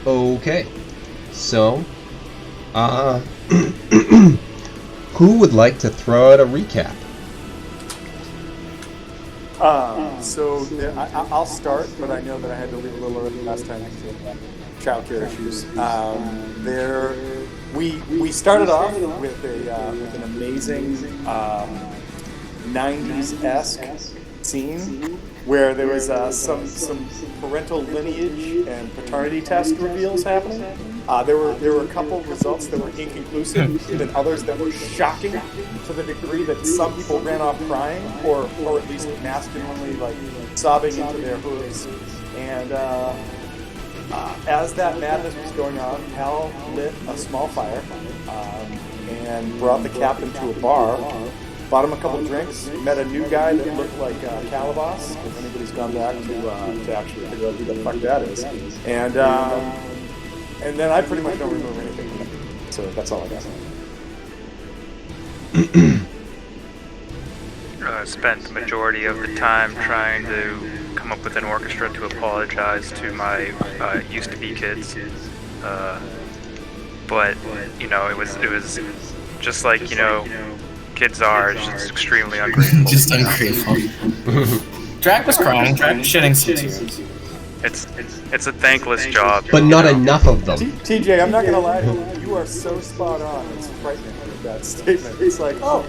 Okay. So, uh, who would like to throw out a recap? I'll start, but I know that I had to leave a little early last time because of childcare issues. We started off with an amazing 90s-esque scene where there was some parental lineage and paternity test reveals happening. There were a couple of results that were inconclusive, and others that were shocking to the degree that some people ran off crying, or at least masculinely like sobbing into their hooves. And as that madness was going on, Hal lit a small fire and brought the captain to a bar. Bought him a couple drinks, met a new guy that looked like Calabas, if anybody's gone back to actually figure out who the fuck that is. And then I pretty much don't remember anything from that. So that's all I got. Spent the majority of the time trying to come up with an orchestra to apologize to my used-to-be kids. But, you know, it was just like, you know, kids are just extremely ungrateful. Just ungrateful. Drac was crying. Drac was shedding some tears. It's a thankless job. But not enough of them. TJ, I'm not gonna lie to you. You are so spot on. It's frightening with that statement. It's like, oh,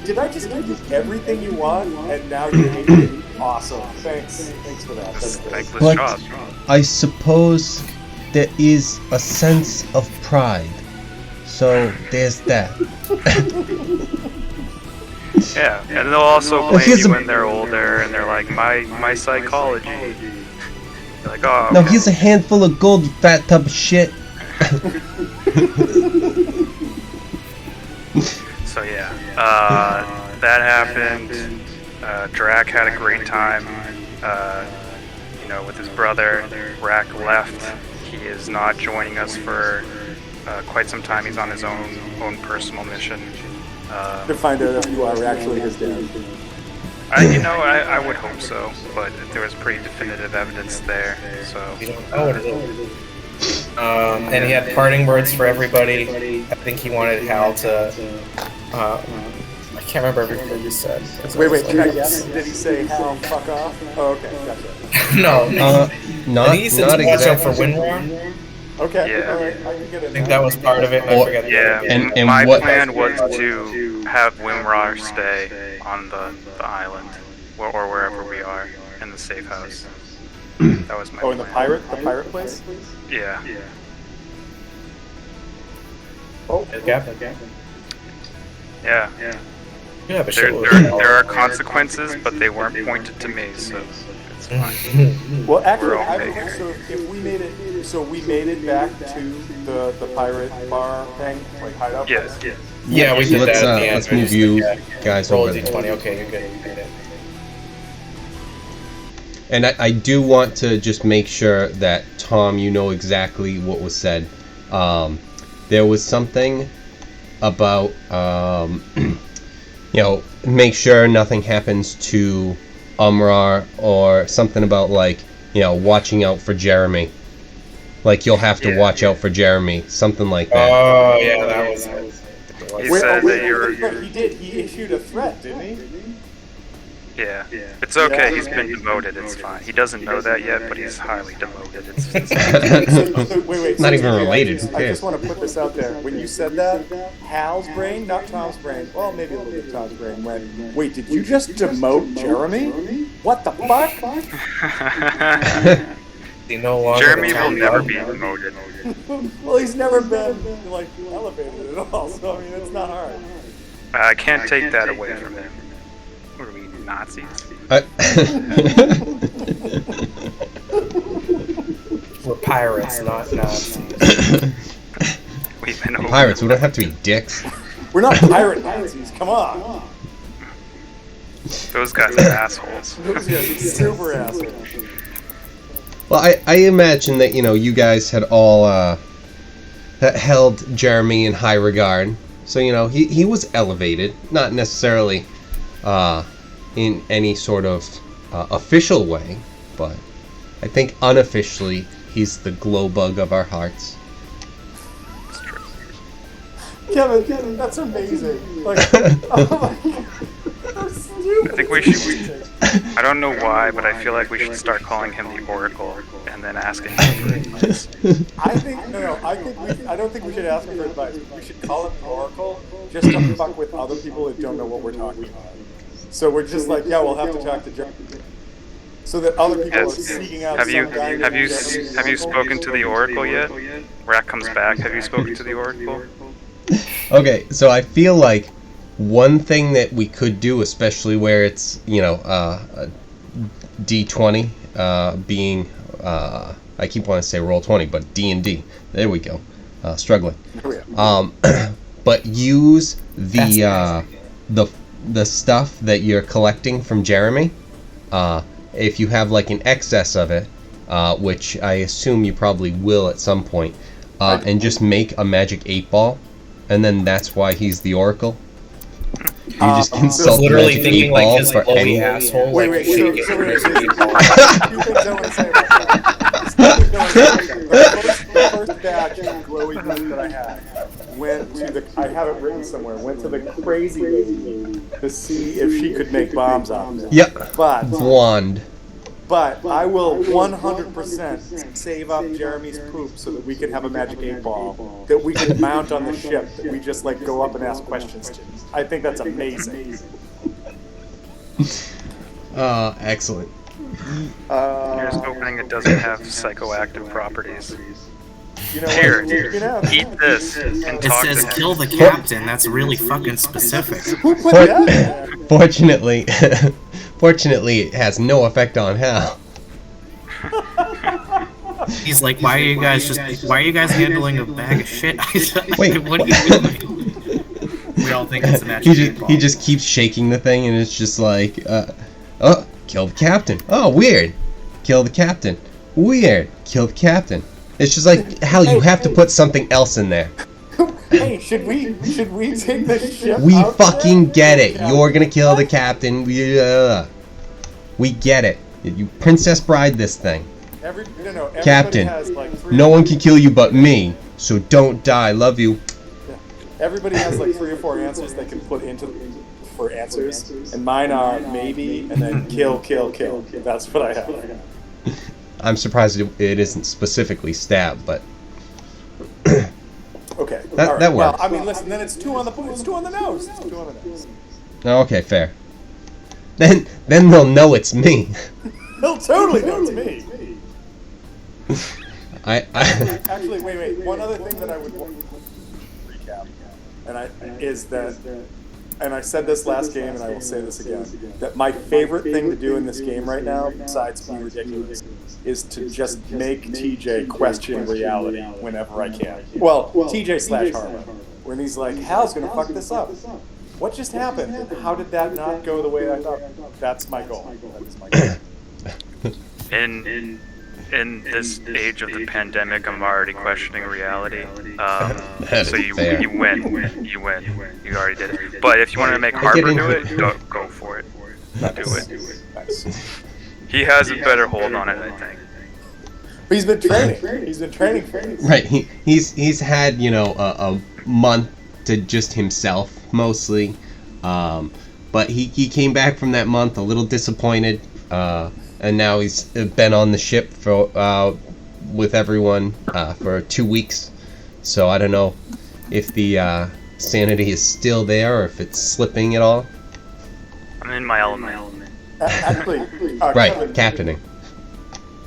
did I just give you everything you want and now you hate it? Awesome. Thanks for that. It's a thankless But job. I suppose there is a sense of pride. So there's that. Yeah, and they'll also blame you when they're older, and they're like, my psychology. They're like, oh. No, here's a handful of gold, you fat tub of shit. So yeah, that happened. Drac had a great time, you know, with his brother. Rack left. He is not joining us for quite some time. He's on his own personal mission. To find out if you are actually his dad. I would hope so, but there was pretty definitive evidence there, so. We don't know what it is. And he had parting words for everybody. I think he wanted Hal to. I can't remember everything he said. Wait, can I guess? Did he say Hal, fuck off? Oh, okay, gotcha. No, Not he said to watch out for exactly. Windwar. Okay, Yeah. all right, I can get it. I think that was part of it. I forget. the Yeah, other bit. And my what- plan was to have Wimrar stay on the island, or wherever we are, in the safe house. That was my Oh, plan. in the pirate place? Yeah. Oh, Yeah. Yeah. Yeah, but There, sure. there are consequences, but they weren't pointed to me, so it's fine. well, actually, We're okay. so if we made it back to the pirate bar thing, like hideout. Yes. place? Yeah, we did Let's, that at the end. let's We move just- you yeah. guys Roll a over there. d20. Okay, you're good. You did it. And I do want to just make sure that, Tom, you know exactly what was said. There was something about, you know, make sure nothing happens to Umrar, or something about, like, you know, watching out for Jeremy. Like, you'll have to watch out for Jeremy. Something like that. Oh, yeah, that was it. He said that you're. But he did. He issued a threat, didn't he? Yeah. It's okay. He's been demoted. It's fine. He doesn't know that yet, but he's highly demoted. Wait. Not even TJ, related. Who I cares? just want to put this out there. When you said that, Hal's brain, not Tom's brain, well, maybe a little bit of Tom's brain, went, wait, did you just demote Jeremy? What the fuck? He no longer Jeremy the will town never guard. be demoted. Well, he's never been, like, elevated at all, so, I mean, it's not hard. I can't take that away from him. What are we, Nazis? We're pirates, not Nazis. We've been over. Pirates, we don't have to be dicks. We're not pirate Nazis, come on. Those guys are assholes. Those guys are super assholes. Well, I imagine that, you know, you guys had all held Jeremy in high regard. So, you know, he was elevated. Not necessarily in any sort of official way, but I think unofficially He's the glow bug of our hearts. It's true. Kevin, that's amazing. Like, oh my God. I think we should. I don't know why, but I feel like we should start calling him the Oracle and then asking him for advice. I don't think we should ask him for advice. We should call him the Oracle just to fuck with other people that don't know what we're talking about. So we're just like, yeah, we'll have to talk to Jeremy. So that other people are seeking out Have you some guy. have you spoken to the Oracle yet? Rack comes back. Have you spoken to the Oracle? Okay, so I feel like one thing that we could do, especially where it's, you know, D20 being, I keep wanting to say roll 20, but D&D. There we go. Struggling. But use the stuff that you're collecting from Jeremy. If you have like an excess of it, which I assume you probably will at some point, and just make a magic 8-ball, and then that's why he's the Oracle. You just consult literally magic thinking 8-ball like his for glowy any. asshole. Wait, like, so shaking two it. things I want to say about that. The first batch of glowy things that I had went to I have it written somewhere, went to the crazy lady to see if she could make bombs out of it. Yep. But Blonde. I will 100% save up Jeremy's poop so that we can have a magic 8-ball that we can mount on the ship that we just like go up and ask questions to. I think that's amazing. Excellent. Here's hoping it doesn't have psychoactive properties. You know Here, what? You know, eat this and It talk to says him. kill the captain. That's really fucking specific. who put that there? Fortunately, it has no effect on Hal. He's like, why are you guys handling a bag of shit? Wait, what are you doing? We all think it's a magic He just keeps shaking the thing, and it's just like, oh, kill the captain. Oh, weird. Kill the captain. Weird. Kill the captain. It's just like, Hal, you have to put something else in there. Hey, should we take this ship We out fucking there? get it. You're gonna kill the captain. We get it. You Princess Bride this thing. Everybody Captain, has like three no one can kill you but me, so don't die. Love you. Everybody has like 3 or 4 answers they can put into for answers, and mine are maybe and then kill. That's what I have. I'm surprised it isn't specifically stab, but Okay, That- all right. that Well, works. I mean, listen, then it's 2 on the nose. It's 2 on the nose. okay, fair. Then they'll know it's me. They'll totally know it's me. I Actually, wait. One other thing that I would want to recap, is that, and I said this last game, and I will say this again, that my favorite thing to do in this game right now, besides be ridiculous, is to just make TJ question reality whenever I can. Well, TJ/Harlow, when he's like, Hal's gonna fuck this up. What just happened? How did that not go the way I thought? That's my goal. That is my goal. In this age of the pandemic, I'm already questioning reality. So you win. You already did it. But if you want to make Harper do it, go for it. Do it. He has a better hold on it, I think. But he's been training for this. right. He's had a month to just himself mostly, but he came back from that month a little disappointed. And now he's been on the ship for with everyone for 2 weeks. So I don't know if the sanity is still there or if it's slipping at all. I'm in my element. Actually, Right, Kevin, captaining.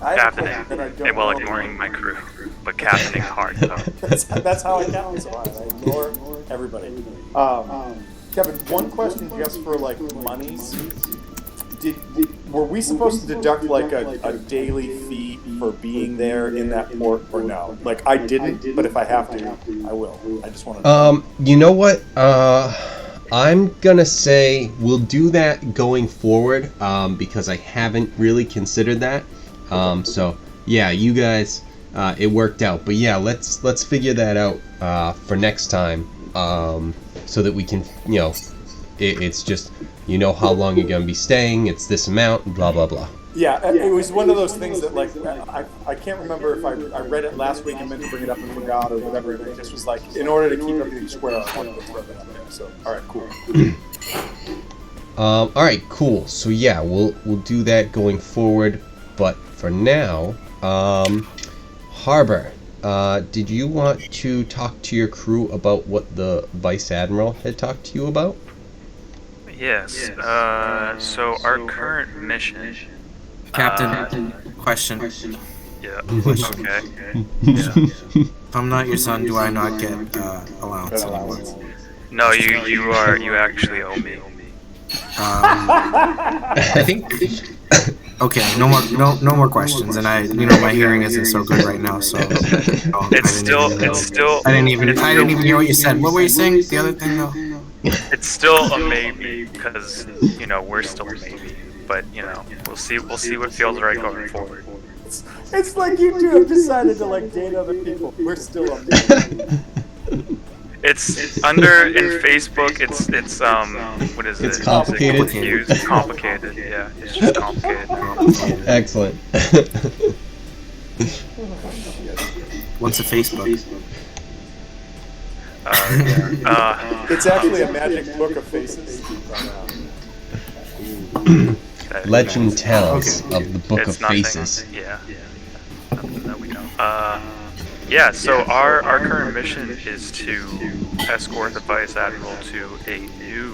I have a question that I Captaining, don't and while know. ignoring my crew. But captaining hard, though. That's how I count. So I ignore everybody. Kevin, one question just for like monies. Were we supposed to deduct like a daily fee for being there in that port or no? Like I didn't, but if I have to, I will. I just want to. You know what? I'm gonna say we'll do that going forward because I haven't really considered that. So yeah, you guys, it worked out. But yeah, let's figure that out for next time so that we can, it's just how long you're gonna be staying. It's this amount. Blah blah blah. Yeah, it was one of those things that, like, I can't remember if I read it last week and meant to bring it up and forgot or whatever, and it just was like, in order to keep everything square, I wanted to throw that up there. So, all right, cool. All right, cool. So yeah, we'll do that going forward. But for now, Harbor, did you want to talk to your crew about what the Vice Admiral had talked to you about? Yes. So our current mission. Captain, question. Yeah. Okay. Yeah. If I'm not your son, do I not get allowance anymore? No, you actually owe me. I think. Okay, no more questions. And my hearing isn't so good right now, so. It's still. I didn't even hear what you said. What were you saying? The other thing, though. It's still a maybe because we're still a maybe, but we'll see what feels right going forward. It's like you two have decided to, like, date other people. We're still on there. It's under in Facebook. It's what is it? It's complicated. It's complicated. Yeah, it's just complicated. Excellent. What's a Facebook? It's actually a magic book of faces. Legend tells of the Book It's of nothing. Faces. Yeah. Nothing that we know. Yeah. So our current mission is to escort the Vice Admiral to a new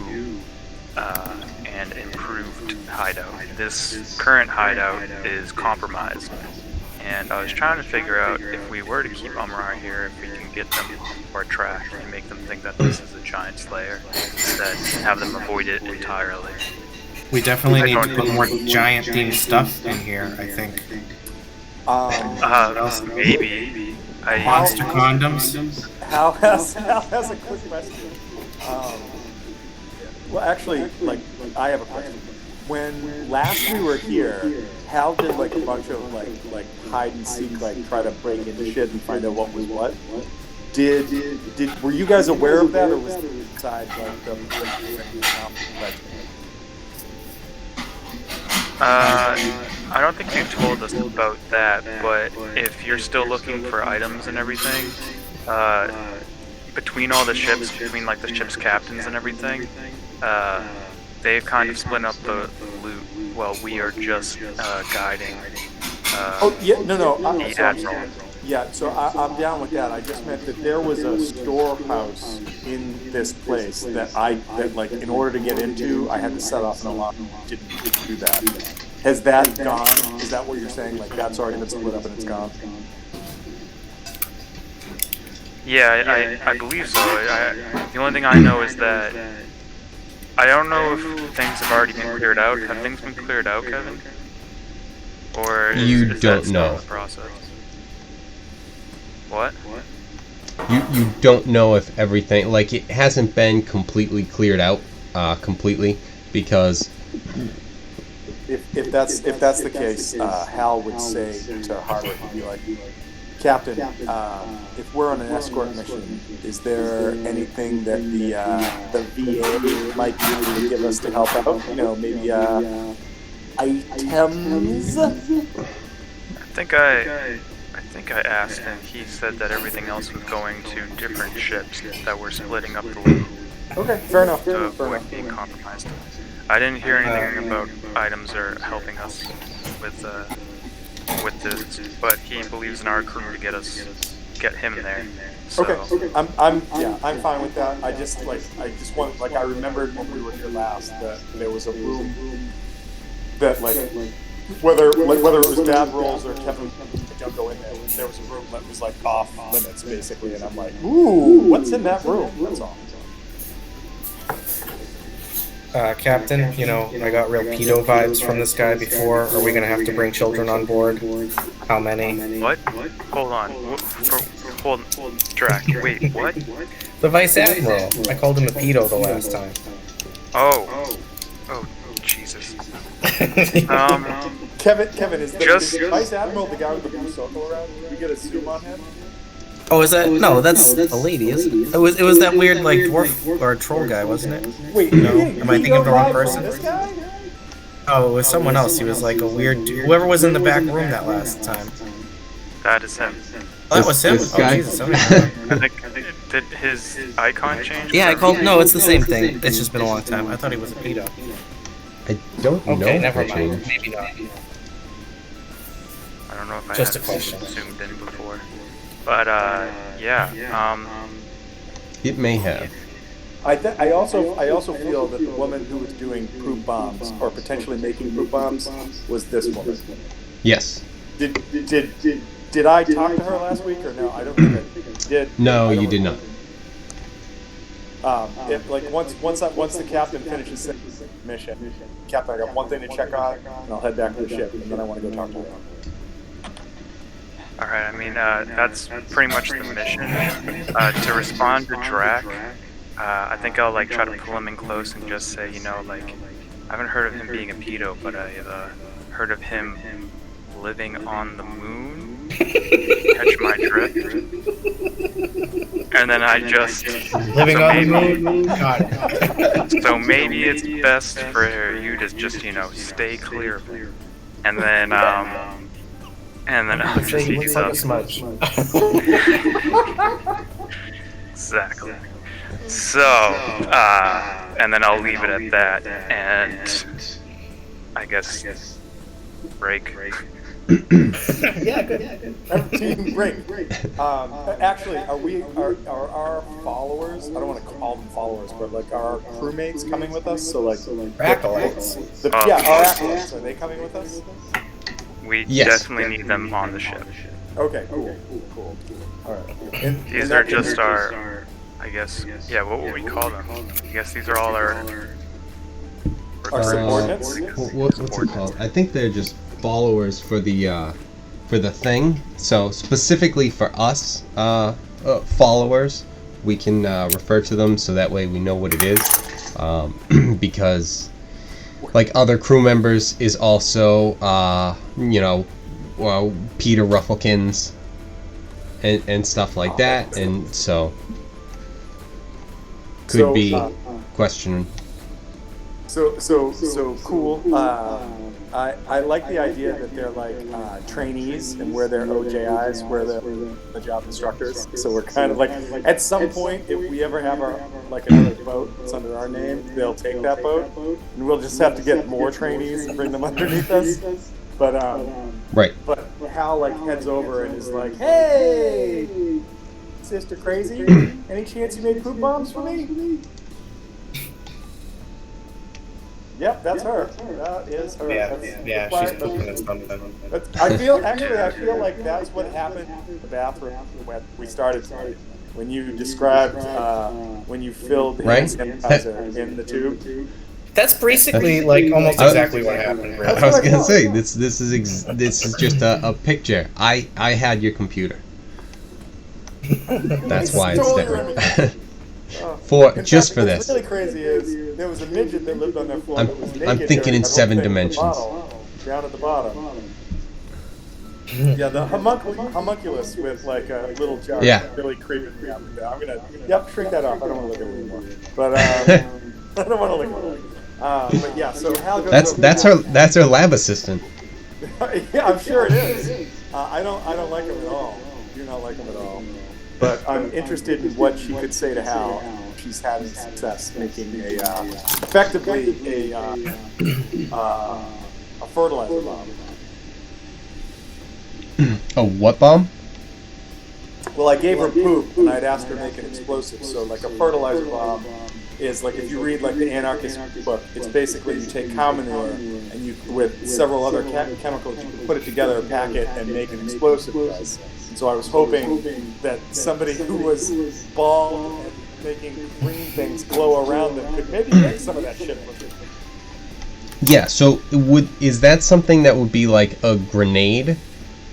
and improved hideout. This current hideout is compromised, and I was trying to figure out if we were to keep Umrar here, if we can get them off our track and make them think that this is a giant slayer, instead have them avoid it entirely. We definitely need to put more giant-themed stuff in here, I think. Maybe. Monster condoms? Hal has a quick question. Well, actually, like, I have a question. When last we were here, Hal did, like, a bunch of like hide and seek, like, try to break into shit and find out what was what. Were you guys aware of that, or was it inside, like, the I don't think you told us about that, but if you're still looking for items and everything, between all the ships, between, like, the ship's captains and everything, they've kind of split up the loot while we are just guiding the Admiral. Yeah, so I'm down with that. I just meant that there was a storehouse in this place that like, in order to get into, I had to set off an alarm. Didn't do that. Has that gone? Is that what you're saying? Like, that's already been split up and it's gone? Yeah, I believe so. The only thing I know is that I don't know if things have already been cleared out. Have things been cleared out, Kevin? Or is don't that still know. in the process? What? You don't know if everything, like, it hasn't been completely cleared out, completely, because If that's the case, Hal would say to Harbor, he'd be like, Captain, if we're on an escort mission, is there anything that the VA might be able to give us to help out? Maybe items? I think I asked, and he said that everything else was going to different ships that were splitting up the loot. Okay, fair enough. To avoid being compromised. I didn't hear anything about items or helping us with this, but he believes in our crew to get him there. So. Okay. I'm fine with that. I remembered when we were here last that there was a room that, like, whether it was Dad Rolls or Kevin, don't go in there. There was a room that was, like, off limits basically, and I'm like, ooh, what's in that room? That's all. Captain, I got real pedo vibes from this guy before. Are we gonna have to bring children on board? How many? What? Hold on. Hold on. Drac, wait, what? The Vice Admiral. I called him a pedo the last time. Oh, Jesus. Kevin, is the Vice Admiral the guy with the blue circle around? Did we get a zoom on him? Oh, is that? No, that's a lady, isn't it? It was that weird, like, dwarf or troll guy, wasn't it? Wait, no? Am I thinking of the wrong person? This guy? Oh, it was someone else. He was like a weird dude. Whoever was in the back room that last time. That is him. Oh, that was him? This Oh, guy? Jesus. I think did his icon change? Yeah, I called. No, it's the same thing. It's just been a long time. I thought he was a pedo. I don't know. Okay, if never that mind. changed. Maybe not. I don't know if I Just had a question. zoomed in before. But yeah. It may have. I also feel that the woman who was doing poop bombs or potentially making poop bombs was this woman. Yes. Did I talk to her last week or no? I don't think I did. No, I don't you did not. remember. If like once the captain finishes his mission, Captain, I got one thing to check on, and I'll head back to the ship, and then I want to go talk to her. All right. I mean, that's pretty much the mission. To respond to Drac, I think I'll like try to pull him in close and just say, you know, like, I haven't heard of him being a pedo, but I've heard of him living on the moon. Catch my drift. And then I just Living so on the maybe- moon? Got it. So maybe it's best for you to just, you know, stay clear of him. And then I'll So just he ease looks like up. a smudge. Exactly. So, and then I'll leave it at that, and I guess break. Yeah, good. Team break. Actually, are our followers? I don't want to call them followers, but like our crewmates coming with us. So like Acolytes. our acolytes. Are they coming with us? We Yes. definitely need them on the ship. Okay. Cool. All right. These are just our, I guess, yeah, what would we call them? I guess these are all our subordinates? What's it called? I think they're just followers for the thing. So specifically for us, followers, we can refer to them so that way we know what it is. Because like other crew members is also Peter Rufflekins and stuff like that, and so could be question. So cool. I like the idea that they're like trainees and we're their OJIs, we're the job instructors. So we're kind of like, at some point, if we ever have another boat that's under our name, they'll take that boat, and we'll just have to get more trainees and bring them underneath us. But Right. But Hal like heads over and is like, "Hey, Sister Crazy, any chance you made poop bombs for me?" Yep, that's her. That is her. Yeah, she's pooping in something. I feel like that's what happened in the bathroom when we started tonight. When you described when you filled the hand sanitizer in the tube. That's basically like almost exactly what happened. Really. I was gonna say this is just a picture. I had your computer. That's why it's different. For What's this. really crazy is there was a midget that lived on their floor. that was naked I'm thinking in during that whole 7 thing, dimensions. Down at the bottom. Yeah, the homunculus with like a little jar. Yeah. Really creeping me out. I'm gonna shrink that off. I don't want to look at it anymore. But I don't want to look at it. But yeah, so Hal goes That's her lab assistant. Yeah, I'm sure it is. I don't like him at all. Do not like him at all. But I'm interested in what she could say to Hal. She's having success making effectively a fertilizer bomb. A what bomb? Well, I gave her poop, and I'd asked her to make an explosive. So, like a fertilizer bomb is like if you read like the anarchist book, it's basically you take cow manure and you with several other chemicals, you can put it together, pack it, and make an explosive. So I was hoping that somebody who was bald and making green things glow around them could maybe make some of that shit. Yeah. So is that something that would be like a grenade,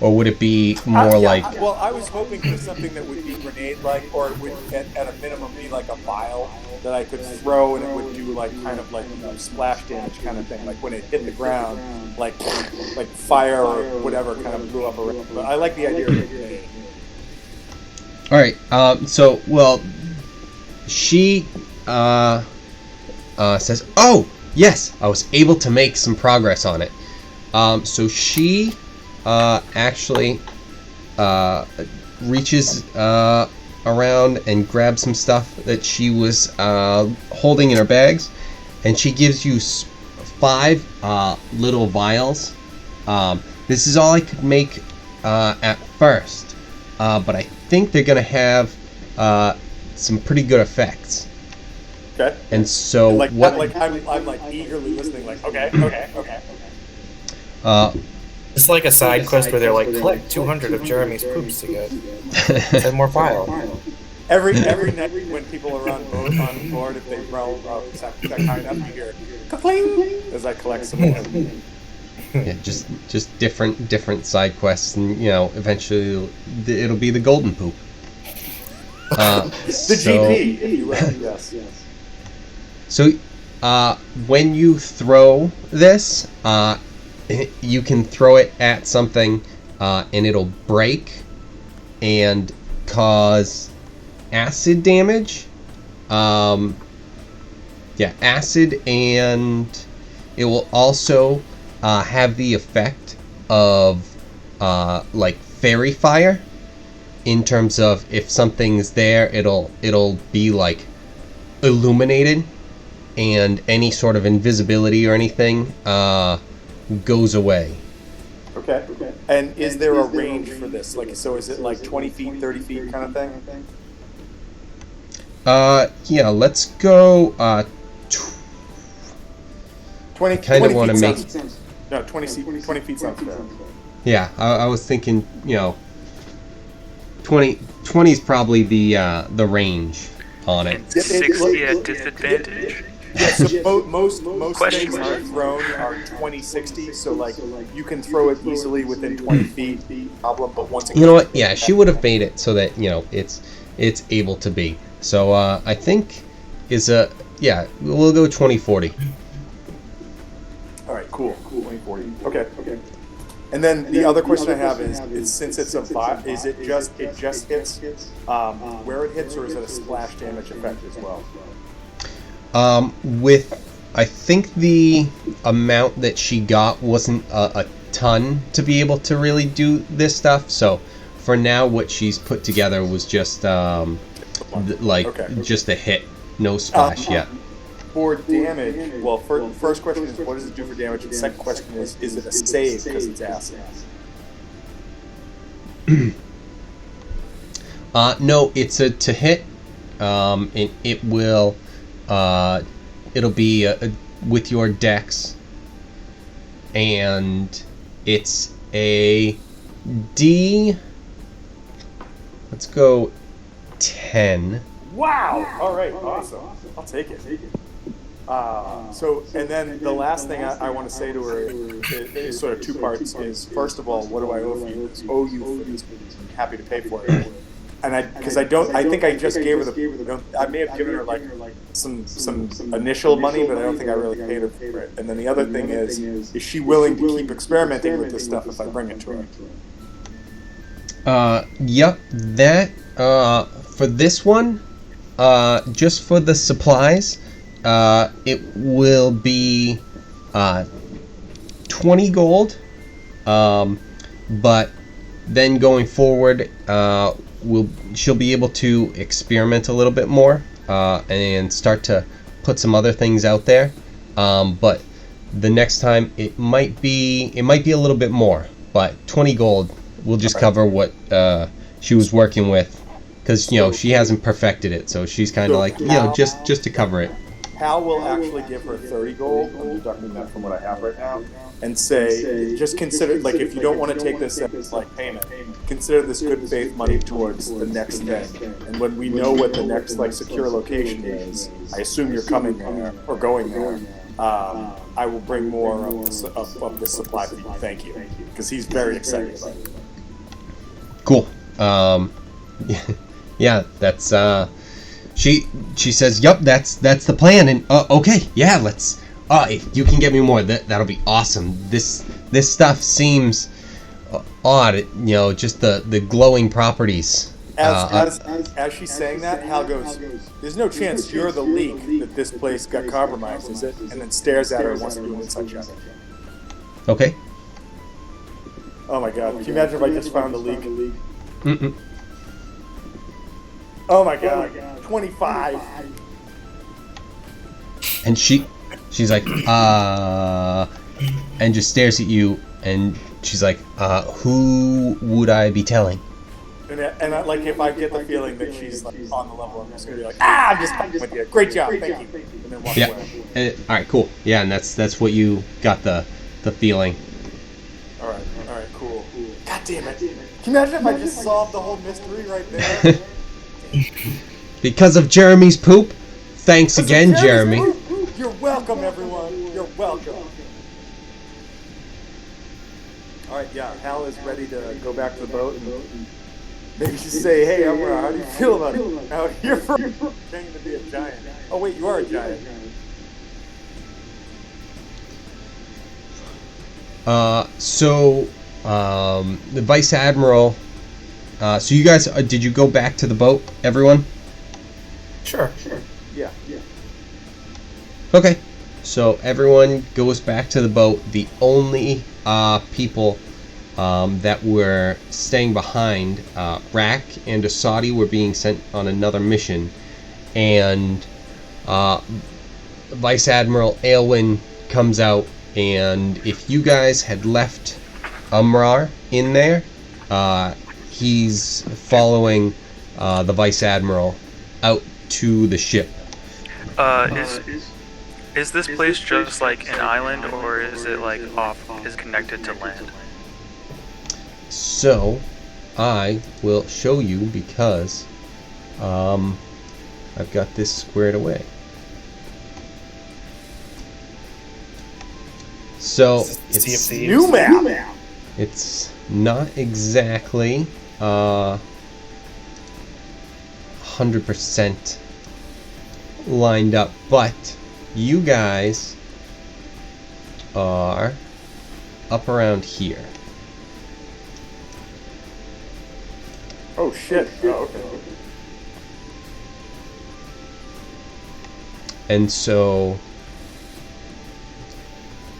or would it be more like? Well, I was hoping for something that would be grenade-like, or it would at a minimum be like a vial that I could throw and it would do like kind of like splash damage kind of thing, like when it hit the ground, like fire or whatever kind of blew up around. But I like the idea of a grenade. All right. She says, "Oh, Yes, I was able to make some progress on it. So she actually reaches around and grabs some stuff that she was holding in her bags, and she gives you 5 little vials. This is all I could make at first, but I think they're going to have some pretty good effects. Okay. And so I'm like eagerly listening. Like, okay. It's like a side quest where they're like, collect 200 of Jeremy's poops to get 10 more file. Every night when people are on board, if they roll that high enough, you hear ka-cling as I collect some more. Yeah, just different side quests, and eventually it'll be the golden poop. The GP, if you will. Yes. So, when you throw this, you can throw it at something, and it'll break and cause acid damage. Acid, and it will also have the effect of like fairy fire. In terms of if something's there, it'll be like illuminated, and any sort of invisibility or anything goes away. Okay. And is there a range for this? Like, so is it like 20 feet, 30 feet kind of thing? Yeah, let's go 20 kind of want to make sounds, no, 20 feet sounds fair. Yeah, I was thinking, 20 is probably the range on it. 60 at disadvantage. Yeah, so most Question things mark. are thrown are 20-60, so like you can throw it easily within 20 feet, problem. But once it You know what? Yeah, she would have made it so that it's able to be. So I think we'll go 20-40. All right, cool. 20-40. Okay. And then the other question I have is since it's a bot, is it just hits where it hits, or is it a splash damage effect as well? I think the amount that she got wasn't a ton to be able to really do this stuff. So for now, what she's put together was just just a hit, no splash yet. For damage, well, first question is what does it do for damage? And the second question is it a save because it's acid? No, it's a to hit. And it will. It'll be with your dex, and it's a D. Let's go 10. Wow! All right, awesome. I'll take it. So, and then the last thing I want to say to her is sort of two parts. Is first of all, what do I owe you for these? I'm happy to pay for it. And I think I just gave her I may have given her like some initial money, but I don't think I really paid her for it. And then the other thing is she willing to keep experimenting with this stuff if I bring it to her? Yep. That for this one, just for the supplies, it will be 20 gold. But then going forward, she'll be able to experiment a little bit more and start to put some other things out there. But the next time it might be a little bit more. But 20 gold will just cover what she was working with, because she hasn't perfected it, so she's kind of like just to cover it. Hal will actually give her 30 gold. I'm deducting that from what I have right now, and say, just consider, like, if you don't want to take this as like payment, consider this good faith money towards the next thing. And when we know what the next like secure location is, I assume you're coming there or going there. I will bring more of the supply for you. Thank you, because he's very excited about it. Cool. Yeah, that's She says, "Yup, that's the plan." And okay, yeah, let's. If you can get me more, that'll be awesome. This stuff seems odd, just the glowing properties As she's saying that, Hal goes, "There's no chance you're the leak that this place got compromised, is it?" And then stares at her and wants to do an insight check. Okay. Oh my god! Can you imagine if I just found the leak? Mm-mm. Oh my god! 25. And she's like, and just stares at you, and she's like, who would I be telling? And I, like, if I get the feeling that she's like on the level, I'm just gonna be like, I'm just fucking with you. Great job, thank you. And then walk away. All right, cool. Yeah, and that's what you got the feeling. All right, cool. God damn it! Can you imagine if I just solved the whole mystery right there? Because of Jeremy's poop. Thanks again, Jeremy. You're welcome, everyone. You're welcome. All right, yeah. Hal is ready to go back to the boat and maybe just say, "Hey, Amra, how do you feel about it? Out here for pretending to be a giant." Oh wait, you are a giant. The Vice Admiral. So you guys, did you go back to the boat, everyone? Sure. Yeah. Okay. So everyone goes back to the boat. The only people that were staying behind, Rak and Asadi were being sent on another mission, and Vice Admiral Aylwin comes out, and if you guys had left Umrar in there, he's following the Vice Admiral out to the ship. Is this place just like an island, or is it like is connected to land? So, I will show you because I've got this squared away. So it's new map. It's not exactly 100% lined up, but you guys are up around here. Oh shit. Oh, okay. And so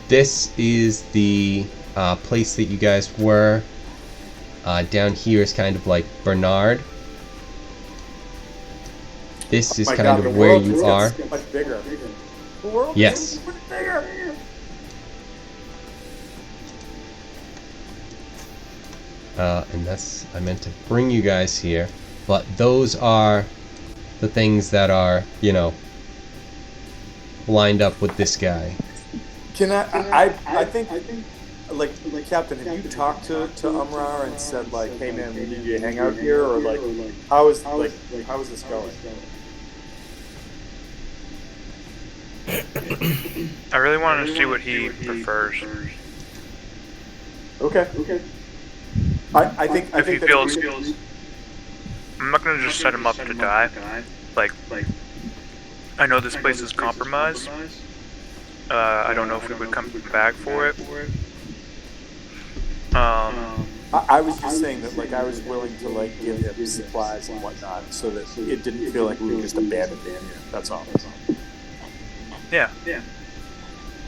this is the place that you guys were. Down here is kind of like Bernard. This is kind of where you are. Much bigger. The world yes. is much bigger. And that's, I meant to bring you guys here, but those are the things that are, lined up with this guy. Can I think, like Captain, have you talked to Umrar and said like, hey man, we need you to hang out here, or like, how is this going? I really wanted to see what he prefers. Okay. I think he feels, I'm not gonna just set him up to die. Like, I know this place is compromised. I don't know if we would come back for it. I was just saying that, like, I was willing to like give him supplies and whatnot, so that it didn't feel like we were just abandoned here. That's all. Yeah.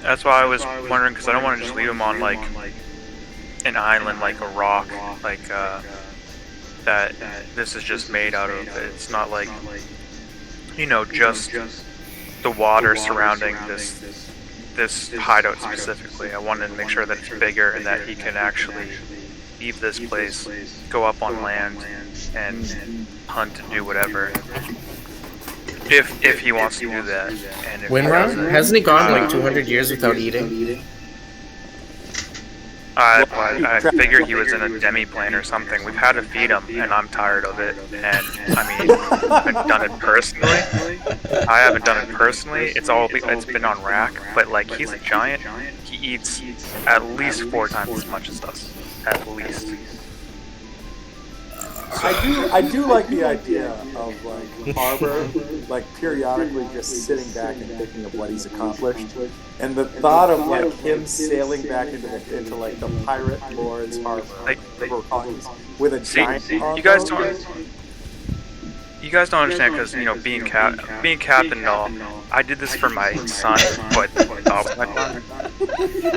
That's why I was wondering, because I don't want to just leave him on like an island, like a rock, like that this is just made out of. It's not like, just the water surrounding this hideout specifically. I wanted to make sure that it's bigger and that he can actually leave this place, go up on land, and hunt and do whatever. If he wants to do that. And if Winrod? Hasn't he gone like 200 years without eating? I figure he was in a demi-plane or something. We've had to feed him, and I'm tired of it. And, I mean, I haven't done it personally. It's been on Rack, but, like, he's a giant. He eats at least 4 times as much as us. At least. I do like the idea of like Harbor, like periodically just sitting back and thinking of what he's accomplished, and the thought of like him sailing back into like the pirate lord's harbor, like with a giant. You guys don't. you guys don't understand because being captain and all, I did this for my son, but was my son,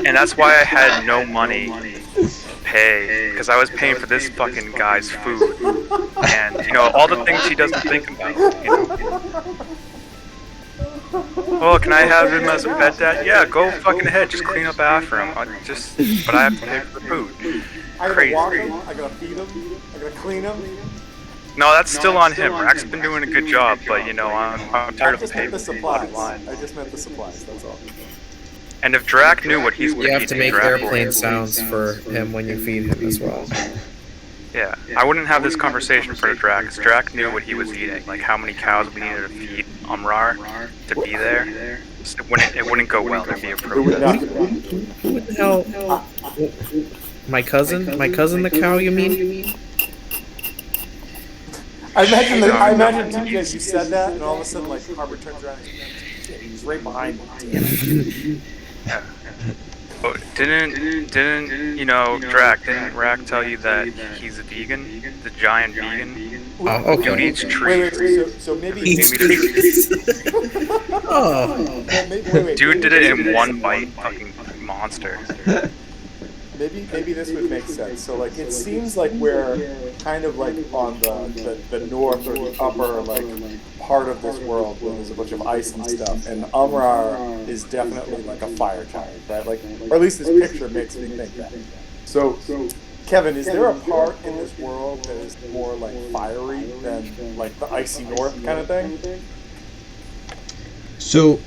and that's why I had no money to pay because I was paying for this fucking guy's food, and all the things he doesn't think about. Oh, can I have him as a pet, Dad? Yeah, go fucking ahead. Just clean up after him. But I have to pay for the food. I gotta Crazy. walk him, I gotta feed him, I gotta clean him. No, that's still on him. Rack's been doing a good job, but I'm tired of just paying meant the for the bottom supplies. line. I just meant the supplies, that's all. And if Drac knew what he's You have to make Drac airplane would. sounds for him when you feed him as well. Yeah, I wouldn't have this conversation for Drac, because Drac knew what he was eating, like how many cows we needed to feed Umrar to be there. So it wouldn't go well to be appropriate. Who the hell? My cousin? My cousin the cow, you mean? I imagine TJ, you said that, and all of a sudden, like, Harbor turns around and he's right behind me. Yeah. Oh, didn't Drac, didn't Rack tell you that he's a vegan? The giant vegan? Oh, okay. Dude eats trees. So maybe... Eats trees. Oh. Well, wait, Dude did it in one bite, fucking monster. Maybe this would make sense. So, like, it seems like we're kind of, like, on the north or the upper, like, part of this world where there's a bunch of ice and stuff, and Umrar is definitely, like, a fire giant, right? Like, or at least this picture makes me think that. So, Kevin, is there a part in this world that is more, like, fiery than, like, the icy north kind of thing? So,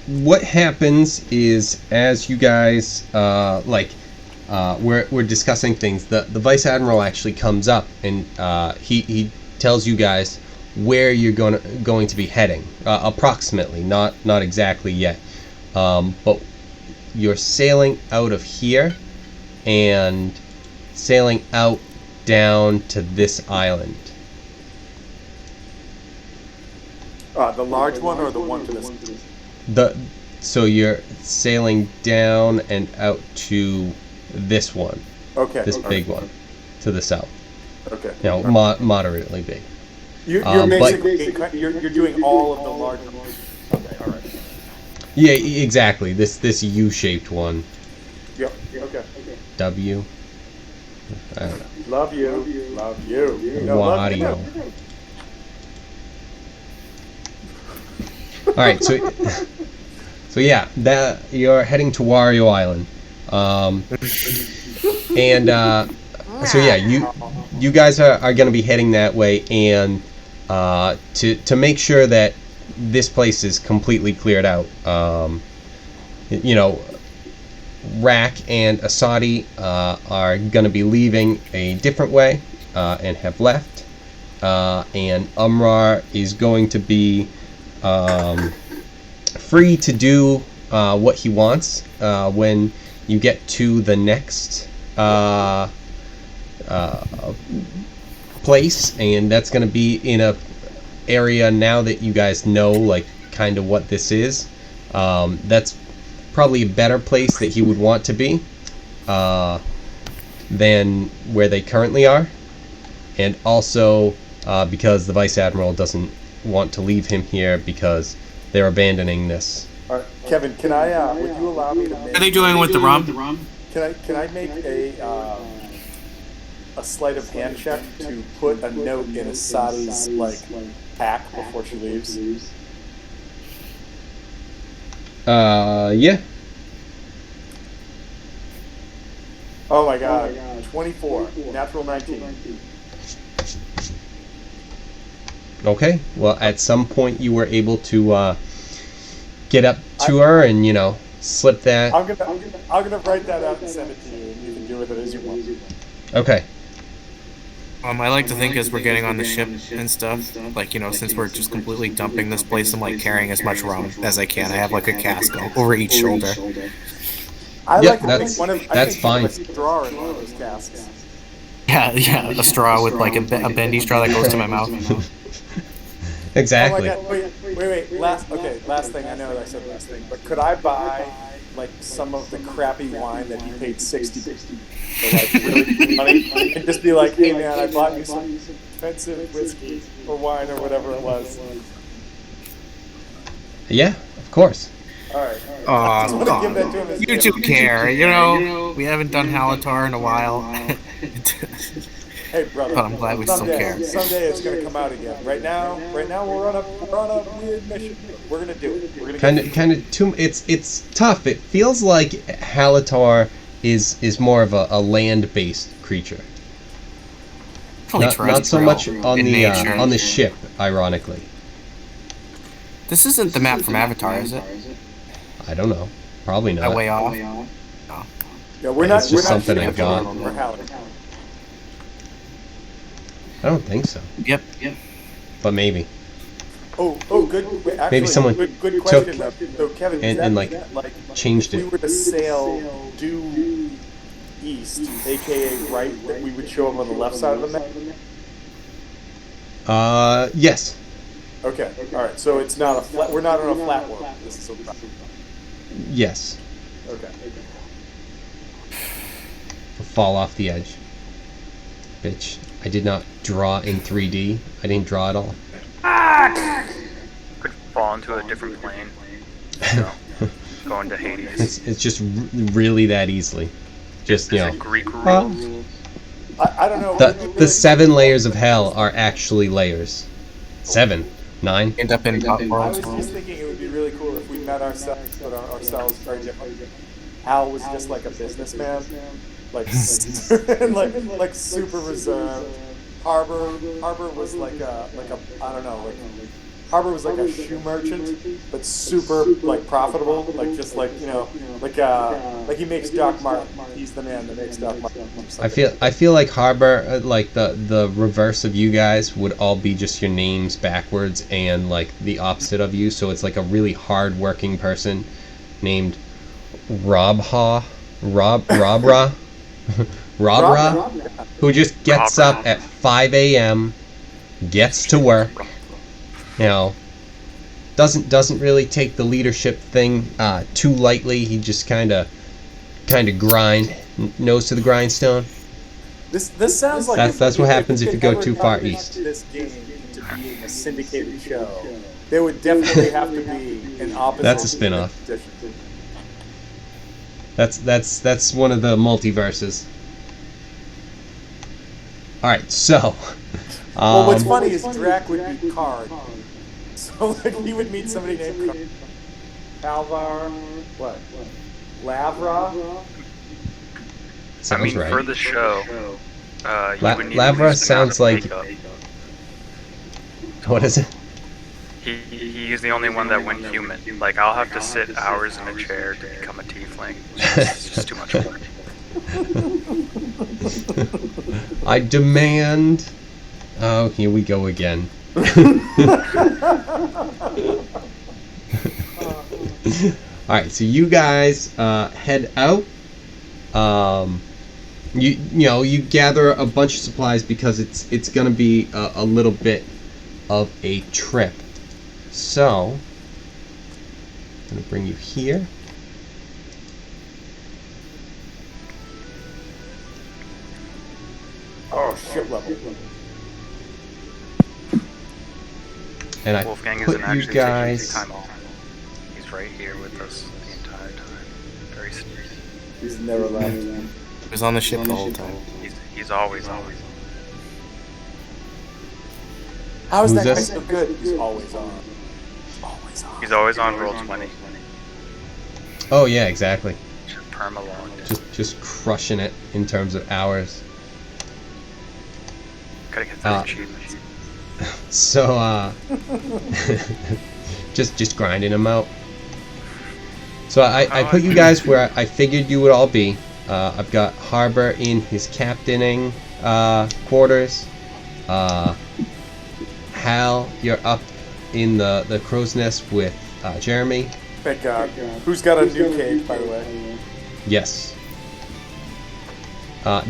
what happens is, as you guys, we're discussing things, the Vice Admiral actually comes up and he tells you guys where you're going to be heading, approximately, not exactly yet, but you're sailing out of here and sailing out down to this island. The large one or the one to this? So you're sailing down and out to this one. Okay. This big one to the south. Okay. Moderately big. You're basically you're doing all of the larger ones. Okay. All right. Yeah, exactly. This U-shaped one. Yep. Okay. W. I don't know. Love you. Love you. No, love you. Wario. All right. So yeah, that you're heading to Wario Island. So yeah, you guys are going to be heading that way, and to make sure that this place is completely cleared out, Rack and Asadi are going to be leaving a different way and have left, and Umrar is going to be free to do what he wants when you get to the next place, and that's going to be in a area now that you guys know, like, kind of what this is. That's probably a better place that he would want to be than where they currently are, and also because the Vice Admiral doesn't want to leave him here because they're abandoning this. All right, Kevin, can I? Would you allow me to make? What are they doing with the rum? Can I make a sleight of hand check to put a note in Asadi's like pack before she leaves? Yeah. Oh my God, 24, natural 19. Okay. Well, at some point you were able to get up to her and slip that. I'm gonna write that out and send it to you, and you can do with it as you want. Okay. I like to think as we're getting on the ship and stuff, like, since we're just completely dumping this place, I'm like carrying as much rum as I can. I have like a cask over each shoulder. That's fine. One of those casks. Yeah, a straw with like a bendy straw that goes to my mouth. Exactly. Oh my God. Wait. Last thing. I know that I said last thing, but could I buy like some of the crappy wine that he paid 60 for, like really money, and just be like, "Hey man, I bought you some expensive whiskey or wine or whatever it was." Yeah, of course. All right. Oh, Just give that to him as you two care. You know, we haven't done Halatar in a while. Hey, brother. But I'm glad we still care. Someday it's gonna come out again. Right now we're on a weird mission. We're gonna do it. We're gonna Kind of too. It's tough. It feels like Halatar is more of a land-based creature. Not so much on the ship, ironically. This isn't the map from Avatar, is it? I don't know. Probably not. That way off. Yeah, we're not. It's just we're not something I shooting got. for Halatar. I don't think so. Yep. But maybe. Oh, good. Actually, Maybe someone good question. So, Kevin, and changed if it. we were to sail due east, aka right, that we would show up on the left side of the map. Yes. Okay. All right. So it's not a flat. We're not on a flat world. This is a Yes. Okay. Fall off the edge. Bitch. I did not draw in 3D. I didn't draw at all. Could fall into a different plane. No. Go into Hades. It's just really that easily. Just, you know. Greek rules. I don't know. The 7 layers of hell are actually layers. 7. 9. End up in top I was worlds. just thinking it would be really cool if we met ourselves, but ourselves very different. Al was just like a businessman, like like super reserved. Harbor was like a I don't know, Harbor was like a shoe merchant, but super like profitable, like just like like he makes Doc Martin. He's the man that makes Doc Martin. I feel like Harbor, like the reverse of you guys would all be just your names backwards and like the opposite of you. So it's like a really hard-working person named Robra, who just gets up at 5 a.m., gets to work. You know, doesn't really take the leadership thing too lightly. He just kind of grind, nose to the grindstone. This sounds like that's what happens if you go too far east. This game into being a syndicated show, there would definitely have to be an opposite. That's a spin-off. That's one of the multiverses. All right, so. Well, what's funny is Drac would be Card. So like he would meet somebody named Calvar, what? Lavra? Sounds right. For the show, you would need Lavra to sounds like. What is it? He's the only one that went human. Like, I'll have to sit hours in a chair to become a tiefling. It's just too much work. I demand. Oh, here we go again. Alright, so you guys head out. You gather a bunch of supplies because it's gonna be a little bit of a trip. So I'm gonna bring you here. Oh, ship level. And I Wolfgang put isn't you actually guys. taking time off. He's right here with us the entire time. Very sneaky. He's never left. He was on the ship the whole time. He's always. How is Who's that guy this? so good? He's always on. Always on. He's always on roll 20. Oh yeah, exactly. Just perma-logged. Just crushing it in terms of hours. Gotta get those achievements. So just grinding them out. So I put you guys where I figured you would all be. I've got Harbor in his captaining quarters. Hal, you're up in the crow's nest with Jeremy. Thank God. Who's got a new cage, by the way? Yes.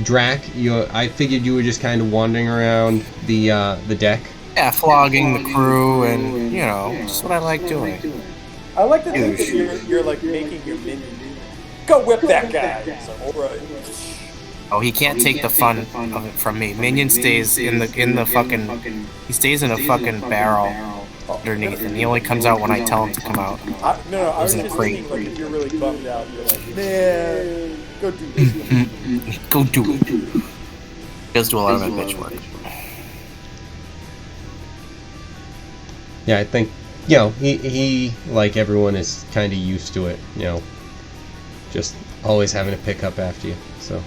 Drac, I figured you were just kind of wandering around the deck. Yeah, flogging the crew and, just what I like doing. I like to think that you're like making your minion. Go whip that guy. So, all right. Oh, he can't take the fun of it from me. Minion stays in the fucking. He stays in a fucking barrel underneath, and he only comes out when I tell him to come out. No, I was in a just crate. thinking, like, if you're really bummed out, you're like, man, go do this. Go do it. He does do a lot of my bitch work. Yeah, I think, you know, he like everyone is kind of used to it, you know, just always having to pick up after you, so.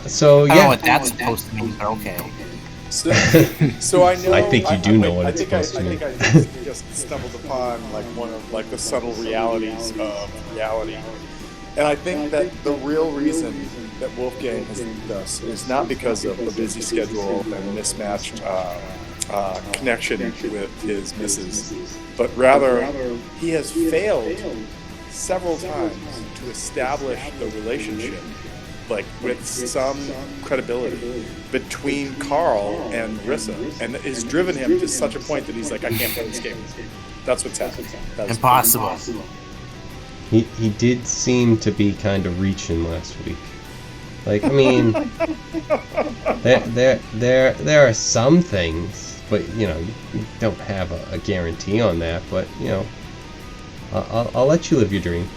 So yeah. I don't know what that's supposed to mean, but okay. So I know. I think you do know what it's supposed to mean. I think I just stumbled upon like one of like the subtle realities of reality, and I think that the real reason that Wolfgang has this is not because of a busy schedule and mismatched connection with his missus, but rather he has failed several times to establish the relationship, like with some credibility, between Carl and Rissa, and it's driven him to such a point that he's like, I can't play this game. That's what's happened. That's Impossible. He did seem to be kind of reaching last week. Like, I mean, there are some things, but you know, you don't have a guarantee on that. But you know, I'll let you live your dream.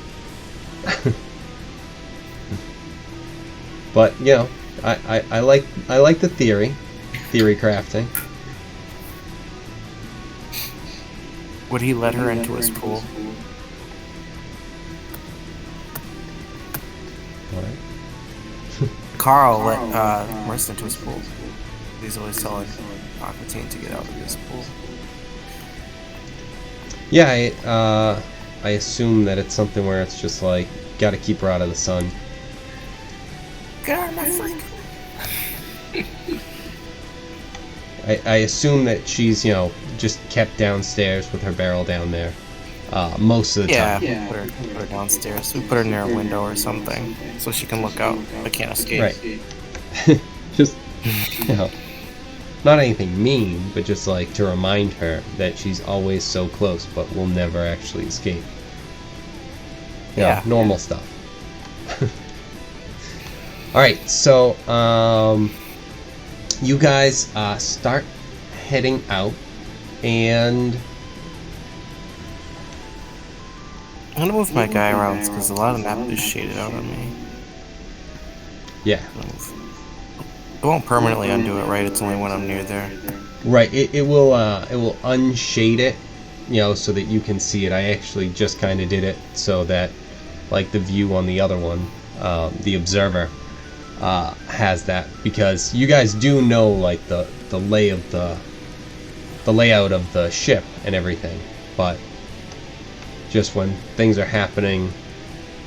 But you know, I like the theory crafting. Would he let her into his pool? What? Carl let Marissa into his pool. He's always telling Aquatine to get out of his pool. Yeah, I assume that it's something where it's just like, gotta keep her out of the sun. Get out of my freak! I assume that she's, you know, just kept downstairs with her barrel down there most of the time. Yeah, put her downstairs. We put her near a window or something so she can look out but can't escape. Right. Just, you know, not anything mean, but just like to remind her that she's always so close but will never actually escape. You know, normal stuff. Alright, so you guys start heading out, and I'm gonna move my guy around because a lot of the map is shaded out on me. yeah. It won't permanently undo it, right? It's only when I'm near there. Right, it will unshade it, you know, so that you can see it. I actually just kind of did it so that, like, the view on the other one, the observer, has that, because you guys do know, like, the layout of the ship and everything, but just when things are happening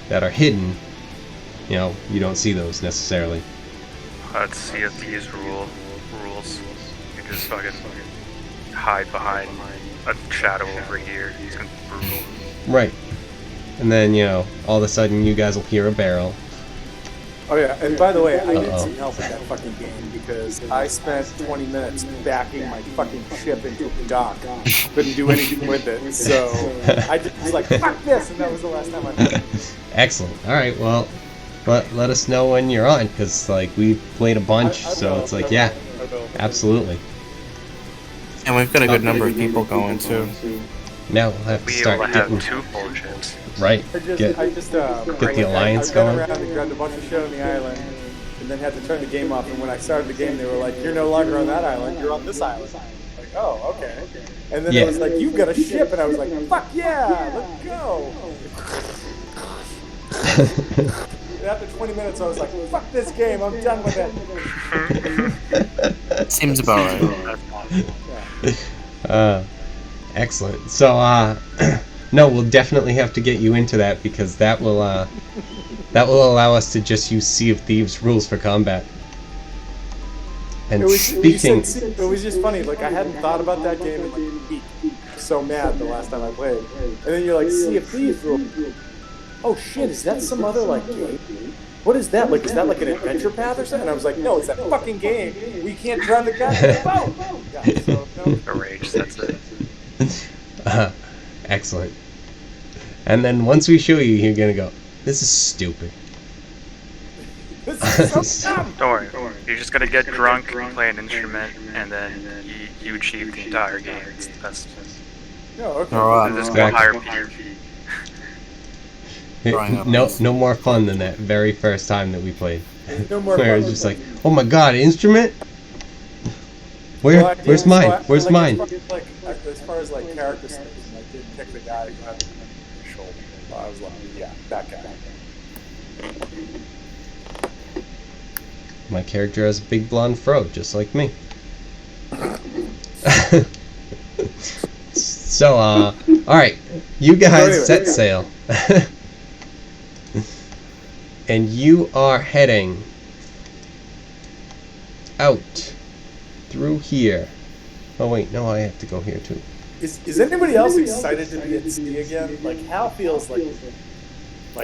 that are hidden, you know, you don't see those necessarily. Let's see if these rules. You just fucking hide behind a shadow over here. It's gonna be brutal. Right. And then, you know, all of a sudden you guys will hear a barrel. Oh yeah, and by the way, I need some help with that fucking game because I spent 20 minutes backing my fucking ship into a dock. Couldn't do anything with it, so I just was like, fuck this, and that was the last time I played it. Excellent. Alright, well, let us know when you're on, because, like, we've played a bunch, so it's like, yeah, absolutely. And we've got a good number of people going, too. Now we'll have to start getting... have 2 full ships. Right. Get the alliance going. I ran around and grabbed a bunch of shit on the island, and then had to turn the game off. And when I started the game, they were like, "You're no longer on that island. You're on this island." Like, oh, okay. And then it was like, "You've got a ship," and I was like, "Fuck yeah, let's go!" And after 20 minutes, I was like, "Fuck this game. I'm done with it." Seems about right. Excellent. So, no, we'll definitely have to get you into that, because that will allow us to just use Sea of Thieves rules for combat. And it was just funny. Like, I hadn't thought about that game in like a week. So mad the last time I played. And then you're like, Sea of Thieves rules. Oh shit! Is that some other like game? What is that? Like, is that like an adventure path or something? And I was like, no, it's that fucking game. We can't drown the goddamn boat. Yeah, so, no. A rage. That's it. Excellent. And then once we show you, you're gonna go, this is stupid. This is so dumb. Don't worry. You're just gonna get drunk, play an instrument, and then you achieve the entire game. It's the best. No, okay. Just go hire Peter. No more fun than that very first time that we played. No more Where fun it's just than like, oh my god, instrument? Where's mine? Where's mine? As far as like character stuff, I did pick the guy who had the shoulder. I was like, yeah, that guy. My character has a big blonde fro, just like me. So, alright, you guys set sail. And you are heading out through here. Oh wait, no, I have to go here too. Is anybody else excited to be at sea again? Like Hal feels like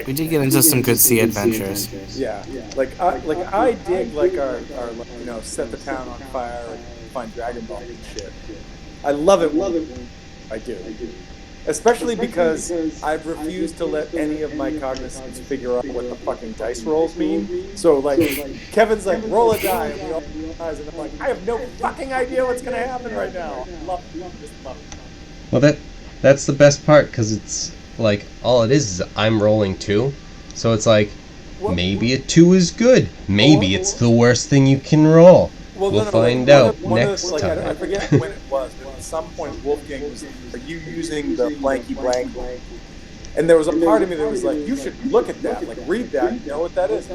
We did get into some good sea adventures. yeah. Like I dig like our set the town on fire and find Dragon Ball and shit. I love it. I do. Especially because I've refused to let any of my cognizants figure out what the fucking dice rolls mean. So, like, Kevin's like, roll a die, and we all roll dice, and I'm like, I have no fucking idea what's going to happen right now. Love it. Just love it. Well, that's the best part, because it's, like, all it is I'm rolling 2. So it's like, maybe a 2 is good. Maybe it's the worst thing you can roll. We'll find out next time. I forget when it was, but at some point Wolfgang was, are you using the blanky blank? And there was a part of me that was like, you should look at that, like read that, you know what that is?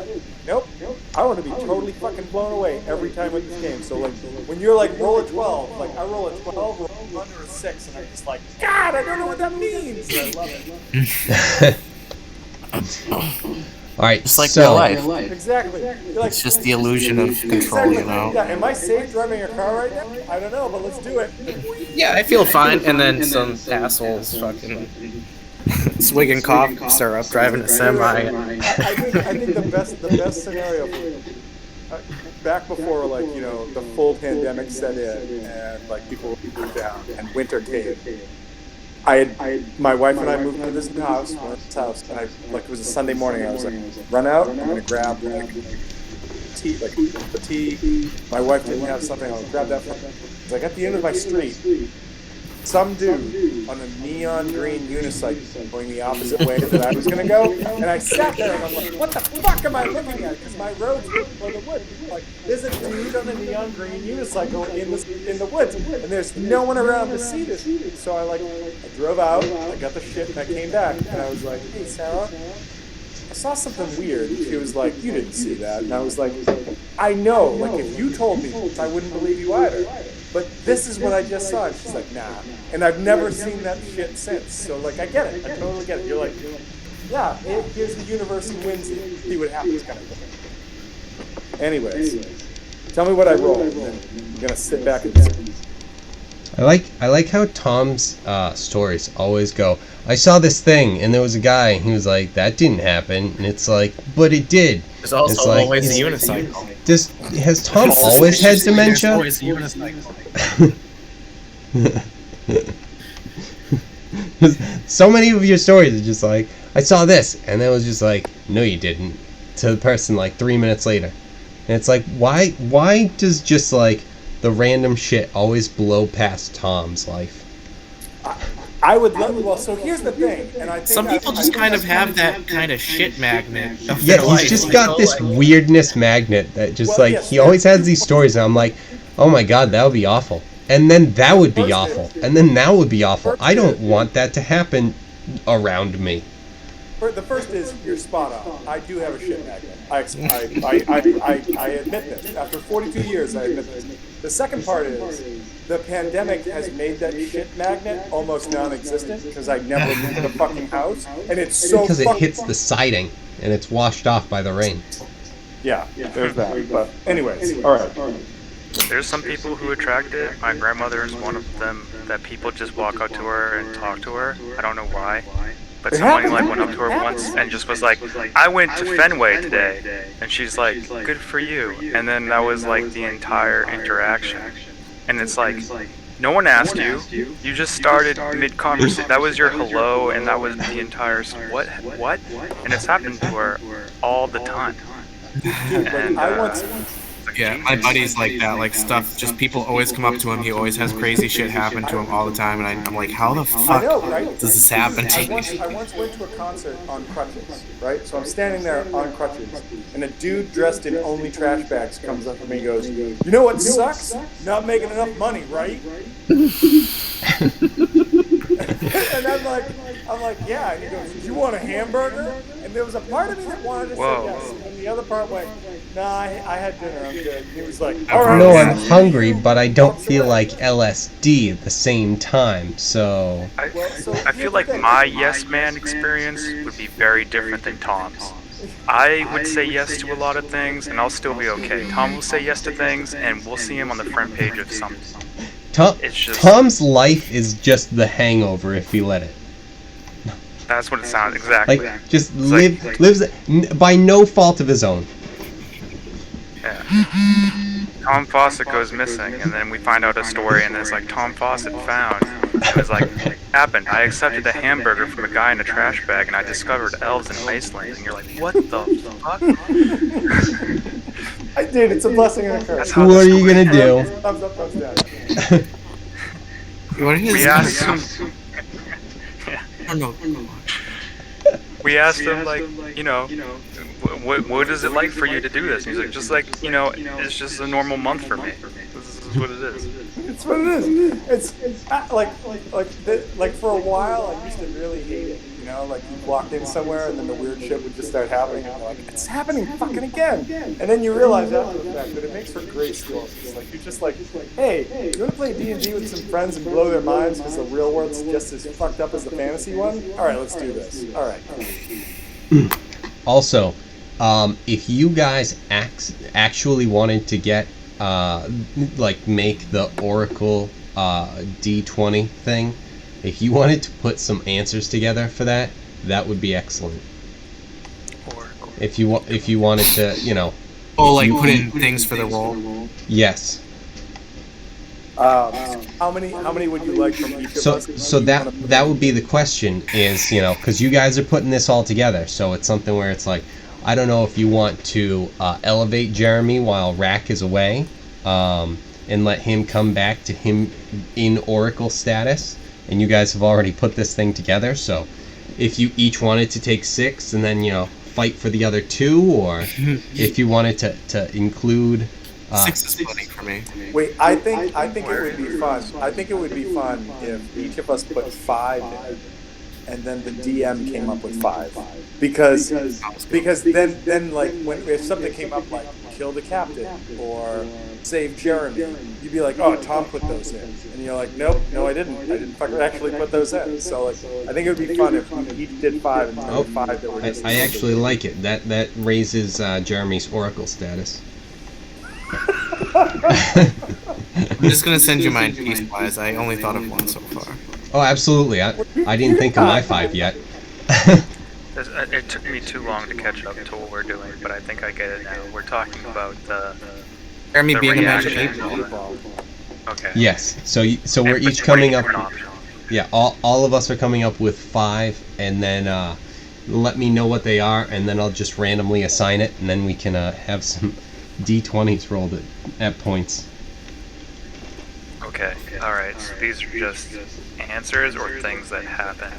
Nope. I want to be totally fucking blown away every time with this game. So like, when you're like, roll a 12, like I roll a 12, roll under a 6, and I'm just like, God, I don't know what that means. And I love it. Alright, Just like so, real life. Exactly. Like, It's just the illusion of control, you know? Yeah, am I safe driving a car right now? I don't know, but let's do it. Yeah, I feel fine, and then some assholes fucking swigging cough syrup driving a semi. I think the best scenario, back before like the full pandemic set in and like people moved down and winter came. My wife and I moved to this house, and it was a Sunday morning. I was like, run out. I'm gonna grab like tea, like the tea. My wife didn't have something. I'll grab that. Like at the end of my street, some dude on a neon green unicycle going the opposite way that I was gonna go, and I sat there and I'm like, what the fuck am I looking at? Because my road's for the woods. Like, there's a dude on a neon green unicycle in the woods, and there's no one around to see this. So I drove out, I got the shit, and I came back, and I was like, hey Sarah, I saw something weird. She was like, you didn't see that, and I was like, I know. Like if you told me, I wouldn't believe you either. But this is what I just saw. And she's like, nah. And I've never seen that shit since. So, like, I get it. I totally get it. You're like, yeah, here's the universe and wins. See what happens kind of thing. Anyways, tell me what I rolled. And then I'm going to sit back and listen. I like how Tom's stories always go, I saw this thing, and there was a guy, and he was like, that didn't happen. And it's like, but it did. There's also always a unicycle. Has Tom always had dementia? So many of your stories are just like, I saw this, and then it was just like, no you didn't, to the person like 3 minutes later. And it's like, why does just like the random shit always blow past Tom's life? I would love. Well, so here's the thing, and I think some people just kind of have that kind of shit magnet. Yeah, he's just got this weirdness magnet that just he always has these stories, and I'm like, oh my god, that would be awful. And then that would be awful. And then that would be awful. I don't want that to happen around me. The first is, you're spot on. I do have a shit magnet. I admit this. After 42 years, I admit this. The second part is, the pandemic has made that shit magnet almost non-existent because I never leave the fucking house, and it's so because it hits the siding and it's washed off by the rain. Yeah, there's that. But anyways, all right. There's some people who attract it. My grandmother is one of them, that people just walk up to her and talk to her. I don't know why. But someone went up to her once and just was like, I went to Fenway today. And she's like, good for you. And then that was like the entire interaction. And it's like, No one asked you. You just started mid-conversation. That was your hello, and that was the entire what? And it's happened to her all the time. And Yeah, my buddy's like that. Like stuff, just people always come up to him. He always has crazy shit happen to him all the time, and I'm like, how the fuck I know, right? does this happen to you? I once went to a concert on crutches, right? So I'm standing there on crutches, and a dude dressed in only trash bags comes up to me and goes, "You know what sucks? Not making enough money, right?" And I'm like, yeah. And he goes, "You want a hamburger?" And there was a part of me that wanted to say yes, and the other part went, "Nah, I had dinner. I'm good." And he was like, "All right." No, I'm hungry, but I don't feel like LSD at the same time. So I feel like my yes man experience would be very different than Tom's. I would say yes to a lot of things, and I'll still be okay. Tom will say yes to things, and we'll see him on the front page of something. Tom's life is just The Hangover if you let it. That's what it sounds exactly. Like just lives by no fault of his own. Yeah. Tom Fawcett goes missing, and then we find out a story, and it's like Tom Fawcett found. It was like, happened. I accepted a hamburger from a guy in a trash bag, and I discovered elves in Iceland. And you're like, what the fuck? I did. It's a blessing and a curse. What are you gonna do? Thumbs up, thumbs down. We asked him. We asked him, like, you know, what is it like for you to do this? And he's like, just like, you know, it's just a normal month for me. This is what it is. It's what it is. It's like for a while I used to really hate it. You know, like you walked in somewhere and then the weird shit would just start happening. And you're like, it's happening fucking again. And then you realize after the fact that it makes for great stories. Like you're just like, hey, you want to play D&D with some friends and blow their minds because the real world's just as fucked up as the fantasy one? All right, let's do this. All right. Also, if you guys actually wanted to get make the Oracle D20 thing, if you wanted to put some answers together for that, that would be excellent. Oracle. If you wanted to, you know. Oh, like put in things for the roll. Yes. How many would you like from each of us? So that would be the question, is, you know, because you guys are putting this all together, so it's something where it's like, I don't know if you want to elevate Jeremy while Rack is away, and let him come back to him in Oracle status, and you guys have already put this thing together, so if you each wanted to take 6 and then, you know, fight for the other 2, or if you wanted to include 6 is plenty for me. Wait, I think it would be fun. I think it would be fun if each of us put 5 in, and then the DM came up with 5, because then like if something came up like kill the captain or save Jeremy, you'd be like, oh, Tom put those in, and you're like, no, I didn't fucking actually put those in. So like, I think it would be fun if we each did 5 and there were 5 that were just. I actually like it. That raises Jeremy's Oracle status. I'm just gonna send you mine piecewise. I only thought of one so far. Oh, absolutely. I didn't think of my 5 yet. It took me too long to catch up to what we're doing, but I think I get it now. We're talking about the Jeremy being a magic reaction. 8-ball. Okay. Yes. So we're each coming up. Yeah. All of us are coming up with 5, and then let me know what they are, and then I'll just randomly assign it, and then we can have some D20s rolled at points. Okay. All right. So these are just answers or things that happen.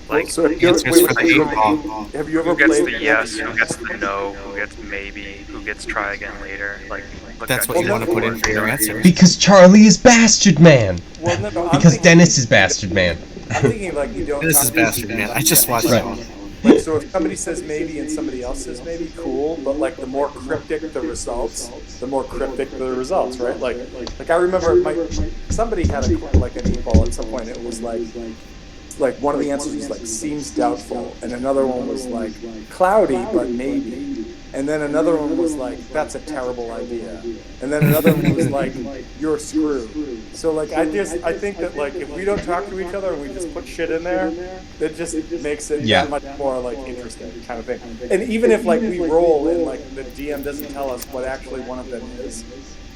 Like, So Answers for the 8-ball. have you ever who gets played the yes, who gets the no, who gets maybe, who gets try again later. Like, look, That's I what you just- want to put in for your answers. Because Charlie is Bastard Man. Well, no, I'm Because thinking, Dennis is Bastard Man. I'm thinking like you don't. This talk is to Bastard each Man. other. I just watched Right. that one. Like, so if somebody says maybe and somebody else says maybe, cool. But like the more cryptic the results, the more cryptic the results, right? Like I remember somebody had an 8-ball at some point. It was like one of the answers was like seems doubtful, and another one was like cloudy but maybe, and then another one was like that's a terrible idea, and then another one was like you're screwed. So like I think that like if we don't talk to each other and we just put shit in there, it just makes it that much more like interesting kind of thing. And even if like we roll and like the DM doesn't tell us what actually one of them is,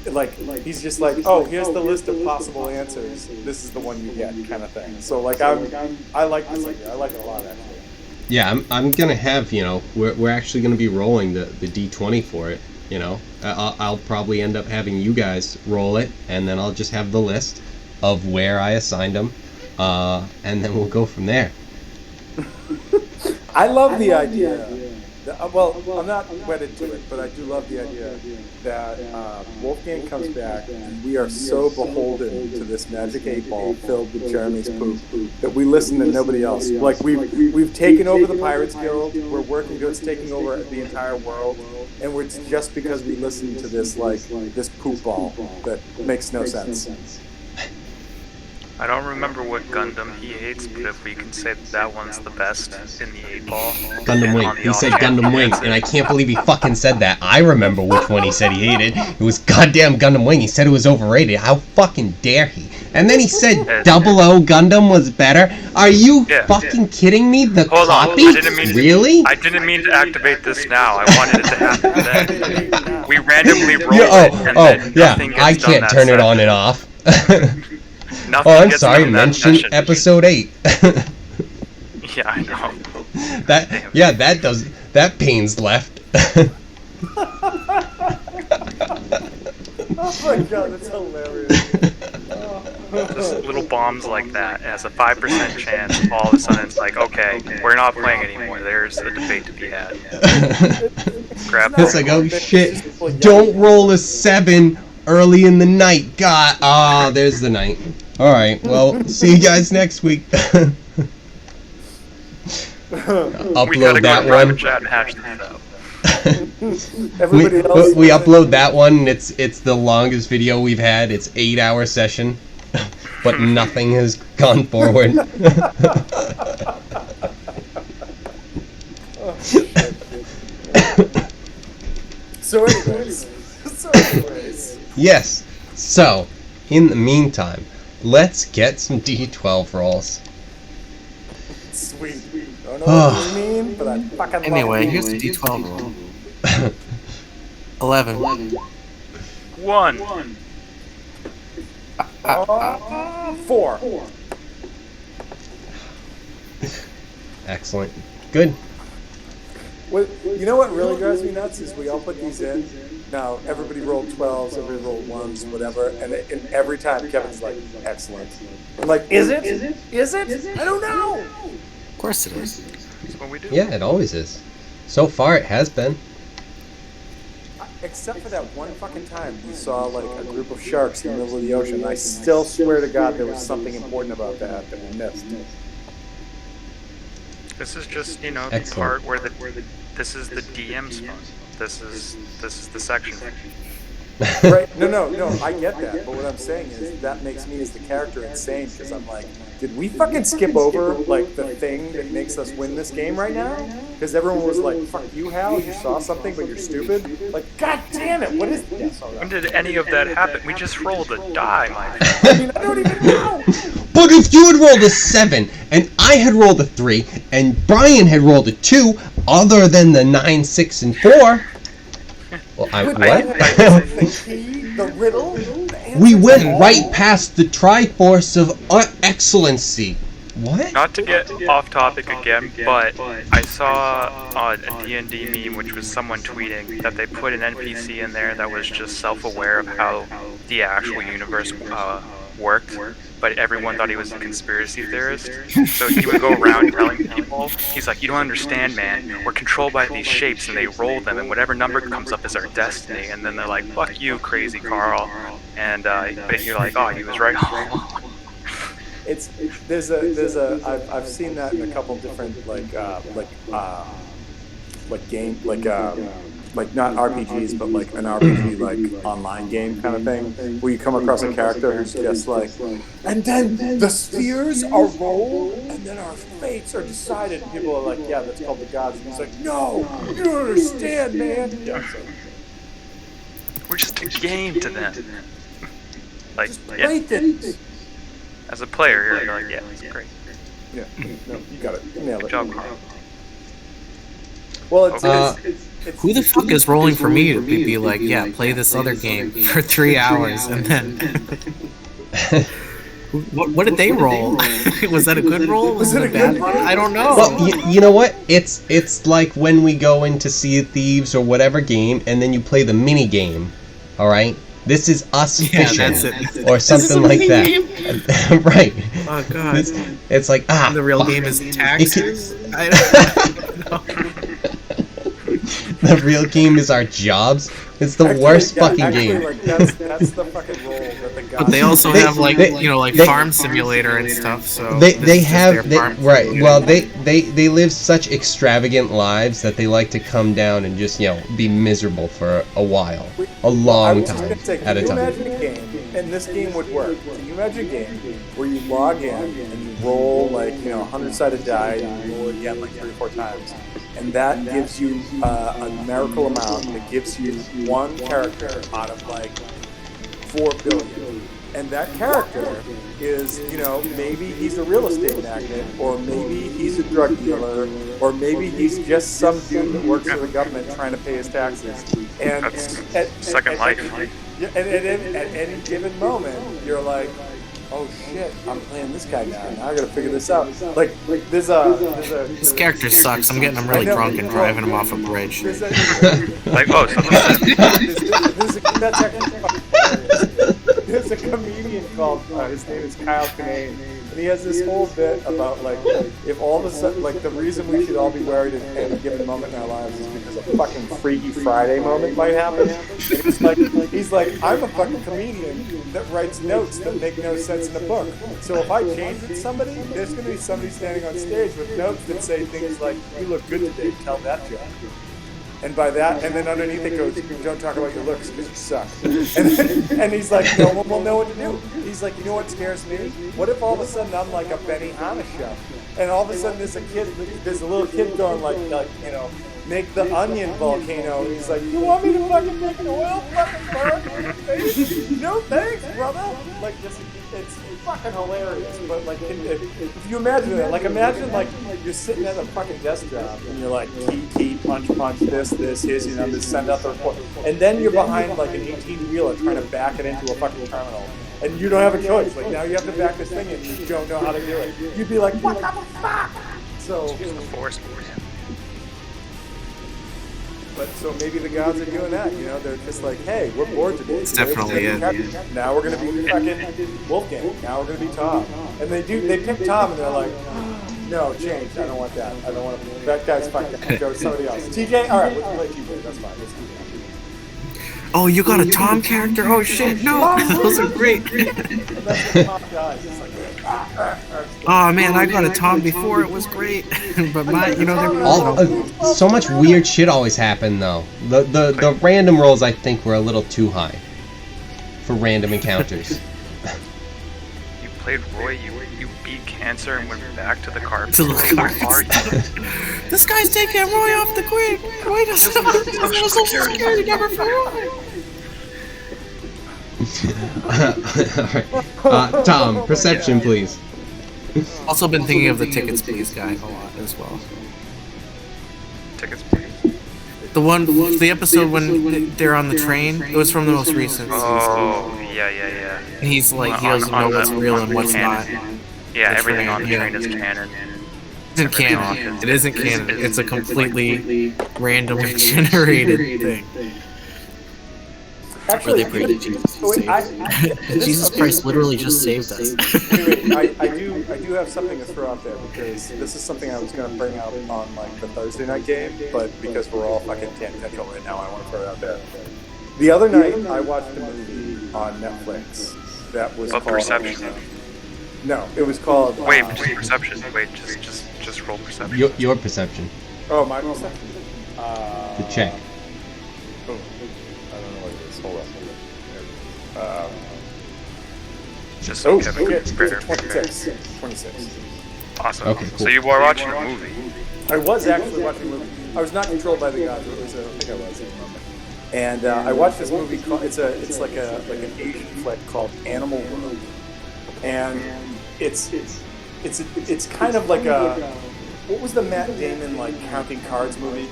like he's just like, oh, here's the list of possible answers. This is the one you get, kind of thing. So like I like this idea. I like it a lot actually. Yeah, I'm gonna have, we're actually gonna be rolling the D20 for it. I'll probably end up having you guys roll it, and then I'll just have the list of where I assigned them, and then we'll go from there. I love the idea. Well, I'm not wedded to it, but I do love the idea that Wolfgang comes back, and we are so beholden to this magic 8-ball filled with Jeremy's poop that we listen to nobody else. Like we've taken over the Pirates Guild. We're working towards taking over the entire world, and it's just because we listen to this this poop ball that makes no sense. I don't remember what Gundam he hates, but if we can say that one's the best in the 8-ball. Gundam Wing. He said Gundam Wing, and I can't believe he fucking said that. I remember which one he said he hated. It was goddamn Gundam Wing. He said it was overrated. How fucking dare he? And then he said 00 Gundam was better. Are you fucking kidding me? The Hold copy? On. I didn't mean really? I didn't mean to activate this now. I wanted it to happen then. We randomly roll it, and then nothing gets I can't done turn that it on session. and off. Nothing I'm sorry, mention episode 8. Yeah, I know. That pain's left. Oh my god, that's hilarious. Just little bombs like that. It has a 5% chance. All of a sudden, it's like, okay, we're not playing anymore. There's a debate to be had. Grab It's like, oh shit! Don't roll a 7 early in the night. God, there's the night. All right. Well, see you guys next week. Upload that one. Chat and hash these out. We upload that one, and it's the longest video we've had. It's 8-hour session, but nothing has gone forward. So anyways. Yes. So, in the meantime, let's get some D12 rolls. Sweet. I don't know what you mean, but I fucking Anyway, love here's the D12 roll. 11. 1. 4. Excellent. Good. You know what really drives me nuts is we all put these in. Now, everybody rolled 12s, everybody rolled 1s, whatever, and every time Kevin's like, excellent. I'm like, is it? Is it? I don't know. Of course it is. That's what we do. Yeah, it always is. So far, it has been. Except for that one fucking time we saw like a group of sharks in the middle of the ocean. I still swear to God there was something important about that we missed. This is just, the Excellent. part where this is the DM's fun. This is the section. Right? No, I get that. But what I'm saying is that makes me as the character insane because I'm like, did we fucking skip over like the thing that makes us win this game right now? Because everyone was like, fuck you, Hal, you saw something but you're stupid. Like, god damn it, what is this? When did any of that happen? We just rolled a die, my friend. I mean, I don't even know. But if you had rolled a 7, and I had rolled a 3, and Brian had rolled a 2, other than the 9, 6, and 4... Well, what? The riddle? We went right past the Triforce of Excellency. What? Not to get off topic again, but I saw a D&D meme, which was someone tweeting that they put an NPC in there that was just self-aware of how the actual universe worked, but everyone thought he was a conspiracy theorist. So he would go around telling people, he's like, you don't understand, man, we're controlled by these shapes, and they roll them, and whatever number comes up is our destiny. And then they're like, fuck you, crazy Carl. And but you're like, oh, he was right all along. I've seen that in a couple different like not RPGs, but like an RPG like online game kind of thing, where you come across a character who's just like, and then the spheres are rolled, and then our fates are decided. And people are like, yeah, that's called the gods. And he's like, no, you don't understand, man. Yeah, so. We're just a game to them. Like, Just play things. As a player, you're like, yeah, it's great. Yeah, no, you got it. You nailed it. Good job, Carl. Well, Who the fuck is rolling for me to be like, yeah, play this other game for 3 hours and then... What did they roll? Was that a good roll? Was it a bad one? I don't know. Well, you know what? It's like when we go into Sea of Thieves or whatever game, and then you play the mini game. All right, this is us fishing or something like that. Right. Oh god. It's like the real game is taxes. I don't know. The real game is our jobs. It's the worst fucking game. Like, that's the fucking role that the guys. But they also have like farm simulator and stuff. So they live such extravagant lives that they like to come down and just be miserable for a while, a long time at a time. Imagine a game, and this game would work. Can you imagine a game where you log in and you roll like 100-sided die and you roll it again like 3 or 4 times? And that gives you a numerical amount that gives you one character out of like 4 billion. And that character is, maybe he's a real estate magnate, or maybe he's a drug dealer, or maybe he's just some dude that works for the government trying to pay his taxes. And that's Second Life. At any given moment, you're like, oh shit, I'm playing this guy now. Now I gotta figure this out. Like there's this character sucks. I'm getting him really drunk and driving him off a bridge. Like, that's actually there's a comedian called, his name is Kyle Kinane, and he has this whole bit about like, if all of a sudden, like the reason we should all be worried at any given moment in our lives is because a fucking Freaky Friday moment might happen. And he's like, I'm a fucking comedian that writes notes that make no sense in a book. So if I change it to somebody, there's going to be somebody standing on stage with notes that say things like, you look good today, tell that joke. And by that, and then underneath it goes, don't talk about your looks because you suck. And he's like, no one will know what to do. He's like, you know what scares me? What if all of a sudden I'm like a Benihana chef, and all of a sudden there's a little kid going like make the onion volcano. And he's like, you want me to fucking make an oil fucking burn? No thanks, brother. Like it's fucking hilarious. But like, if you imagine that, like imagine like you're sitting at a fucking desk job and you're like key, punch, this, his, just send out the report, and then you're behind like an 18-wheeler trying to back it into a fucking terminal, and you don't have a choice. Like now you have to back this thing and you don't know how to do it. You'd be like, what the fuck? So. But so maybe the gods are doing that, they're just like, hey, we're bored today. It's definitely it. Now we're gonna be fucking Wolfgang. Now we're gonna be Tom. And they pick Tom and they're like, no, change. I don't want that. I don't want to. That guy's fucked up. Go with somebody else. TJ? Alright, we'll play TJ. That's fine. Let's do that. Oh, you got a Tom character? Oh shit, no! Those are great. Oh man, I got a Tom before, it was great. But they're so much weird shit always happened though. The random rolls I think were a little too high for random encounters. You played Roy, you beat cancer and went back to the cards. This guy's taking Roy off the grid. Roy doesn't have a social security number for Roy. Alright. Tom, perception please. Also been thinking of the tickets please guy a lot as well. Tickets please? The episode when they're on the train, it was from the most recent season. Oh, yeah. And he's like, he doesn't know what's real and what's not. Yeah, everything on the train is canon. It isn't canon. It isn't canon. It's a completely randomly generated thing. Actually, Jesus Christ literally just saved us. I do have something to throw out there, because this is something I was going to bring out on like the Thursday night game, but because we're all fucking tangential right now, I want to throw it out there. The other night, I watched a movie on Netflix that was called Perception. No, it was called. Wait, just Perception. Wait, just roll Perception. Your perception. Oh, my perception. The check. Oh, I don't know what it is. Hold on. Just so okay. 26. Awesome. Okay, cool. So you were watching a movie. I was actually watching a movie. I was not controlled by the gods. I think I was at the moment. And I watched this movie called. It's like an Asian flick called Animal World, and it's kind of like a. What was the Matt Damon like counting cards movie?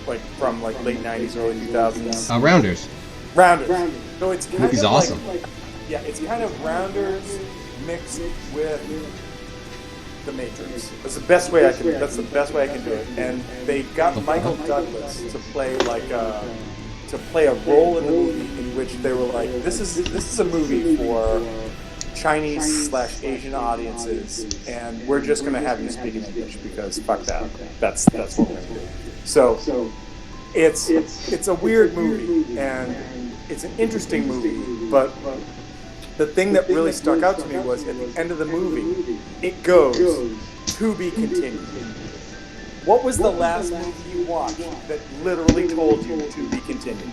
like from like late '90s, early 2000s. Rounders. Rounders. So it's kind Movie's of awesome. Yeah, it's kind of Rounders mixed with The Matrix. That's the best way I can. That's the best way I can do it. And they got Michael Douglas to play a role in the movie in which they were like, this is a movie for Chinese/Asian audiences, and we're just going to have you speak in English because fuck that. That's what we're going to do. So it's a weird movie, and it's an interesting movie, but the thing that really stuck out to me was at the end of the movie, it goes to be continued. What was the last movie you watched that literally told you to be continued?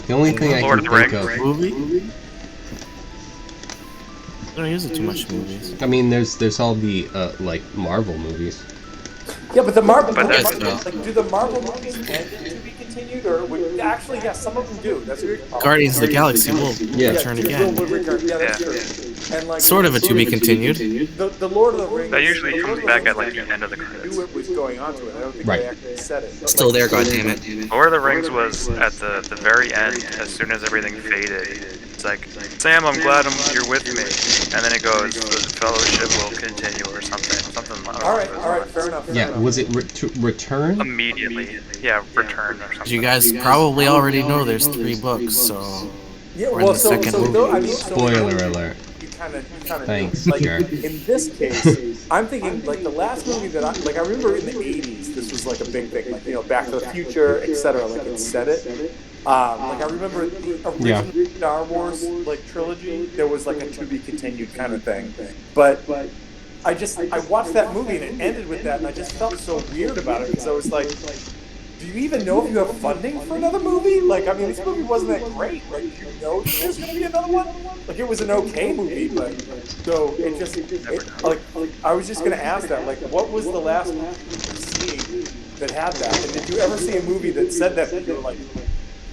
The only thing I Lord can of the think Rings. of. Movie? I don't use it too much movies. I mean, there's all the like Marvel movies. Yeah, but the Marvel, But that's do the Marvel movies end to be continued, or actually, yeah, some of them do. That's weird. Guardians of the Galaxy will return again. Yeah, that's true. And like Sort of a to be continued. The Lord of the Rings. That usually the Lord comes of back the at like Rings, the end of the knew credits. what was going on to it. I don't think Right. they actually said it. But Still there, goddammit. Lord of the Rings was at the very end, as soon as everything faded. It's like, Sam, I'm glad you're with me. And then it goes, the fellowship will continue or something. All right, fair enough. Yeah, was it Return? Immediately. Yeah, return or something. You guys probably already know there's 3 books, so Yeah, We're in well, the so second movie. though, I mean, Spoiler alert. You kind of Thanks, like Jared. in this case, I'm thinking like the last movie that I remember in the '80s. This was like a big thing, like Back to the Future, etc. Like it said it. Like I remember the original Star Wars like trilogy. There was like a to be continued kind of thing, but I watched that movie and it ended with that, and I just felt so weird about it because I was like, do you even know if you have funding for another movie? Like, I mean, this movie wasn't that great. Like, do you know there's going to be another one? Like, it was an okay movie, but so it just like I was just going to ask that. Like, what was the last movie you've seen that had that? And did you ever see a movie that said that? That you were like,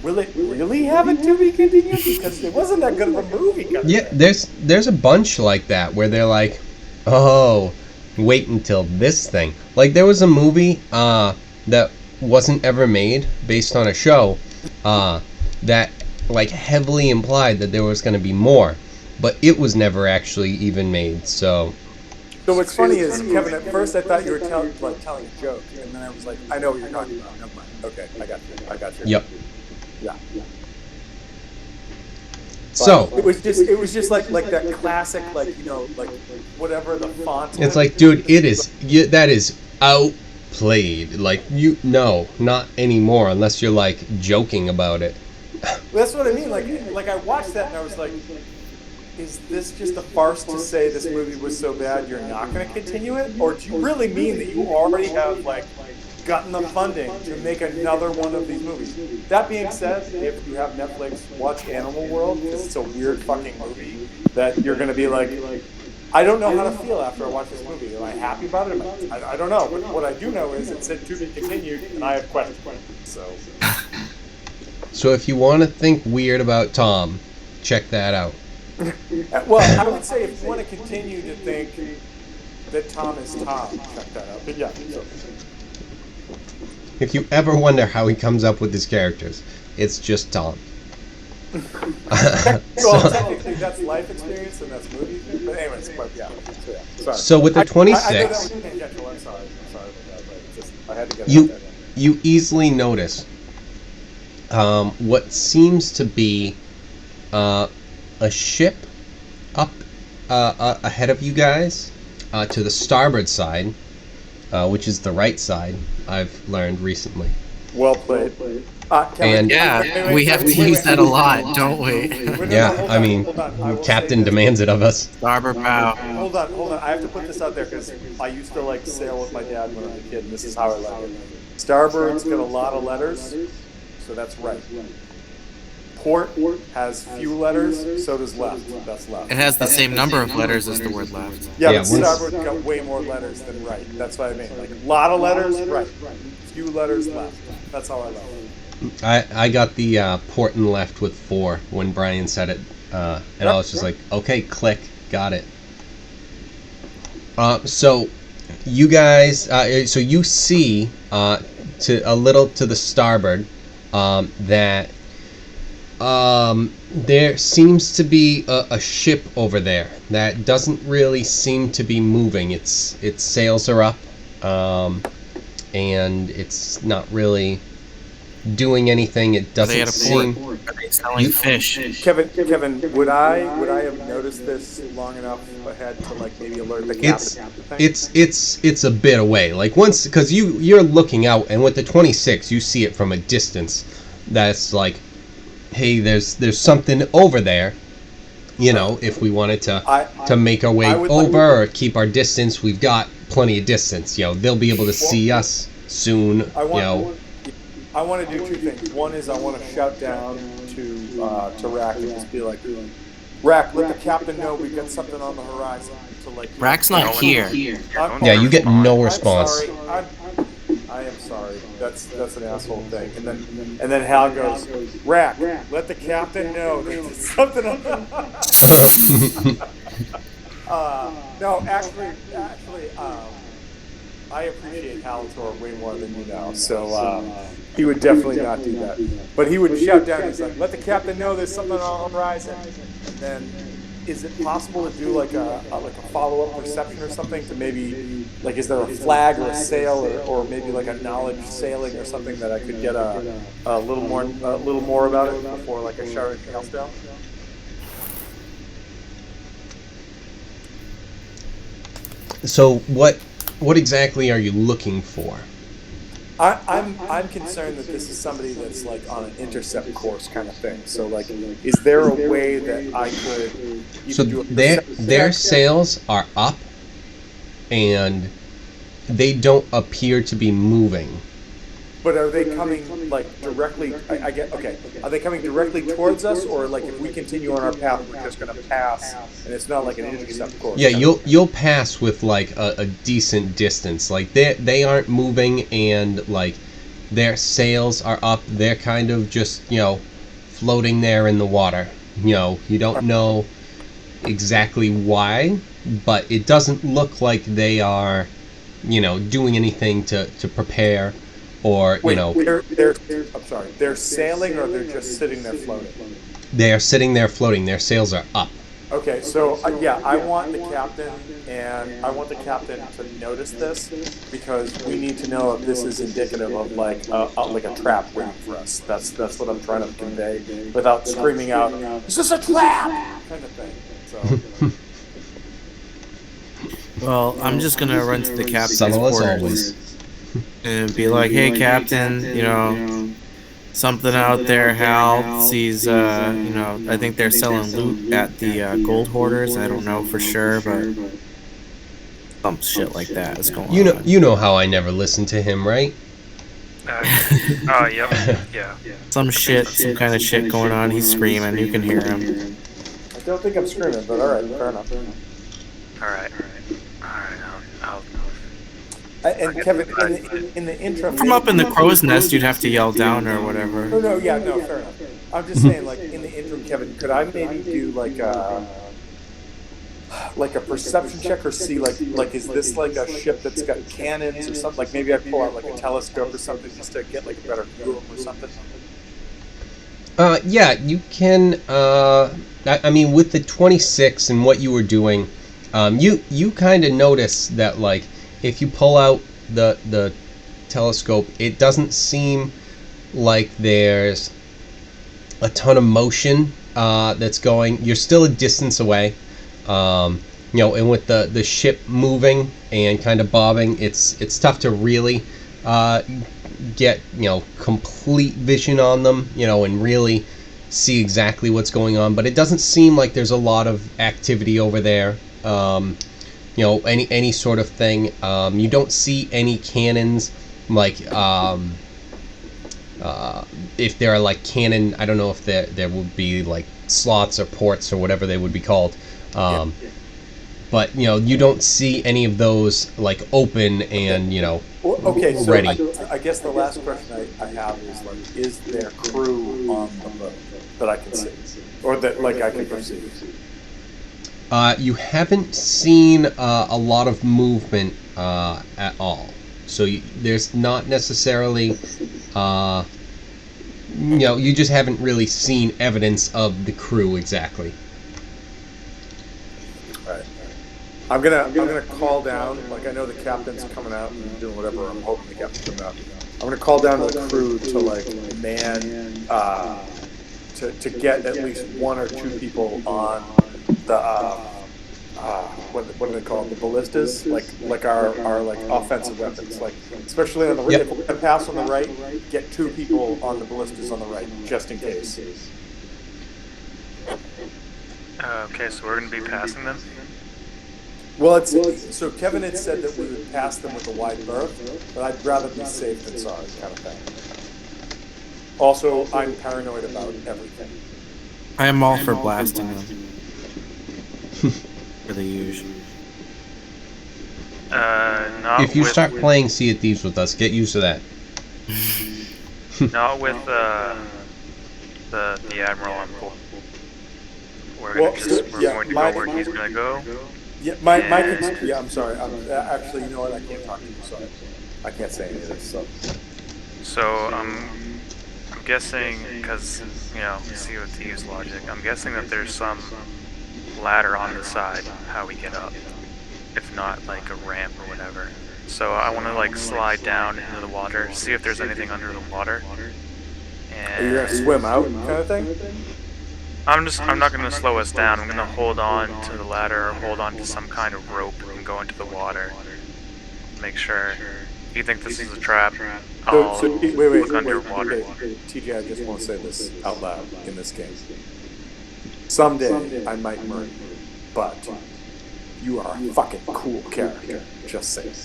will it really have a to be continued? Because it wasn't that good of a movie. Yeah, there's a bunch like that where they're like, oh, wait until this thing. Like, there was a movie that wasn't ever made based on a show that like heavily implied that there was going to be more, but it was never actually even made. So what's funny is, Kevin, at first I thought you were telling a joke, and then I was like, I know what you're talking about. Never mind. Okay, I got you. Yep. Yeah. So it was just like that classic, like whatever the font. it's like, dude, that is outplayed. Like, no, not anymore, unless you're like joking about it. That's what I mean. Like I watched that and I was like, is this just a farce to say this movie was so bad you're not going to continue it, or do you really mean that you already have like gotten the funding to make another one of these movies? That being said, if you have Netflix, watch Animal World, because it's a weird fucking movie that you're going to be like, I don't know how to feel after I watch this movie. Am I happy about it? I don't know. But what I do know is it said to be continued, and I have questions. So if you want to think weird about Tom, check that out. Well, I would say if you want to continue to think that Tom is Tom, check that out. But yeah. So. If you ever wonder how he comes up with his characters, it's just Tom. Well, technically that's life experience and that's movie experience. But anyways, yeah. Sorry. So with the 26, I know that was tangential. I'm sorry about that, but I had to get that. You easily notice what seems to be a ship up ahead of you guys to the starboard side, which is the right side, I've learned recently. Well played. And we have to use that a lot, don't we? Yeah, I mean, Captain demands it of us. Starboard bow. Hold on. I have to put this out there because I used to like sail with my dad when I was a kid, and this is how I like it. Starboard's got a lot of letters, so that's right. Port has few letters, so does left. That's left. It has the same number of letters as the word left. Yeah, Yeah, but starboard's got way more letters than right. That's what I mean. Like a lot of letters, right. Few letters left. That's how I love it. I got the port and left with 4 when Brian said it, and I was just like, okay, click, got it. So you guys, so you see to a little to the starboard that there seems to be a ship over there that doesn't really seem to be moving. Its sails are up, and it's not really doing anything. It doesn't seem. Are they selling fish? Kevin, would I have noticed this long enough ahead to like maybe alert the captain? It's a bit away. Like once, because you're looking out, and with the 26, you see it from a distance. That's like, hey, there's something over there. You know, if we wanted to make our way over or keep our distance, we've got plenty of distance. You know, they'll be able to see us soon. I want to do two things. One is I want to shout down to Rack and just be like, Rack, let the captain know we've got something on the horizon. So like, Rack's not here. Yeah, you get no response. I am sorry. That's an asshole thing. And then Hal goes, Rack, let the captain know there's something on the no, actually, I appreciate Halator way more than you know, so he would definitely not do that. But he would shout down, he's like, let the captain know there's something on the horizon. And then, is it possible to do like a follow-up perception or something to maybe, like, is there a flag or a sail or maybe like a knowledge sailing or something that I could get a little more about it before like I shout anything else down? So what exactly are you looking for? I'm concerned that this is somebody that's like on an intercept course kind of thing. So like, is there a way that I could? So their sails are up, and they don't appear to be moving. But are they coming like directly? I get okay. Are they coming directly towards us, or like if we continue on our path, we're just going to pass, and it's not like an intercept course? Yeah, you'll pass with like a decent distance. Like they aren't moving, and like their sails are up. They're kind of just floating there in the water. You don't know exactly why, but it doesn't look like they are, doing anything to prepare. Or, I'm sorry, they're sailing or they're just sitting there floating? They are sitting there floating. Their sails are up. Okay, so, I want the captain to notice this because we need to know if this is indicative of like a trap waiting for us. That's what I'm trying to convey without screaming out, "Is this a trap?" kind of thing. So. Well, I'm just going to run to the captain's quarters. And be like, hey, Captain, something out there. Hal sees, I think they're selling loot at the gold hoarders. I don't know for sure, but some shit like that is going on. You know how I never listen to him, right? Yep. Yeah. Some kind of shit going on. He's screaming. You can hear him. I don't think I'm screaming, but alright, fair enough. Alright, I'll and Kevin, in the intro... From up in the crow's nest, you'd have to yell down or whatever. No, fair enough. I'm just saying, like, in the interim, Kevin, could I maybe do, like a perception check or see, like is this, like, a ship that's got cannons or something? Like, maybe I pull out, like, a telescope or something just to get, like, a better view of them or something? Yeah, you can... I mean, with the 26 and what you were doing, you kind of notice that, like, if you pull out the telescope, it doesn't seem like there's a ton of motion that's going. You're still a distance away, and with the ship moving and kind of bobbing, it's tough to really get complete vision on them, and really see exactly what's going on. But it doesn't seem like there's a lot of activity over there. Any sort of thing. You don't see any cannons, like, if there are, like, cannon, I don't know if there would be, like, slots or ports or whatever they would be called. But, you don't see any of those, like, open and, okay, so ready. I guess the last question I have is, like, is there crew on the boat that I can see? Or that, like, I can perceive? You haven't seen a lot of movement at all. So there's not necessarily, you just haven't really seen evidence of the crew exactly. Alright. I'm gonna call down, like I know the captain's coming out and doing whatever, I'm hoping the captain's coming out. I'm gonna call down to the crew to like man, to get at least one or two people on the, what do they call them? The ballistas, like our like offensive weapons, like especially on the right. Yep. If we're gonna pass on the right, get two people on the ballistas on the right, just in case. Okay, so we're gonna be passing them. Well, so Kevin had said that we would pass them with a wide berth, but I'd rather be safe than sorry, kind of thing. Also, I'm paranoid about everything. I am all for blasting them. For the usual. If you start playing Sea of Thieves with us, get used to that. Not with the Admiral on board. We're going to go where he's going to go. Yeah, yeah, I'm sorry. Actually, you know what? I can't talk to you, so I can't say any of this. So I'm guessing, because, Sea of Thieves logic, I'm guessing that there's some ladder on the side, how we get up. If not, like a ramp or whatever. So I want to, like, slide down into the water, see if there's anything under the water. And you're gonna swim out, kind of thing? I'm not going to slow us down. I'm going to hold on to the ladder or hold on to some kind of rope and go into the water. Make sure. If you think this is a trap, I'll look underwater. TJ, I just want to say this out loud in this game. Someday I might murder you, but you are a fucking cool character. Just saying.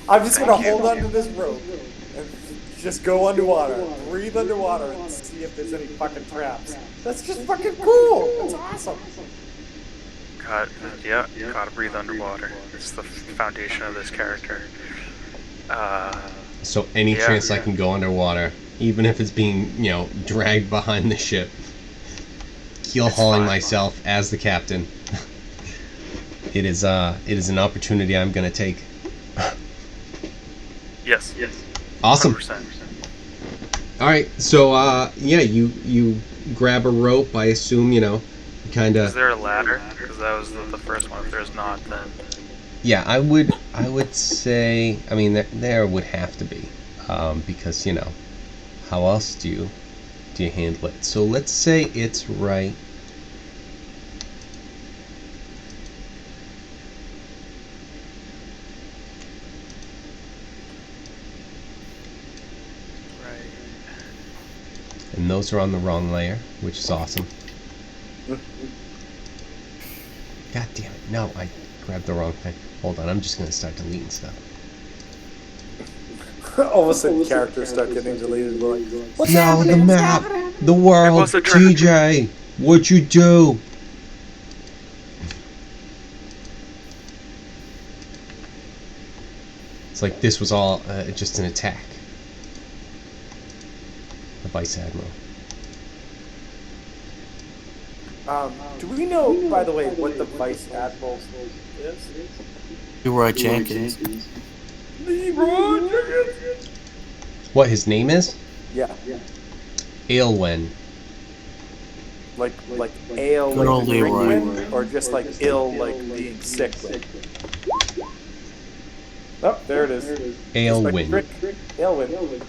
I'm just going to hold on to this rope and just go underwater, breathe underwater, and see if there's any fucking traps. That's just fucking cool. That's awesome. Gotta breathe underwater. It's the foundation of this character. So any chance I can go underwater, even if it's being, dragged behind the ship, keel hauling myself as the captain. It is an opportunity I'm gonna take. Yes. Awesome. 100%. All right, so you grab a rope. I assume kind of. Is there a ladder? Because that was the first one. If there's not, then. Yeah, I would say. I mean, there would have to be, because how else do you handle it? So let's say it's right. And those are on the wrong layer, which is awesome. God damn it. No, I grabbed the wrong thing. Hold on, I'm just going to start deleting stuff. All of a sudden, characters start getting deleted. Like, no, the map! The world! TJ! What'd you do? It's like this was all just an attack. The Vice Admiral. Do we know, by the way, what the Vice Admiral is? Leroy Jenkins. Leroy Jenkins! What his name is? Yeah. Aylwen. Like ale, good old like Leroy. drinking, or just like ill, like being sick. Like. Oh, there it is. Aylwen. Like Aylwen.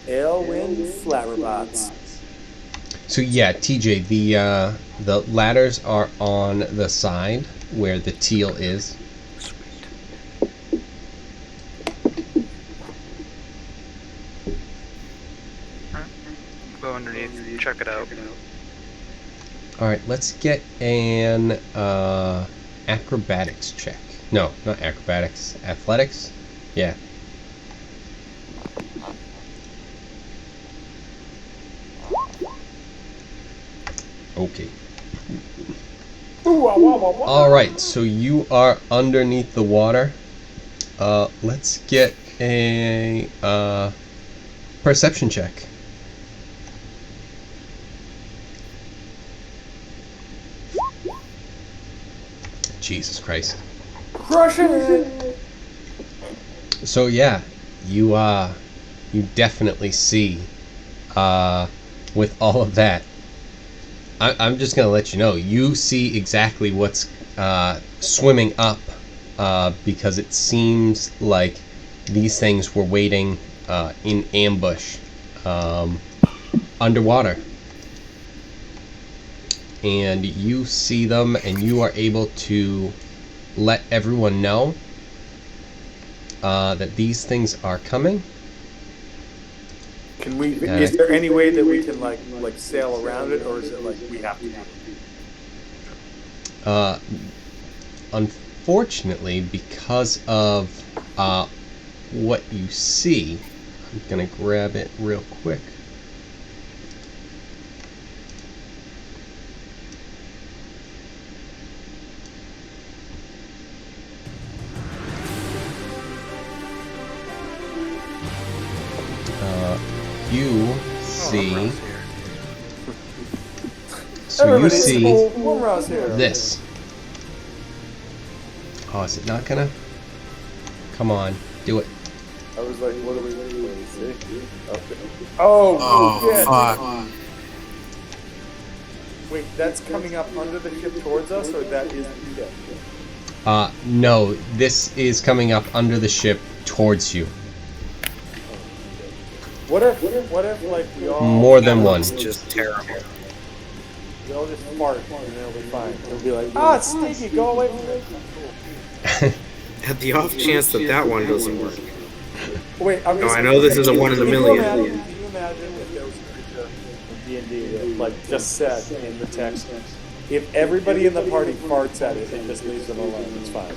Aylwen Flabberbots. So yeah, TJ, the ladders are on the side where the teal is. Sweet. Go underneath, check it out. Alright, let's get an acrobatics check. No, not acrobatics. Athletics? Yeah. Okay. Alright, so you are underneath the water. Let's get a perception check. Jesus Christ. Crushing it! So yeah, you definitely see, with all of that, I'm just gonna let you know, you see exactly what's swimming up, because it seems like these things were waiting in ambush underwater. And you see them, and you are able to let everyone know that these things are coming. Can we? Is there any way that we can like sail around it, or is it like we have to do it? Unfortunately, because of what you see, I'm gonna grab it real quick. You see. So you see this. Oh, is it not gonna? Come on, do it. I was like, what are we doing? See? Okay. Oh, yeah. Fuck. Wait, that's coming up under the ship towards us, or that is the ship? No, this is coming up under the ship towards you. What if like we all More than one. It's just terrible. we all just fart and it'll be fine. It'll be like, it's stinky, go away from it. At the off chance that one doesn't work. Wait, No, I know this is a 1 in a million. Can you imagine if there was a creature in D&D that like just said in the text, if everybody in the party farts at it and just leaves them alone, it's fine.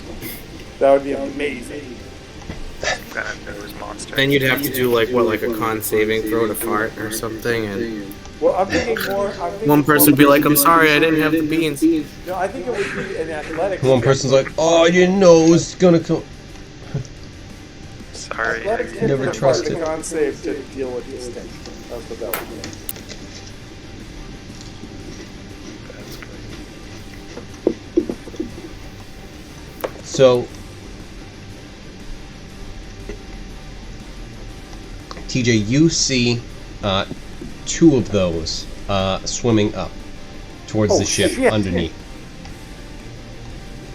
That would be amazing. Kind of nose monster. Then you'd have to do like a con saving throw to fart or something, and Well, I'm thinking more. one person would be like, "I'm sorry, I didn't have the beans." No, I think it would be an athletics. One person's like, "Oh, your nose is gonna come." Sorry. Athletics check Never for trusted. the con save to deal with this thing. That's what that would be. So, TJ, you see two of those swimming up towards the ship underneath.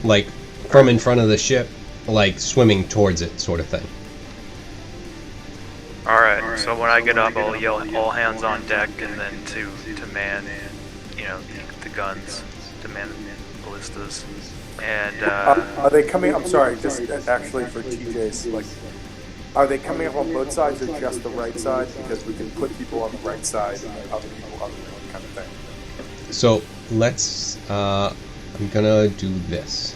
Like, from in front of the ship, like swimming towards it, sort of thing. Alright, so when I get up, I'll yell all hands on deck, and then to man, the guns, to man the ballistas. And, are they coming? I'm sorry, just actually for TJ's, like, are they coming up on both sides or just the right side? Because we can put people on the right side and other people on the right kind of thing. So, let's, I'm gonna do this.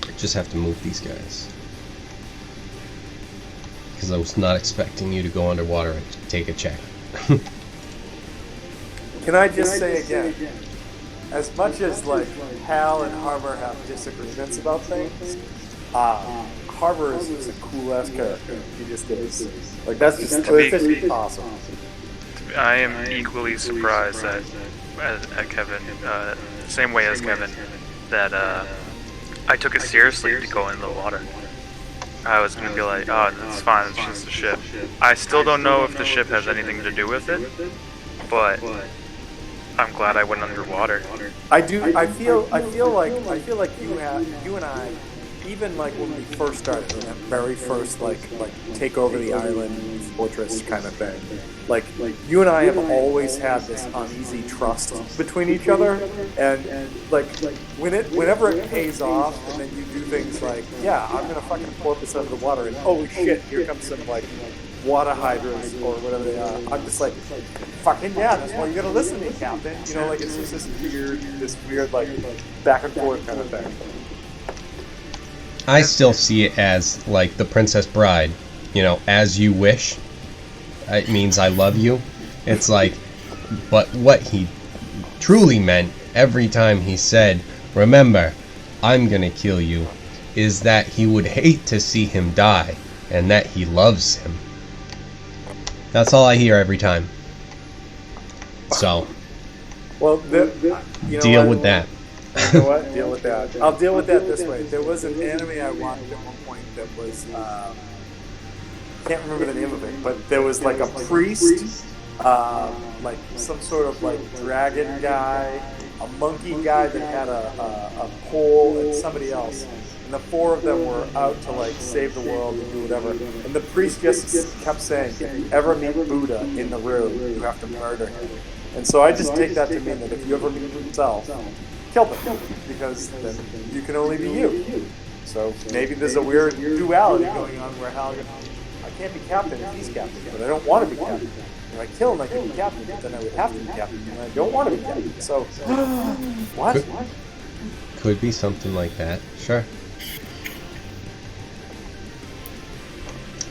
I just have to move these guys. Because I was not expecting you to go underwater and take a check. Can I just say again, as much as like Hal and Harbor have disagreements about things, Harbor is a cool ass character. He just is. Like that's just awesome. I am equally surprised at Kevin, same way as Kevin, that I took it seriously to go in the water. I was going to be like, oh, it's fine, it's just a ship. I still don't know if the ship has anything to do with it, but I'm glad I went underwater. I feel like you and I, even like when we first started, in that very first like take over the island fortress kind of thing. Like you and I have always had this uneasy trust between each other, and like whenever it pays off, and then you do things like, yeah, I'm gonna fucking porpoise under the water, and holy shit, here comes some like water hydras or whatever they are. I'm just like, fucking yeah, that's why you gotta listen to me, Captain. You know, like it's just this weird like back and forth kind of thing. I still see it as like the Princess Bride, as you wish. It means I love you. It's like, but what he truly meant every time he said, remember, I'm gonna kill you, is that he would hate to see him die, and that he loves him. That's all I hear every time. So, Well, you know Deal what? with that. You know what? Deal with that. I'll deal with that this way. There was an anime I watched at one point that was can't remember the name of it, but there was like a priest, like some sort of like dragon guy, a monkey guy that had a pole, and somebody else. And the four of them were out to like save the world and do whatever. And the priest just kept saying, if you ever meet Buddha in the room, you have to murder him. And so I just take that to mean that if you ever meet himself, kill them, because then you can only be you. So maybe there's a weird duality going on where Hal, I can't be captain if he's captain, but I don't want to be captain. If I kill him, I can be captain, but then I would have to be captain, and I don't want to be captain. So, what? Could be something like that. Sure.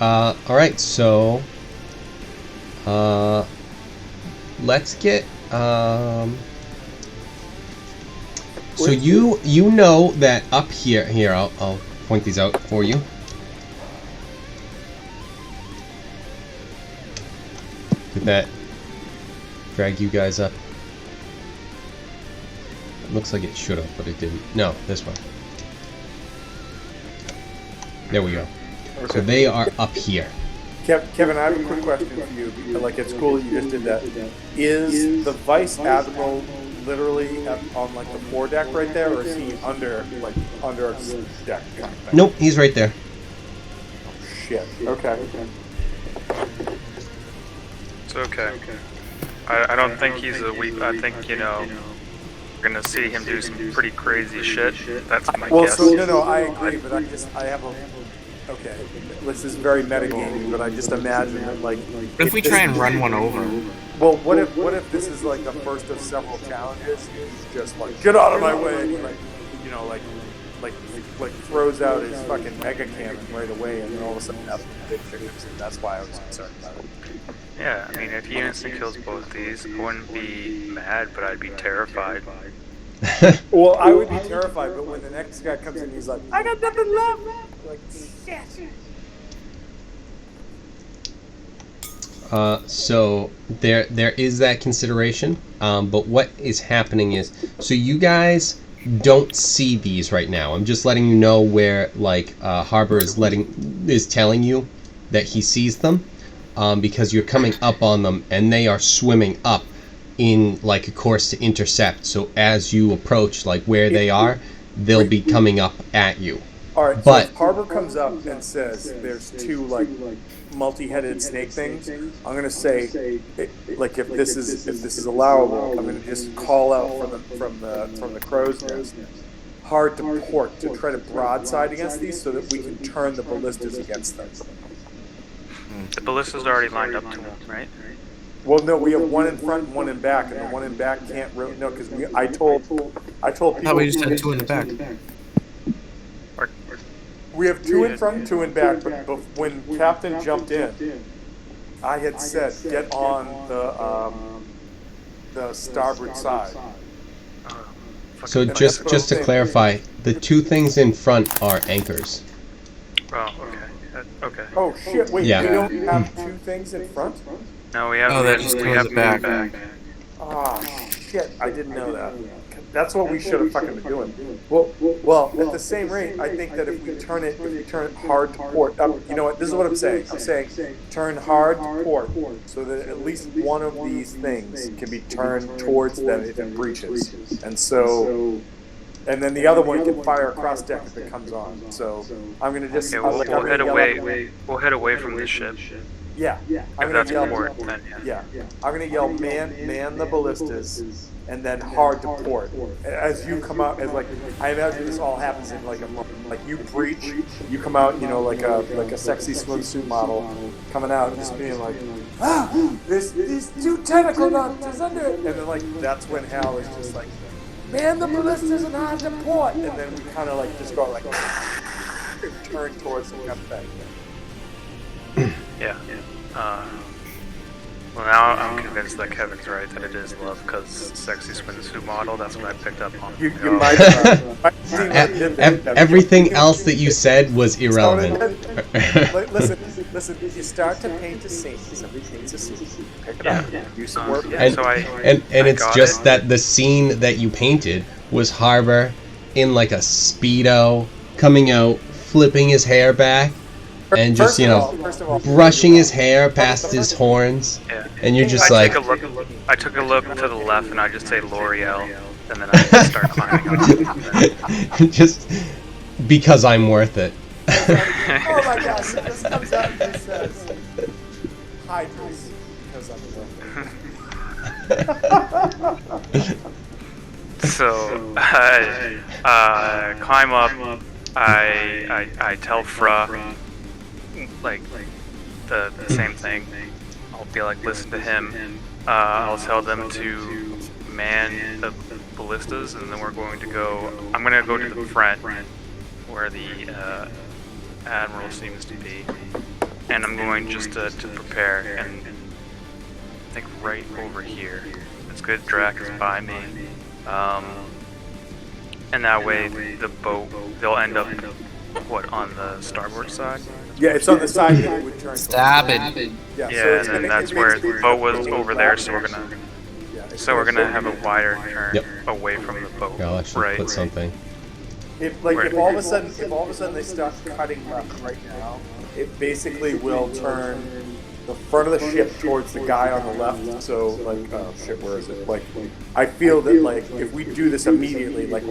Alright, so let's get so you know that up here I'll point these out for you. Did that drag you guys up? It looks like it should have, but it didn't. No, this one. There we go. Okay. So they are up here. Kevin, I have a quick question for you. Like, it's cool that you just did that. Is the Vice Admiral literally on like the foredeck right there, or is he under a deck kind of thing? Nope, he's right there. Oh, shit. Okay. It's okay. I don't think he's a weak. I think, you know, we're gonna see him do some pretty crazy shit. That's my guess. So no, I agree, but I have a. Okay, this is very metagaming, but I just imagine that, like... What if we try and run one over? Well, what if this is, like, the first of several challenges, and he's just like, get out of my way, and he, like, you know, like throws out his fucking mega cannon right away, and then all of a sudden that's when the big chickens, and that's why I was concerned about it. Yeah, I mean, if he instantly kills both these, I wouldn't be mad, but I'd be terrified. Well, I would be terrified, but when the next guy comes in, he's like, I got nothing left! Like, shit! So there is that consideration, but what is happening is, so you guys don't see these right now. I'm just letting you know where, like, Harbor is telling you that he sees them, because you're coming up on them and they are swimming up in like a course to intercept. So as you approach like where they are, they'll be coming up at you. All right, but so if Harbor comes up and says there's two like multi-headed snake things, I'm gonna say, like, if this is allowable, I'm gonna just call out from the crow's nest, hard to port, to try to broadside against these so that we can turn the ballistas against them. The ballista's already lined up to him, right? Well, no, we have one in front and one in back, and the one in back can't really, no, because I told people. I thought we just had two in the back. We have two in front and two in back, but when Captain jumped in, I had said, get on the starboard side. So just to clarify, the two things in front are anchors. Oh, okay. Okay. Oh shit! Wait, Yeah. we don't have two things in front? No, we have. Oh, that just goes back. Oh shit! I didn't know that. That's what we should have fucking been doing. Well, at the same rate, I think that if we turn it hard to port, you know what? This is what I'm saying. I'm saying turn hard to port, so that at least one of these things can be turned towards them if it breaches, and so. And then the other one can fire across deck if it comes on. So I'm gonna just. Okay, we'll head away. We'll head away from this ship. Yeah. I'm If gonna that's yell. port, then yeah. I'm gonna yell, man the ballistas, and then hard to port. As you come out, as like I imagine this all happens in like a like you breach, you come out, you know, like a sexy swimsuit model coming out and just being like, there's these two tentacle knots under it, and then like that's when Hal is just like, man the ballistas and hard to port, and then we kind of like just go like turn towards the thing. Yeah. Well, now I'm convinced that Kevin's right, that it is love, because sexy swimsuit model, that's what I picked up on. You might have seen Everything else that you said was irrelevant. Listen, Listen, you start to paint a scene. Somebody paints a scene. Pick it up. Do some work. Yeah, And, so and I it's got just it. that the scene that you painted was Harbor in like a Speedo coming out, flipping his hair back, and just, First of all, brushing his hair past his horns. Yeah. And you're just I like, took a look to the left, and I just say L'Oreal, and then I just start climbing up. just because I'm worth it. oh my gosh, it just comes out and just says, Hydras, because I'm So I climb up. I tell Fra like the same thing. I'll be like, listen to him. I'll tell them to man the ballistas, and then we're going to go. I'm going to go to the front where the Admiral seems to be, and I'm going just to prepare, and I think right over here. It's good Drac is by me, and that way the boat, they'll end up, what, on the starboard side? Yeah, it's on the side that it would turn. Stop it. Yeah, Yeah, and then that's where the boat was over there, so we're gonna have a wider turn away from the boat. I'll actually right. put something. If all of a sudden they start cutting left right now, it basically will turn the front of the ship towards the guy on the left. So like, oh shit, where is it? Like, I feel that like if we do this immediately, like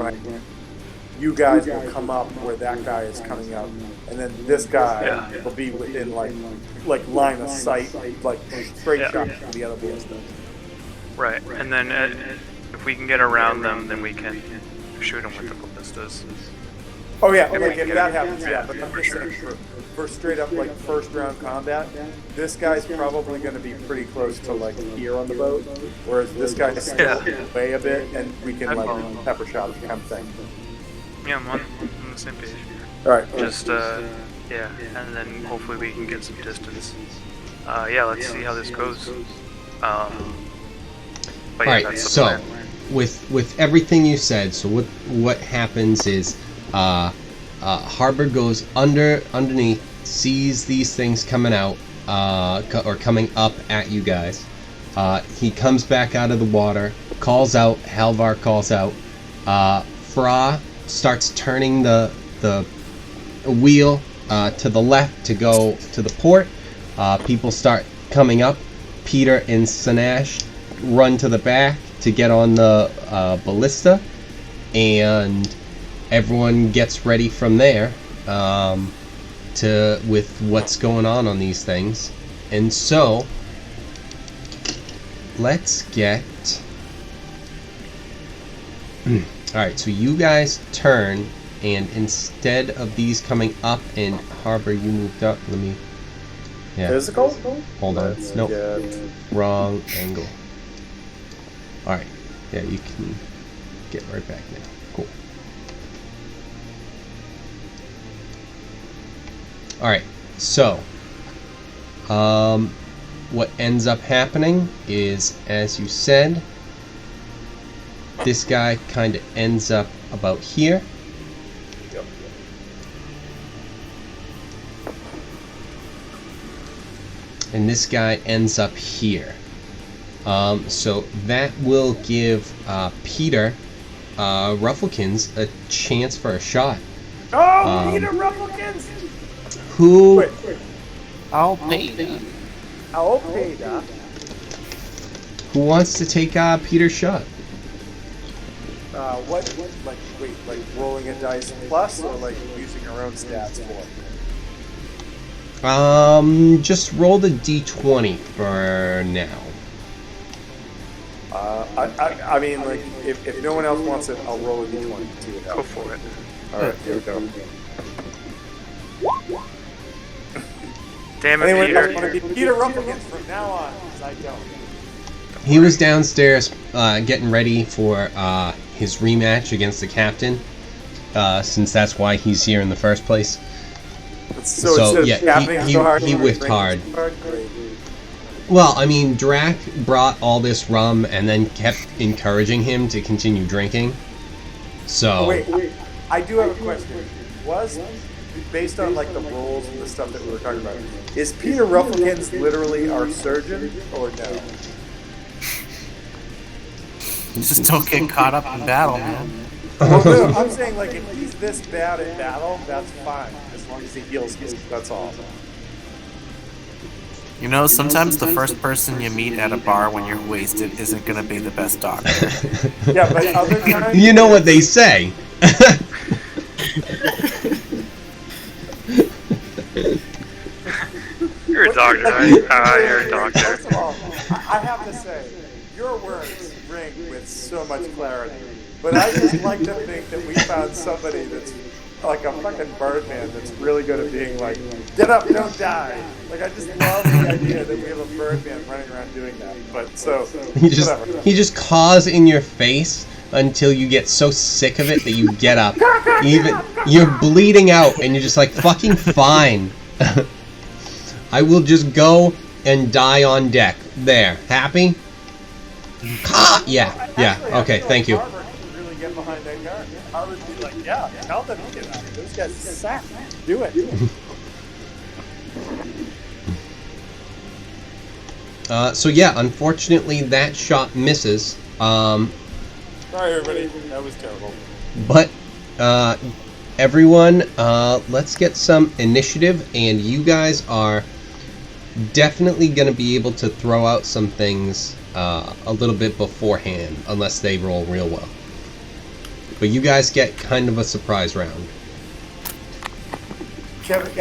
you guys will come up where that guy is coming up, and then this guy will be within like line of sight, like straight shot to the other ballista. Right, and then if we can get around them, then we can shoot them with the ballistas. Oh yeah, like if that happens, yeah. But I'm just saying for straight up like first round combat, this guy's probably going to be pretty close to like here on the boat, whereas this guy's still away a bit, and we can like pepper shot it kind of thing. Yeah, I'm on the same page. All right, Just and then hopefully we can get some distance. Let's see how this goes. But Alright, that's the so plan. with everything you said, so what happens is Harbor goes underneath, sees these things coming out or coming up at you guys. He comes back out of the water, calls out, Halvar calls out. Fra starts turning the wheel to the left to go to the port. People start coming up. Peter and Sanash run to the back to get on the ballista, and everyone gets ready from there with what's going on these things. And so let's get alright, so you guys turn, and instead of these coming up and Harbor, you moved up. Let me physical. Hold on. Nope. Wrong angle. Alright. Yeah, you can get right back now. Cool. Alright, so what ends up happening is, as you said, this guy kind of ends up about here. Yep. And this guy ends up here. So that will give Peter Rufflekins a chance for a shot. Oh, Peter Rufflekins! Who? Wait. I'll pay that. I'll pay that. Who wants to take Peter's shot? Like rolling a dice plus, or like using our own stats for? Just roll the d20 for now. I mean, like, if no one else wants it, I'll roll a d20 to see what Go happens. for it. Alright, here we go. Damn it, Anyone Peter. else want to be Peter Rufflekins from now on? Because I don't. He was downstairs getting ready for his rematch against the captain, since that's why he's here in the first place. So yeah, he whiffed hard. Well, I mean, Drac brought all this rum and then kept encouraging him to continue drinking. So Wait, I do have a question. Was based on like the roles and the stuff that we were talking about, is Peter Rufflekins literally our surgeon or no? You just don't get caught up in battle, man. Well, no, I'm saying like if he's this bad at battle, that's fine as long as he heals me. That's all. You know, sometimes the first person you meet at a bar when you're wasted isn't gonna be the best doctor. Yeah, but other times, You know what they say. You're a doctor, right? You're a doctor. First of all, I have to say, your words ring with so much clarity. But I just like to think that we found somebody that's like a fucking Birdman that's really good at being like, get up, don't die. Like, I just love the idea that we have a Birdman running around doing that. But so, whatever. He just caws in your face until you get so sick of it that you get up. You're bleeding out and you're just like, fucking fine. I will just go and die on deck. There. Happy? Yeah. Actually, Okay, thank you. Harvard would really get behind that guy. Harvard would be like, yeah, tell them to get out. Those guys suck. Do it. So yeah, unfortunately that shot misses. Sorry, everybody. That was terrible. But everyone, let's get some initiative, and you guys are definitely going to be able to throw out some things a little bit beforehand, unless they roll real well. But you guys get kind of a surprise round. Kevin,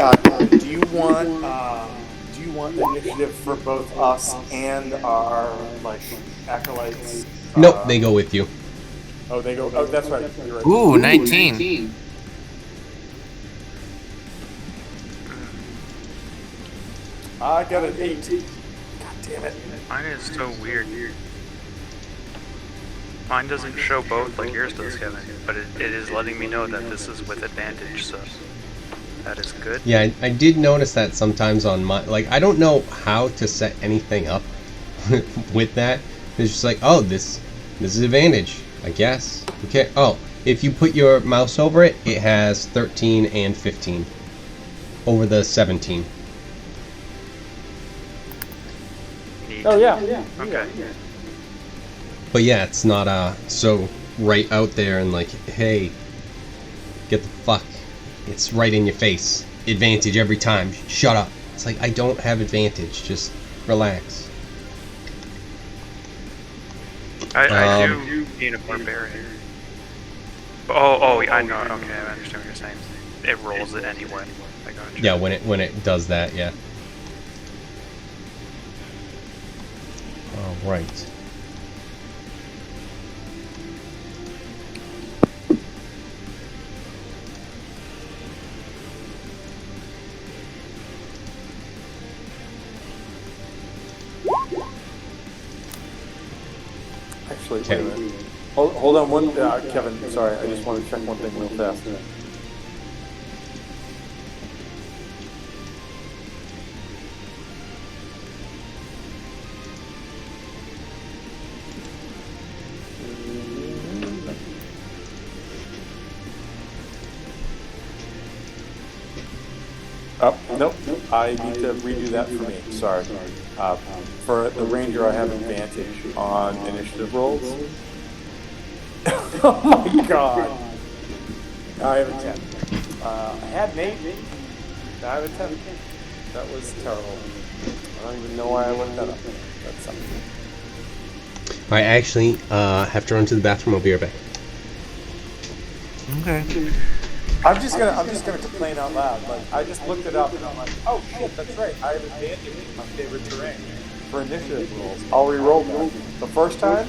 do you want initiative for both us and our like acolytes? Nope, they go with you. Oh, they go. Oh, that's right. You're right. Ooh, 19. I got an 8. God damn it. Mine is so weird. Mine doesn't show both like yours does, Kevin, but it is letting me know that this is with advantage, so that is good. Yeah, I did notice that sometimes on my... Like, I don't know how to set anything up with that. It's just like, oh, this is advantage, I guess. Okay. Oh, if you put your mouse over it, it has 13 and 15 over the 17. Neat. Oh yeah. Okay. But yeah, it's not so right out there and like, hey, get the fuck. It's right in your face. Advantage every time. Shut up. It's like, I don't have advantage. Just relax. I do need a barbarian. Oh, I know. Okay, I understand what you're saying. It rolls it anyway. I got you. Yeah, when it does that, yeah. All right. Actually, wait a minute. Hold on one, Kevin. Sorry, I just want to check one thing real fast. Nope. I need to redo that for me. Sorry. For the Ranger, I have advantage on initiative rolls. Oh my god. I have a 10. I had an 8. Now I have a 10. That was terrible. I don't even know why I looked that up. That's something. I actually have to run to the bathroom. I'll be right back. Okay. I'm just gonna complain out loud. Like, I just looked it up and I'm like, oh shit, that's right. I have advantage in my favorite terrain for initiative rolls. I'll re-roll that. The first time,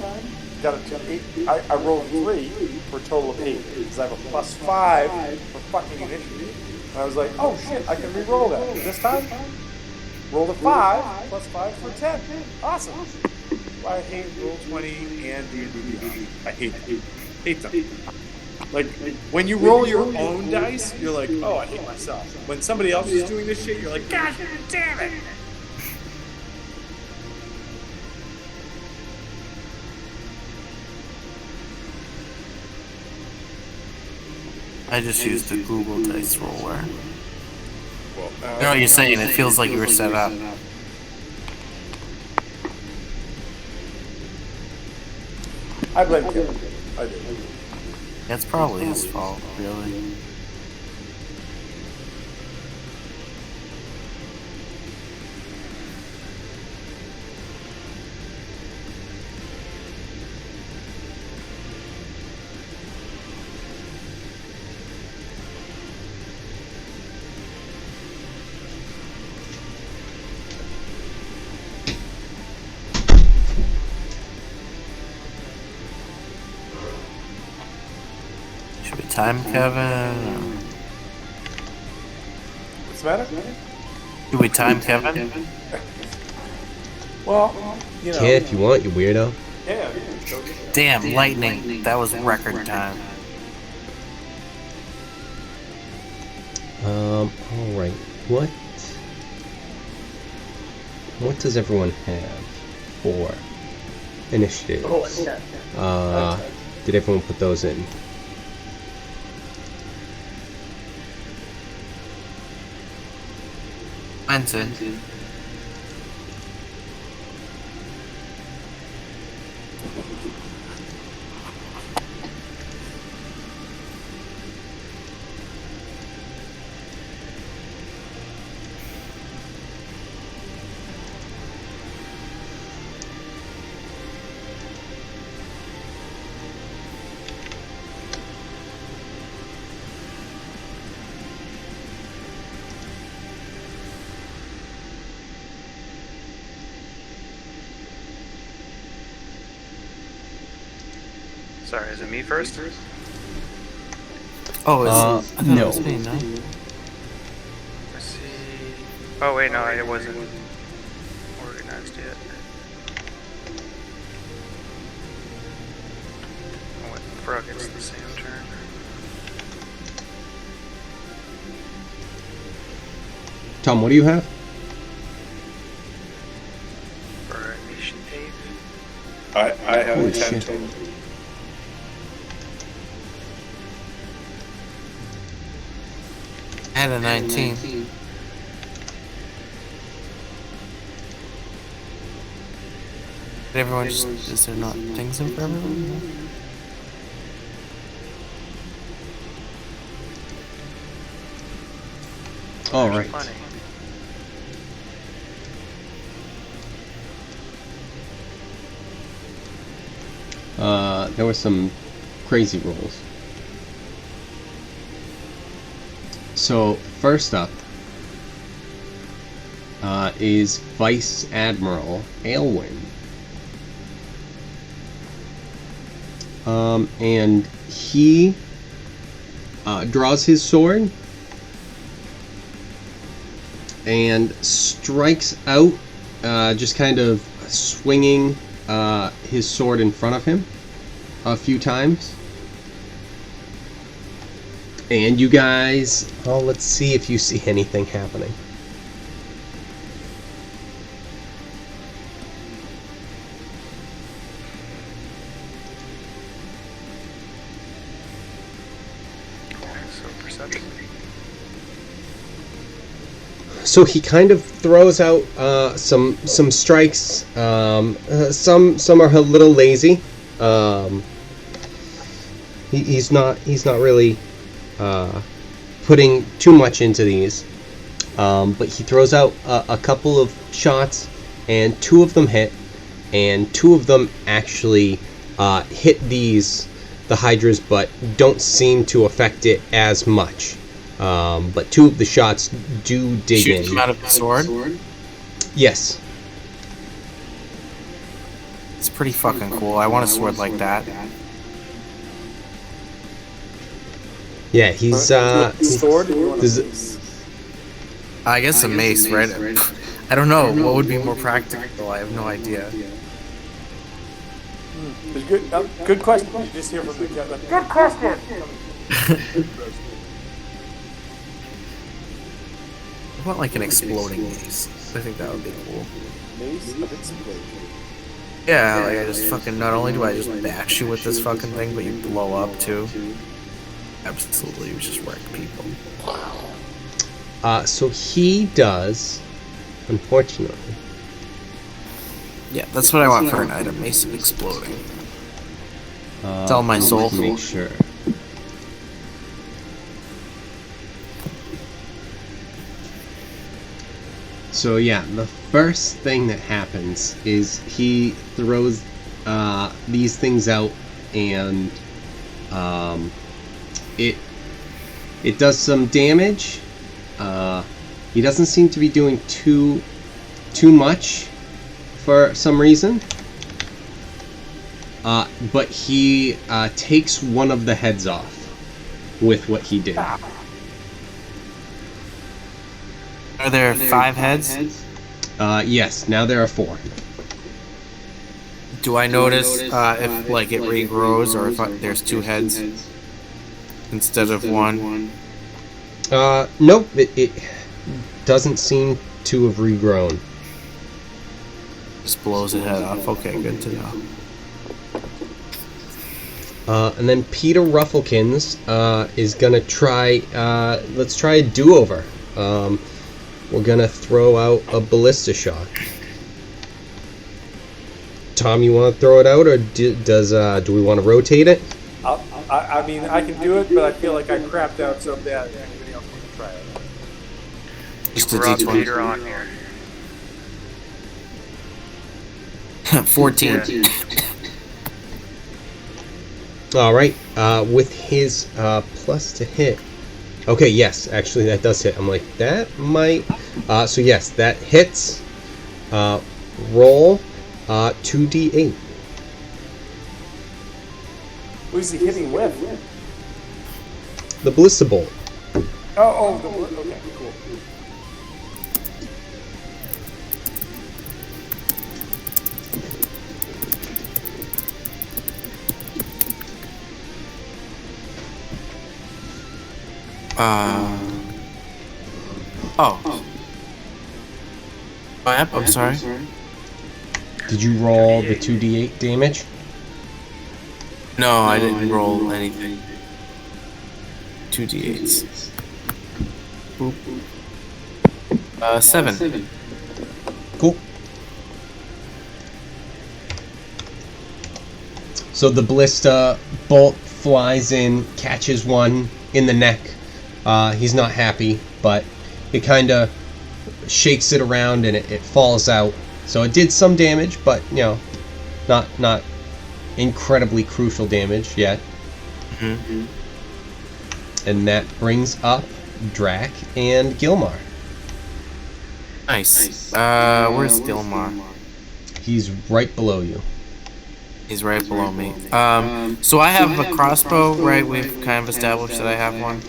got a 8. I rolled 3 for a total of 8 because I have a +5 for fucking initiative. And I was like, oh shit, I can re-roll that. This time, rolled a 5 +5 for 10. Awesome. I hate Roll20 and D&D. I hate them. Like, when you roll your own dice, you're like, oh, I hate myself. When somebody else is doing this shit, you're like, God damn it! I just used the Google Dice Roller. Well, I know what you're saying. It feels like you were set up. I blame Kevin. I do. That's probably his fault, really. Should we time Kevin? What's the matter? Should we time Kevin? Well, you know. Can if you want, you weirdo. Yeah. Damn, lightning. That was record time. Alright. What does everyone have for initiatives? Did everyone put those in? Mine's in. Sorry, is it me first? Oh, I thought no. it was me, no? Let's see. Oh wait, no, it wasn't organized yet. Oh, what the fuck? It's the same turn. Tom, what do you have? For initiative. I have Holy 10 shit. total. I had a 19. Did everyone just... Is there not things in for everyone? Alright. Plenty. There were some crazy rolls. So, first up is Vice Admiral Aylwin. And he draws his sword and strikes out, just kind of swinging his sword in front of him a few times. And you guys, let's see if you see anything happening. So perception. So he kind of throws out some strikes. Some are a little lazy. He's not really putting too much into these, but he throws out a couple of shots, and two of them hit, and two of them actually hit the hydras, but don't seem to affect it as much. But two of the shots do dig in. Shoot him out of the sword? Yes. It's pretty fucking cool. I want a sword like that. Yeah, he's Sword? Or you want a does it- mace? I guess a mace, right? I don't know. What would be more practical? I have no idea. It's good question. You just hear from the good question. I want like an exploding mace. I think that would be cool. Mace of explosion. Yeah, like I just fucking, not only do I just bash you with this fucking thing, but you blow up too. Absolutely, you just wreck people. So he does, unfortunately. Yeah, that's what I want for an item. Mace of Exploding. Sell my soul. Make sure. So yeah, the first thing that happens is he throws these things out, and it does some damage. He doesn't seem to be doing too much for some reason. But he takes one of the heads off with what he did. Are there 5 heads? Yes, now there are 4. Do I notice if like it regrows or if there's 2 heads instead of 1? Nope, it doesn't seem to have regrown. Just blows the head off. Okay, good to know. And then Peter Rufflekins is gonna try. Let's try a do-over. We're gonna throw out a ballista shot. Tom, you want to throw it out, or do we want to rotate it? I mean, I can do it, but I feel like I crapped out so bad. Anybody else want to try it? Just You a brought D20. Peter on here. 14. All right. With his plus to hit. Okay. Yes, actually, that does hit. I'm like, that might. So yes, that hits. Roll 2d8. Who's he hitting with? The ballista bolt. Okay, cool. I'm sorry. Did you roll the 2d8 damage? No, I didn't roll anything. 2d8s. Boop. 7. Cool. So the ballista bolt flies in, catches one in the neck. He's not happy, but it kind of shakes it around and it falls out. So it did some damage, but not incredibly crucial damage yet. Mm-hmm. And that brings up Drac and Gilmar. Nice. Where's Gilmar? He's right below you. He's right below me. So I have a crossbow, right? We've kind of established that I have one.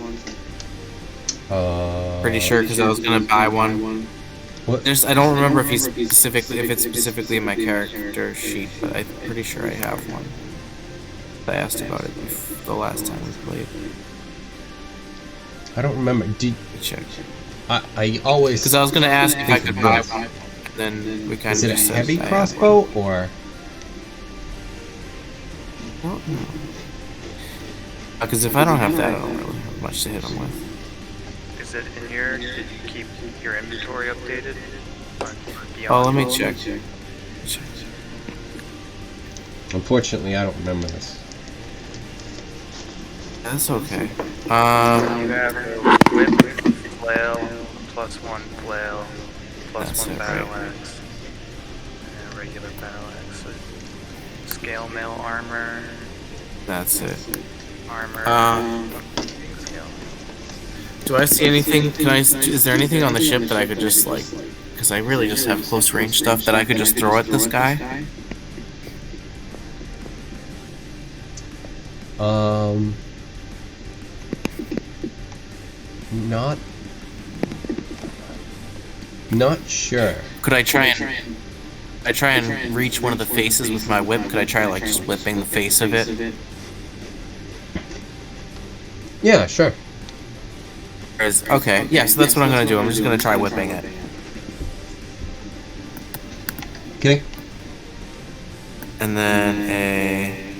Pretty sure, because I was gonna buy one. What? I don't remember if it's specifically in my character sheet, but I'm pretty sure I have one. I asked about it the last time we played. I don't remember. Check. I always. Because I was gonna ask if I could buy one. Then we kind Is of. it a heavy crossbow or? Because if I don't have that, I don't really have much to hit him with. Is it in here? Did you keep your inventory updated? Oh, let me check. Unfortunately, I don't remember this. That's okay. You have a whip, flail, +1 flail, +1 battle axe, and a regular battle axe. Scale mail armor. That's it. Armor. Do I see anything? Is there anything on the ship that I could just like? Because I really just have close range stuff that I could just throw at this guy. Not sure. Could I try and reach one of the faces with my whip? Could I try like just whipping the face of it? Yeah, sure. Okay, yeah, so that's what I'm gonna do. I'm just gonna try whipping it. Okay. And then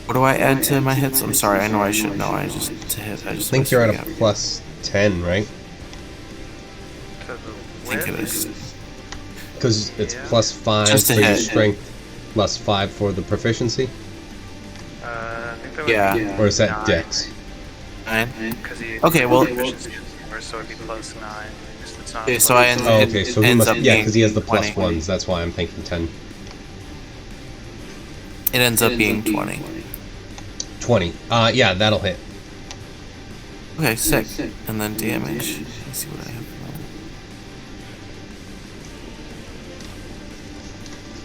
what do I add to my hits? I'm sorry, I know I should know. I just think you're at a plus 10, right? To the I think it whip? is. Because it's Yeah. plus 5 Just a for your hit. strength, plus 5 for the proficiency? I think that would Yeah. be Or is that 9, dex? 9. Because he Okay, well- proficiency is 4, so it'd be plus 9. Because it's not Okay, a so I plus. end- Oh, it okay, so he ends must, up yeah, being because he has the plus 20. 1s, that's why I'm thinking 10. It ends up being 20. 20. Yeah, that'll hit. Okay, sick. And then damage. Let's see what I have.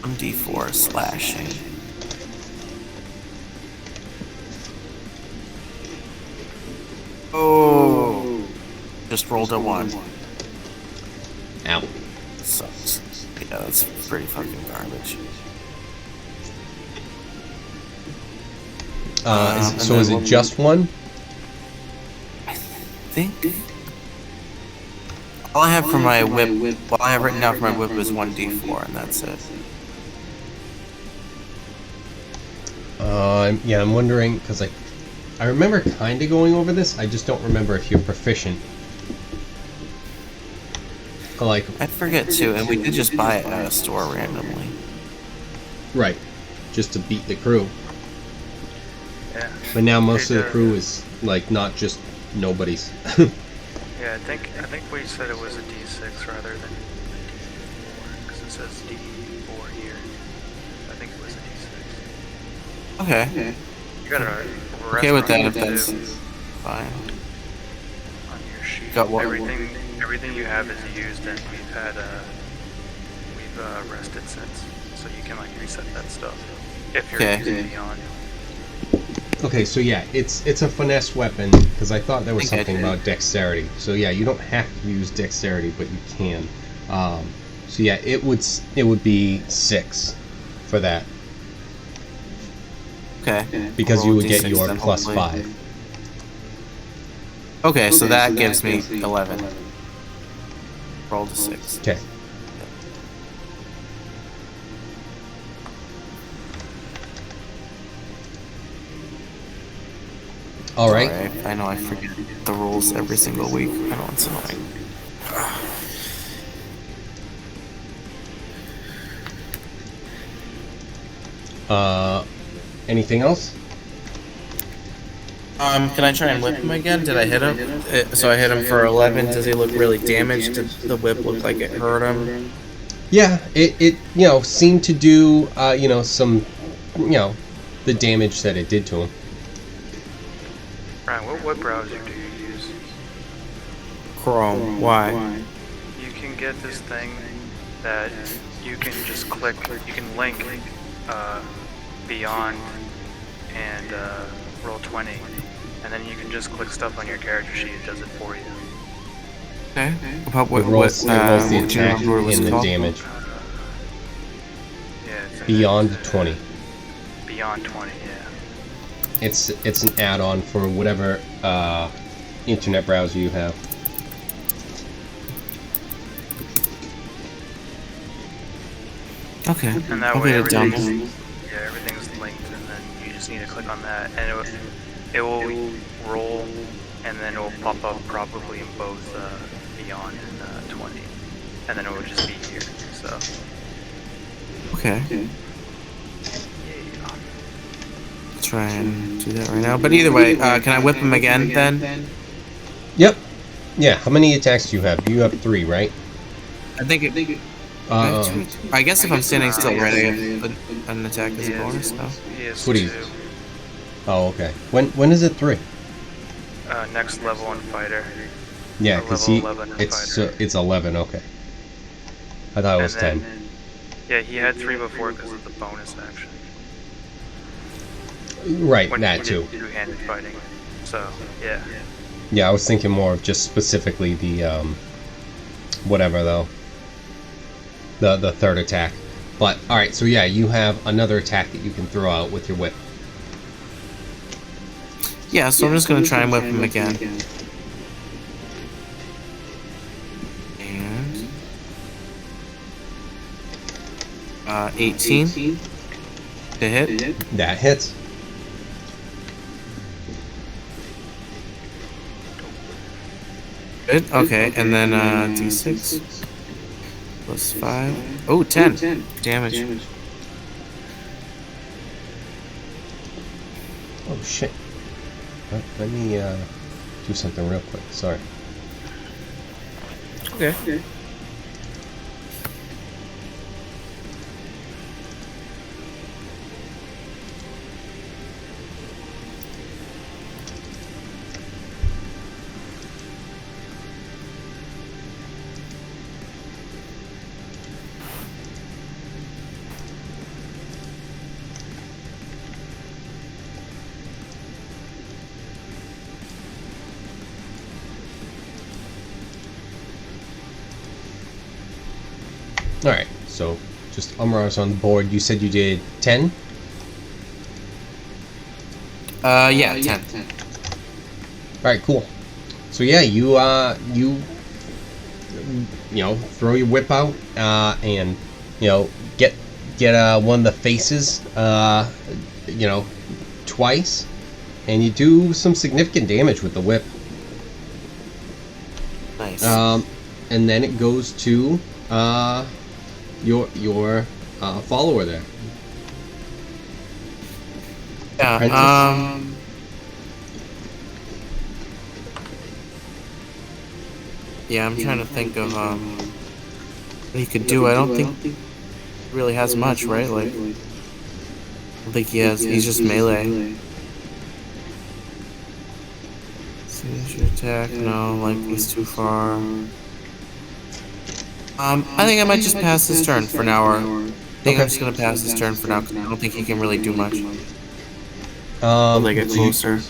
1d4 slashing. Oh! Just rolled a 1. Ow. Sucks. Yeah, that's pretty fucking garbage. And So then is it we'll- just 1? I think. All I have for my whip, all I have written down for my whip is 1d4, and that's it. Yeah, I'm wondering, because I remember kind of going over this, I just don't remember if you're proficient. Like, I forget too, and we did just buy it at a store randomly. right, just to beat the crew. Yeah. But now most of the It, crew is, like, not just nobodies. Yeah, I think we said it was a D6 rather than a D4, because it says D4 here. I think it was a D6. Okay. You got a Okay with that if restaurant that's too fine. on your sheet. Got what? Everything you have is used, and we've rested since, so you can like reset that stuff if you're Okay. using Beyond. Okay, so yeah, it's a finesse weapon, because I thought there was think I something did. about dexterity. So yeah, you don't have to use dexterity, but you can. So yeah, it would be 6 for that, Okay. because Roll you would D6 get your then, plus hopefully. 5. Okay, so that gives me 11. Roll to 6. Okay. All right. Alright, I know I forget the rules every single week. I know it's annoying. Anything else? Can I try and whip him again? Did I hit him? So I hit him for 11. Does he look really damaged? Did the whip look like it hurt him? Yeah, it seemed to do some the damage that it did to him. Brian, what browser do you use? Chrome. Why? You can get this thing that you can just click. You can link Beyond and Roll20, and then you can just click stuff on your character sheet. It does it for you. Okay. It rolls the attack and the damage. Yeah, it's Beyond 20. Beyond 20, yeah. It's an add-on for whatever internet browser you have. Okay. And that I'll way get it down. everything's linked, and then you just need to click on that, and it will roll, and then it will pop up probably in both Beyond and 20, and then it will just be here. So Okay. yeah. Try and do that right now. But either way, can I whip him again then? Yep. Yeah. How many attacks do you have? You have 3, right? I think it. I guess if I'm standing still, right, I have an attack as a bonus. No. He has What do you- 2. Oh, okay. When is it 3? Next level on fighter. Yeah, Or because level 11 in it's fighter. it's 11. Okay. I thought it was And 10. then- Yeah, he had 3 before because of the bonus action. Right, When that he too. did two-handed fighting. So yeah. Yeah, I was thinking more of just specifically the whatever though. The third attack. But alright, so yeah, you have another attack that you can throw out with your whip. Yeah, so I'm just gonna try and whip him again. And 18 to hit. That hits. Good. Okay, and then d6 plus 5. Oh, 10 damage. Oh shit. Let me do something real quick. Sorry. Okay. Alright, so just Umrar's on the board. You said you did 10? Yeah, 10. Alright, cool. So yeah, you throw your whip out, and, get one of the faces, twice, and you do some significant damage with the whip. Nice. And then it goes to, your follower there. Yeah, Apprentice? Yeah, I'm trying to think of what he could do. I don't think he really has much, right? Like, I don't think he has. He's just melee. Signature attack? No, like he's too far. I think I might just pass this turn for now. Or I think I'm just gonna pass this turn for now because I don't think he can really do much. Will they get closer?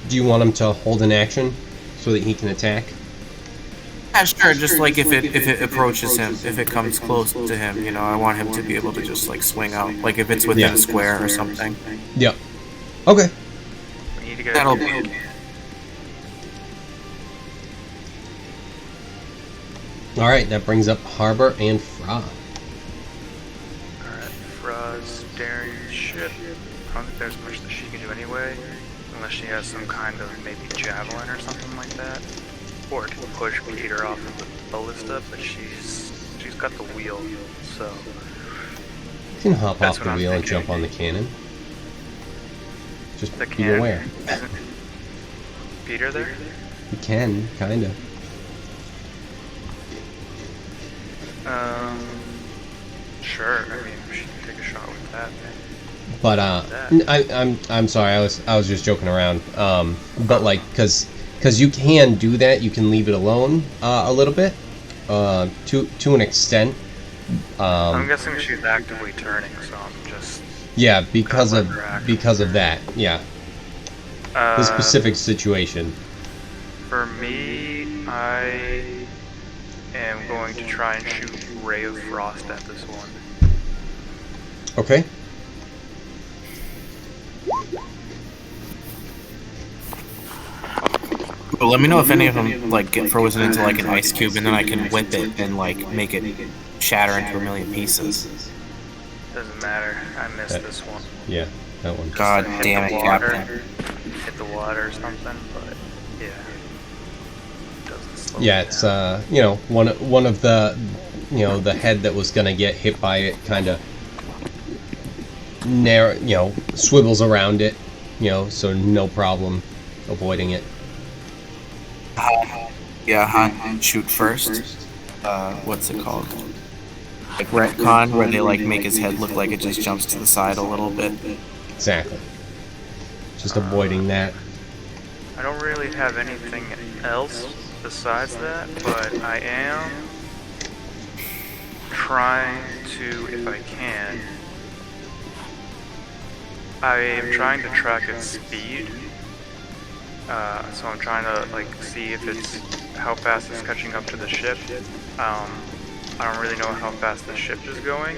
Do you want him to hold an action so that he can attack? Yeah, sure. Just like if it approaches him, if it comes close to him, I want him to be able to just like swing out. Like if it's within a square or something. Yeah. Okay. We need to get That'll be. All right, that brings up Harbor and Fra. Alright, Fra's daring shit. I don't think there's much that she can do anyway. Unless she has some kind of maybe javelin or something like that. Or can push Peter off of the ballista, but she's got the wheel, so... You can hop That's off the what I'm wheel and thinking. jump on the cannon. Just The be cannon. aware. Isn't Peter there? You can, kinda. Sure. I mean, she can take a shot with that. But I'm sorry. I was just joking around. But like, cause you can do that. You can leave it alone a little bit, to an extent. I'm guessing she's actively turning, so I'm just... Yeah, because Gonna of let her act. that. Yeah, the specific situation. For me, I am going to try and shoot Ray of Frost at this one. Okay. Well, let me know if any of them like get frozen into like an ice cube, and then I can whip it and like make it shatter into a million pieces. Doesn't matter. I missed Okay. this one. Yeah, that one. God Hit damn the it, water, Captain. Hit the water or something, but yeah. Doesn't slow Yeah, it it's down. one of the the head that was gonna get hit by it kind of swivels around it, so no problem avoiding it. Yeah, Han shoot first. What's it called? Like retcon, where they like make his head look like it just jumps to the side a little bit. Exactly. Just avoiding that. I don't really have anything else besides that, but I am trying to, if I can, I am trying to track its speed. So I'm trying to like see if it's how fast it's catching up to the ship. I don't really know how fast the ship is going,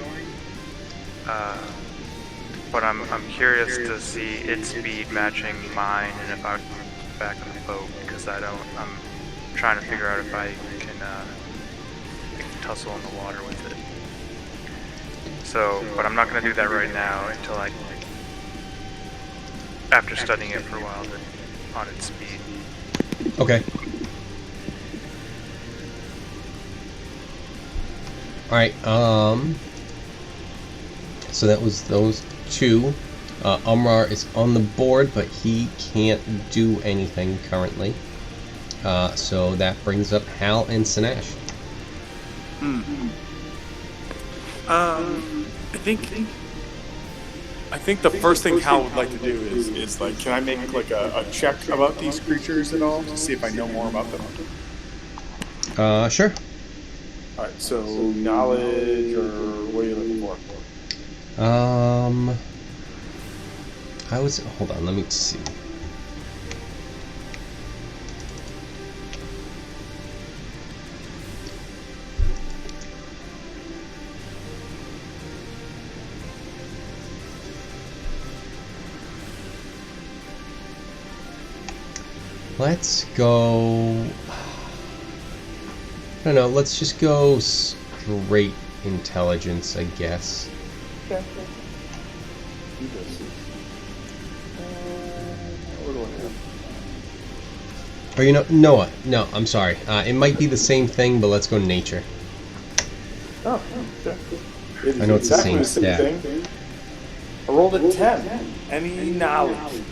but I'm curious to see its speed matching mine, and if I can get back on the boat, because I'm trying to figure out if I can tussle in the water with it. So, but I'm not going to do that right now until after studying it for a while on its speed. Okay. Alright, so that was those two. Umrar is on the board, but he can't do anything currently. So that brings up Hal and Sinesh. I think the first thing Hal would like to do is like, can I make like a check about these creatures at all to see if I know more about them? Sure. All right, so knowledge, or what are you looking for? Hold on, let me see. Let's go. I don't know. Let's just go straight intelligence, I guess. Okay. Do this. What do I have? Or Noah. No, I'm sorry. It might be the same thing, but let's go nature. Oh, okay. It is I know it's the exactly same stat. thing. I rolled a 10. Any knowledge?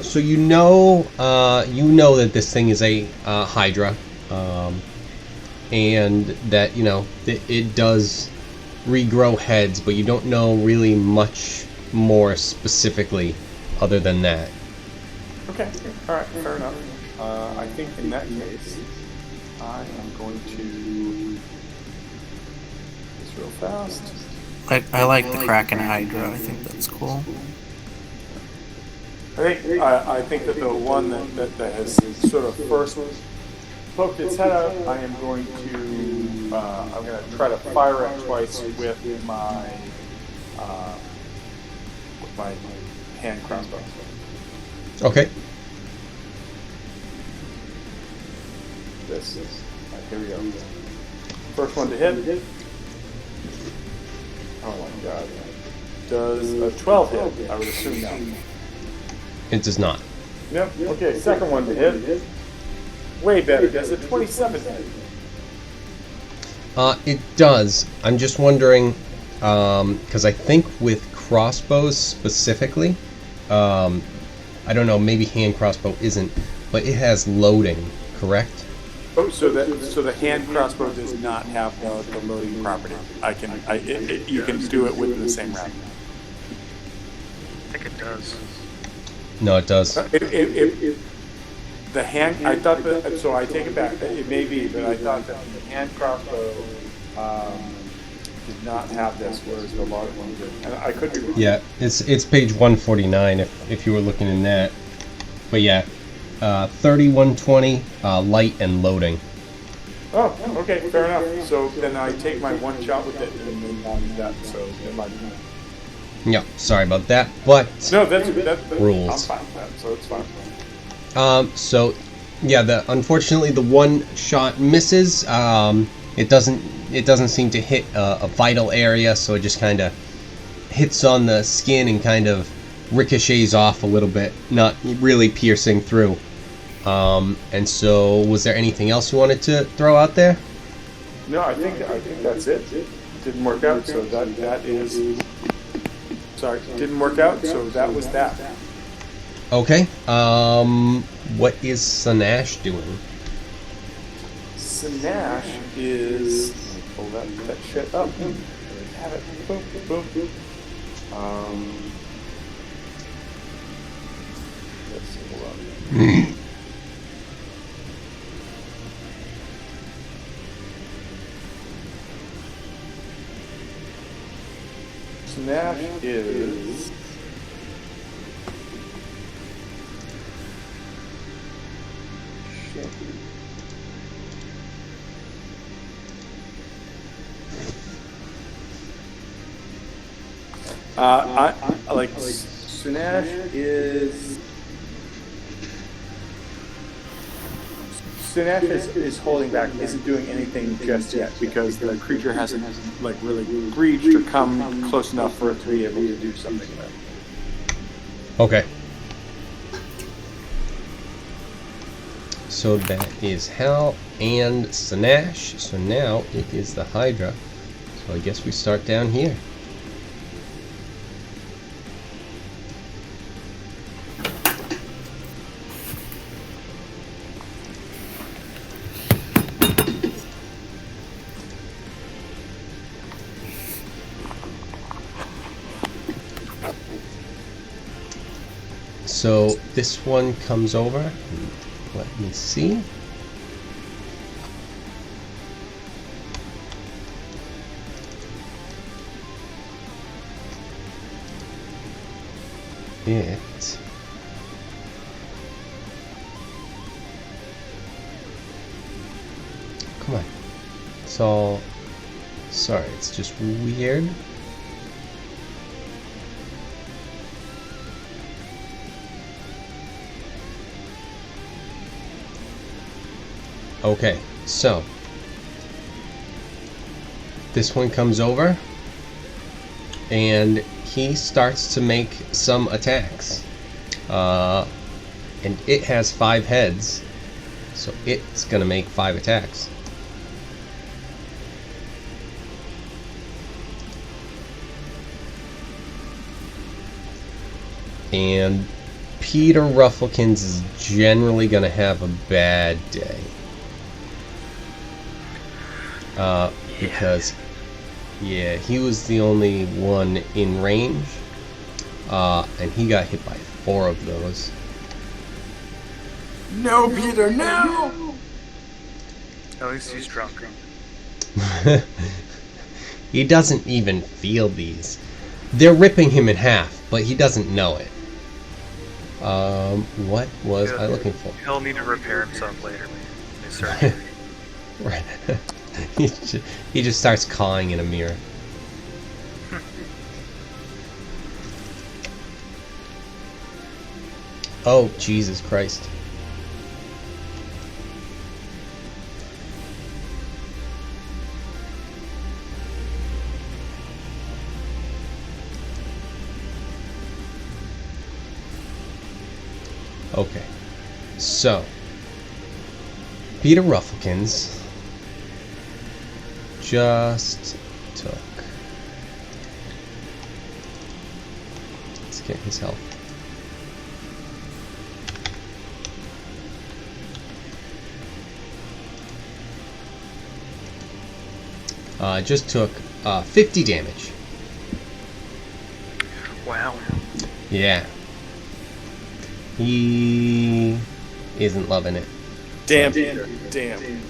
So you know that this thing is a Hydra, and that it does regrow heads, but you don't know really much more specifically other than that. Okay, all right, fair enough. I think in that case, I am going to do this real fast. I like the Kraken Hydra. I think that's cool. I think that the one that has sort of first poked its head out, I am going to try to fire it twice with my hand crossbow. Okay. This is here we go. First one to hit. Oh my god! Does a 12 hit? I would assume no. It does not. Yep. Okay, second one to hit. Way better. Does a 27 hit? It does. I'm just wondering, because I think with crossbows specifically, I don't know, maybe hand crossbow isn't, but it has loading, correct? Oh, so the hand crossbow does not have the loading property. You can do it within the same round. I think it does. No, it does. The hand, I thought that, so I take it back. It may be, but I thought that the hand crossbow did not have this, whereas the large one did. And I could be wrong. Yeah, it's page 149 if you were looking in that. But yeah, 3120 light and loading. Oh, okay, fair enough. So then I take my one shot with it and then not that. So it might be. Yeah, sorry about that, but No, that's rules. I'm fine with that, so it's fine. So yeah, unfortunately the one shot misses. It doesn't seem to hit a vital area, so it just kind of hits on the skin and kind of ricochets off a little bit, not really piercing through. And so, was there anything else you wanted to throw out there? No, I think that's it. It didn't work out, so that is. Sorry, didn't work out, so that was that. Okay. What is Sinesh doing? Sinesh is. Let me pull that shit up. There we have it. Boom, boom, boom. Let's see, hold on. Sinesh is. I like Sinesh is holding back, isn't doing anything just yet because the creature hasn't like really breached or come close enough for it to be able to do something with. Okay. So that is Hal and Sanash. So now it is the Hydra. So I guess we start down here. So this one comes over. Let me see. It come on. It's all sorry, it's just weird. Okay, so this one comes over and he starts to make some attacks. And it has 5 heads, so it's gonna make 5 attacks. And Peter Rufflekins is generally gonna have a bad day. Because yeah, he was the only one in range, and he got hit by 4 of those. No, Peter, no! At least he's drunk. He doesn't even feel these. They're ripping him in half, but he doesn't know it. What was I looking for? He'll need to repair himself later. His surgery. Right. He just starts cawing in a mirror. Oh, Jesus Christ. Okay. So, Peter Rufflekins just took. Let's get his health. Just took 50 damage. Wow. Yeah. He isn't loving it. Damn, Peter. Damn.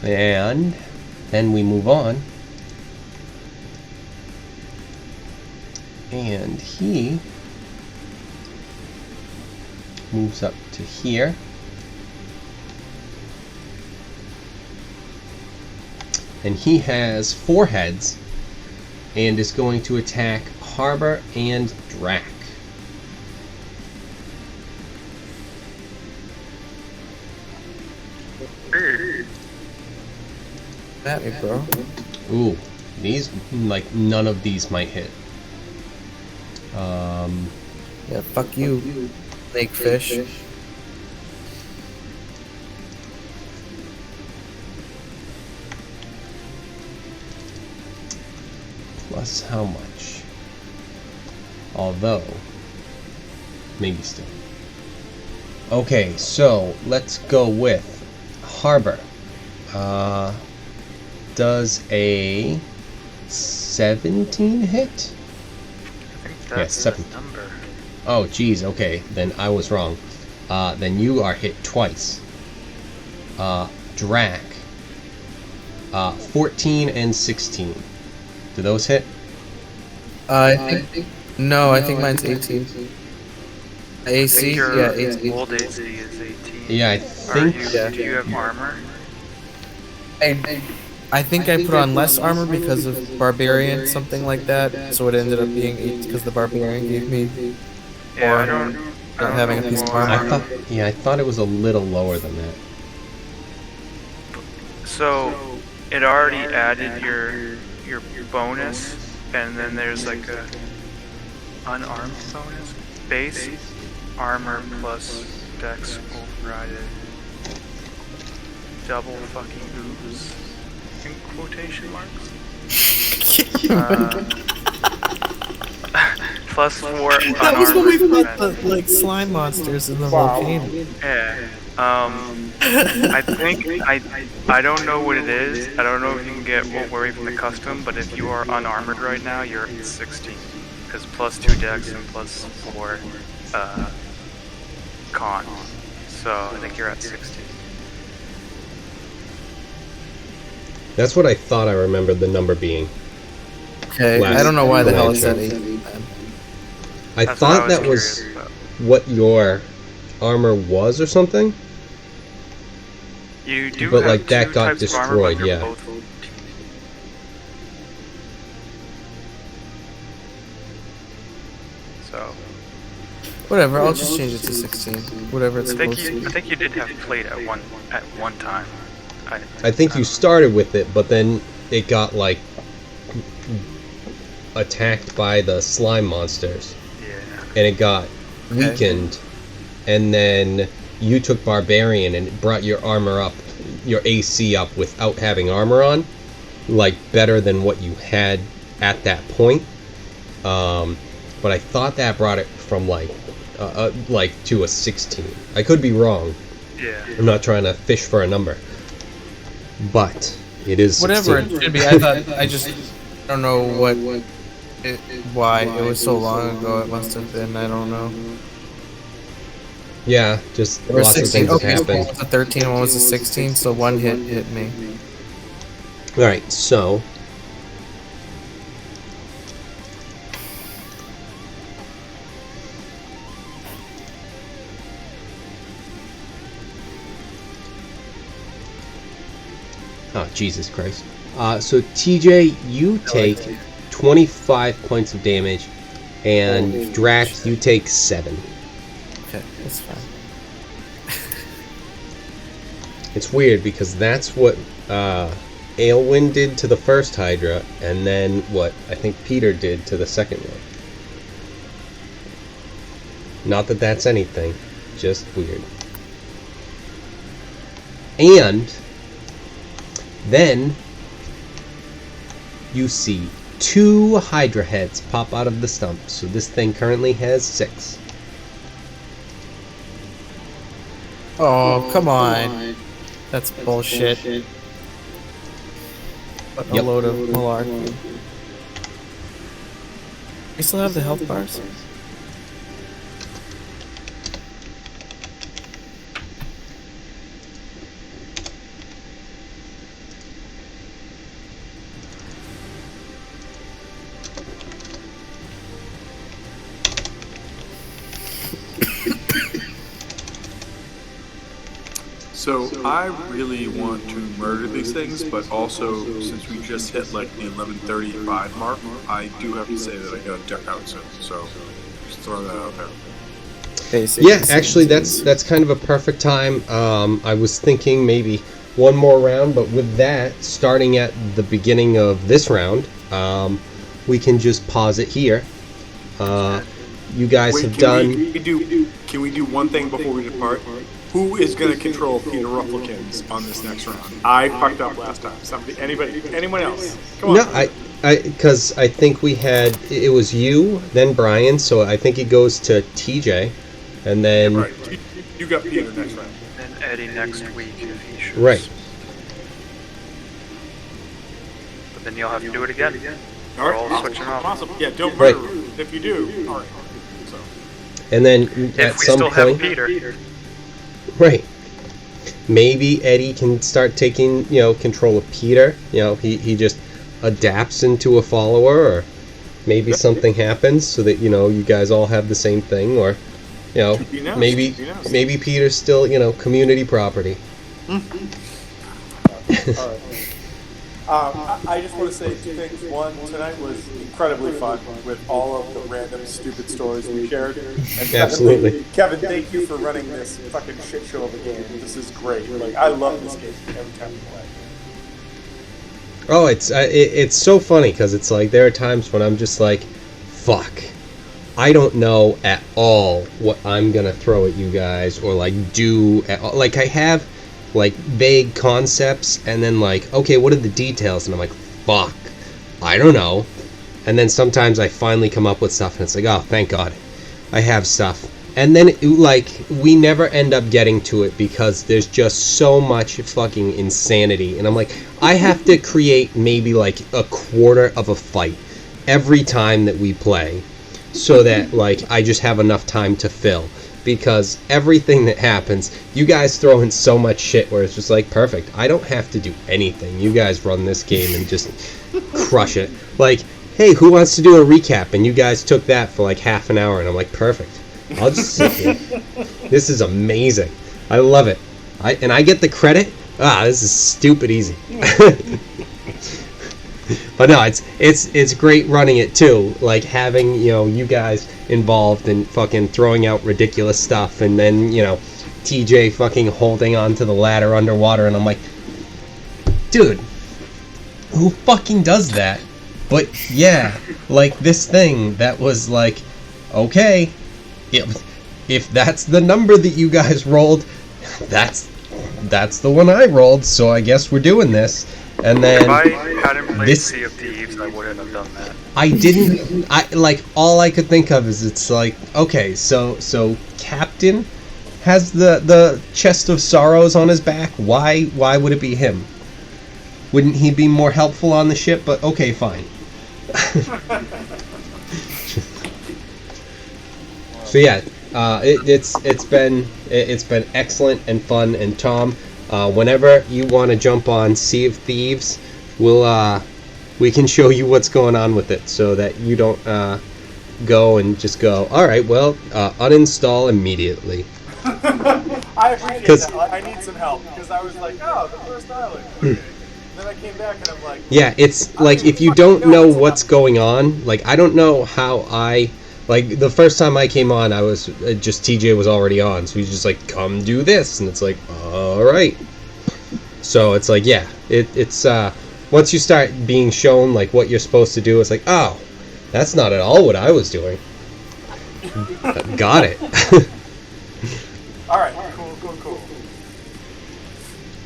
And then we move on. And he moves up to here. And he has 4 heads and is going to attack Harbor and Drac. At me, bro. Ooh, these, like, none of these might hit. Yeah, fuck you, snake fish. Plus how much? Although, maybe still. Okay, so let's go with Harbor. Does a 17 hit? I think that's 7. the number. Oh, geez, okay, then I was wrong. Then you are hit twice. Drac. 14 and 16. Do those hit? I think no. I think mine's 18. AC, Your yeah, 18. old AC is 18. Yeah, I think. Do you have armor? I think I put on less armor because of barbarian, something like that. So it ended up being 8 because the barbarian gave me. Yeah, I Or don't not having a piece of know. armor. I thought it was a little lower than that. So it already added your bonus, and then there's like a unarmed bonus base. armor plus dex overrided. Double fucking ooze. In quotation marks. Plus 4 unarmored. That was when we fought the like slime monsters in the volcano. Yeah. I think I don't know what it is. I don't know if you can get away from the custom, but if you are unarmored right now, you're at 16. Because plus 2 dex and plus 4 con. So I think you're at 16. That's what I thought I remembered the number being. Okay, I don't know why the hell it's at 8. I thought that was what your armor was or something. You do but have like that two got types of armor, destroyed, but you're yeah. both- So Whatever, I'll just change it to 16. Whatever it's I think supposed to be. I think you did have plate at one time. I think you started with it, but then it got like attacked by the slime monsters. Yeah. And it got weakened, and then you took Barbarian and it brought your armor up, your AC up without having armor on, like better than what you had at that point. But I thought that brought it from like to a 16. I could be wrong. Yeah. I'm not trying to fish for a number, but it is 16. Whatever it should be, I don't know why it was so long ago. It must have been, I don't know. Yeah, just There were lots 16. of things have Okay, so one happened. was a 13, one was a 16, so one hit me. Alright, so oh, Jesus Christ. So TJ, you take 25 points of damage, and Drax, you take 7. Okay, that's fine. It's weird because that's what Aelwyn did to the first Hydra, and then what I think Peter did to the second one. Not that that's anything, just weird. And then you see 2 Hydra heads pop out of the stump, so this thing currently has 6. Oh, come on. That's bullshit. What a load of malarkey. We still have the health bars? So I really want to murder these things, but also since we just hit like the 11:35 mark, I do have to say that I got to duck out soon. So just throw that out there. Basically, Yeah, actually, that's kind of a perfect time. I was thinking maybe one more round, but with that, starting at the beginning of this round, we can just pause it here. You guys have done. Can we do one thing before we depart? Who is going to control Peter Rufflekins on this next round? I fucked up last time. Anyone else? Come on. No, because I think we had it was you, then Brian, so I think it goes to TJ, and then Right. You got Peter next round. And Eddie next week if he shoots. right. But then you'll have to do it again. All right. We're all switching off. Awesome. Yeah, don't Right. murder him. If you do, all right. So. And then at If we some still point, have Peter. right? Maybe Eddie can start taking control of Peter. He just adapts into a follower, or maybe something happens so that you guys all have the same thing, or maybe Peter's still community property. All right. I just want to say 2 things. One, tonight was incredibly fun with all of the random stupid stories we shared. And Absolutely. Kevin, thank you for running this fucking shit show of a game. This is great. Like, I love this game every time we play. Oh, it's so funny because it's like there are times when I'm just like, fuck, I don't know at all what I'm gonna throw at you guys or like do at all. Like I have like vague concepts and then like, okay, what are the details? And I'm like, fuck, I don't know. And then sometimes I finally come up with stuff and it's like, oh, thank God I have stuff. And then like we never end up getting to it because there's just so much fucking insanity. And I'm like, I have to create maybe like a quarter of a fight every time that we play so that like I just have enough time to fill. Because everything that happens, you guys throw in so much shit where it's just like, perfect, I don't have to do anything. You guys run this game and just crush it. Like, hey, who wants to do a recap? And you guys took that for like half an hour, and I'm like, perfect. I'll just sit here. This is amazing. I love it. And I get the credit? This is stupid easy. But no, it's great running it too. Like having, you know, you guys involved in fucking throwing out ridiculous stuff, and then, you know, TJ fucking holding onto the ladder underwater, and I'm like, dude, who fucking does that? But yeah, like this thing that was like, okay, if that's the number that you guys rolled, that's the one I rolled, so I guess we're doing this. And then if I hadn't played Sea of Thieves, I wouldn't have done that. I didn't. I like all I could think of is it's like, okay, so Captain has the chest of sorrows on his back. Why would it be him? Wouldn't he be more helpful on the ship? But okay, fine. So yeah, it's been excellent and fun. And Tom, whenever you want to jump on Sea of Thieves, we can show you what's going on with it, so that you don't go and just go, all right, well, uninstall immediately. I appreciate that. I need some help because I was like, oh, the first island. Okay. Then I came back and I'm like, yeah, it's like if you don't know what's going on, like I don't know how like the first time I came on, I was just TJ was already on, so he's just like, come do this, and it's like, all right. So it's like, yeah, it's once you start being shown like what you're supposed to do, it's like, oh, that's not at all what I was doing. Got it. all right, cool.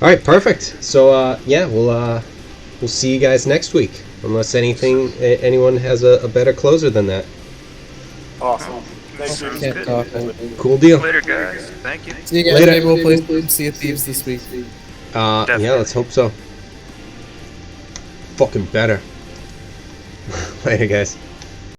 All right, perfect. So yeah, we'll see you guys next week, unless anyone has a better closer than that. Awesome. Thank you. Cool deal. Later, guys. Thank you. See you guys. Later. Maybe we'll play Sea of Thieves this week. Yeah, let's hope so. Fucking better. Later, guys.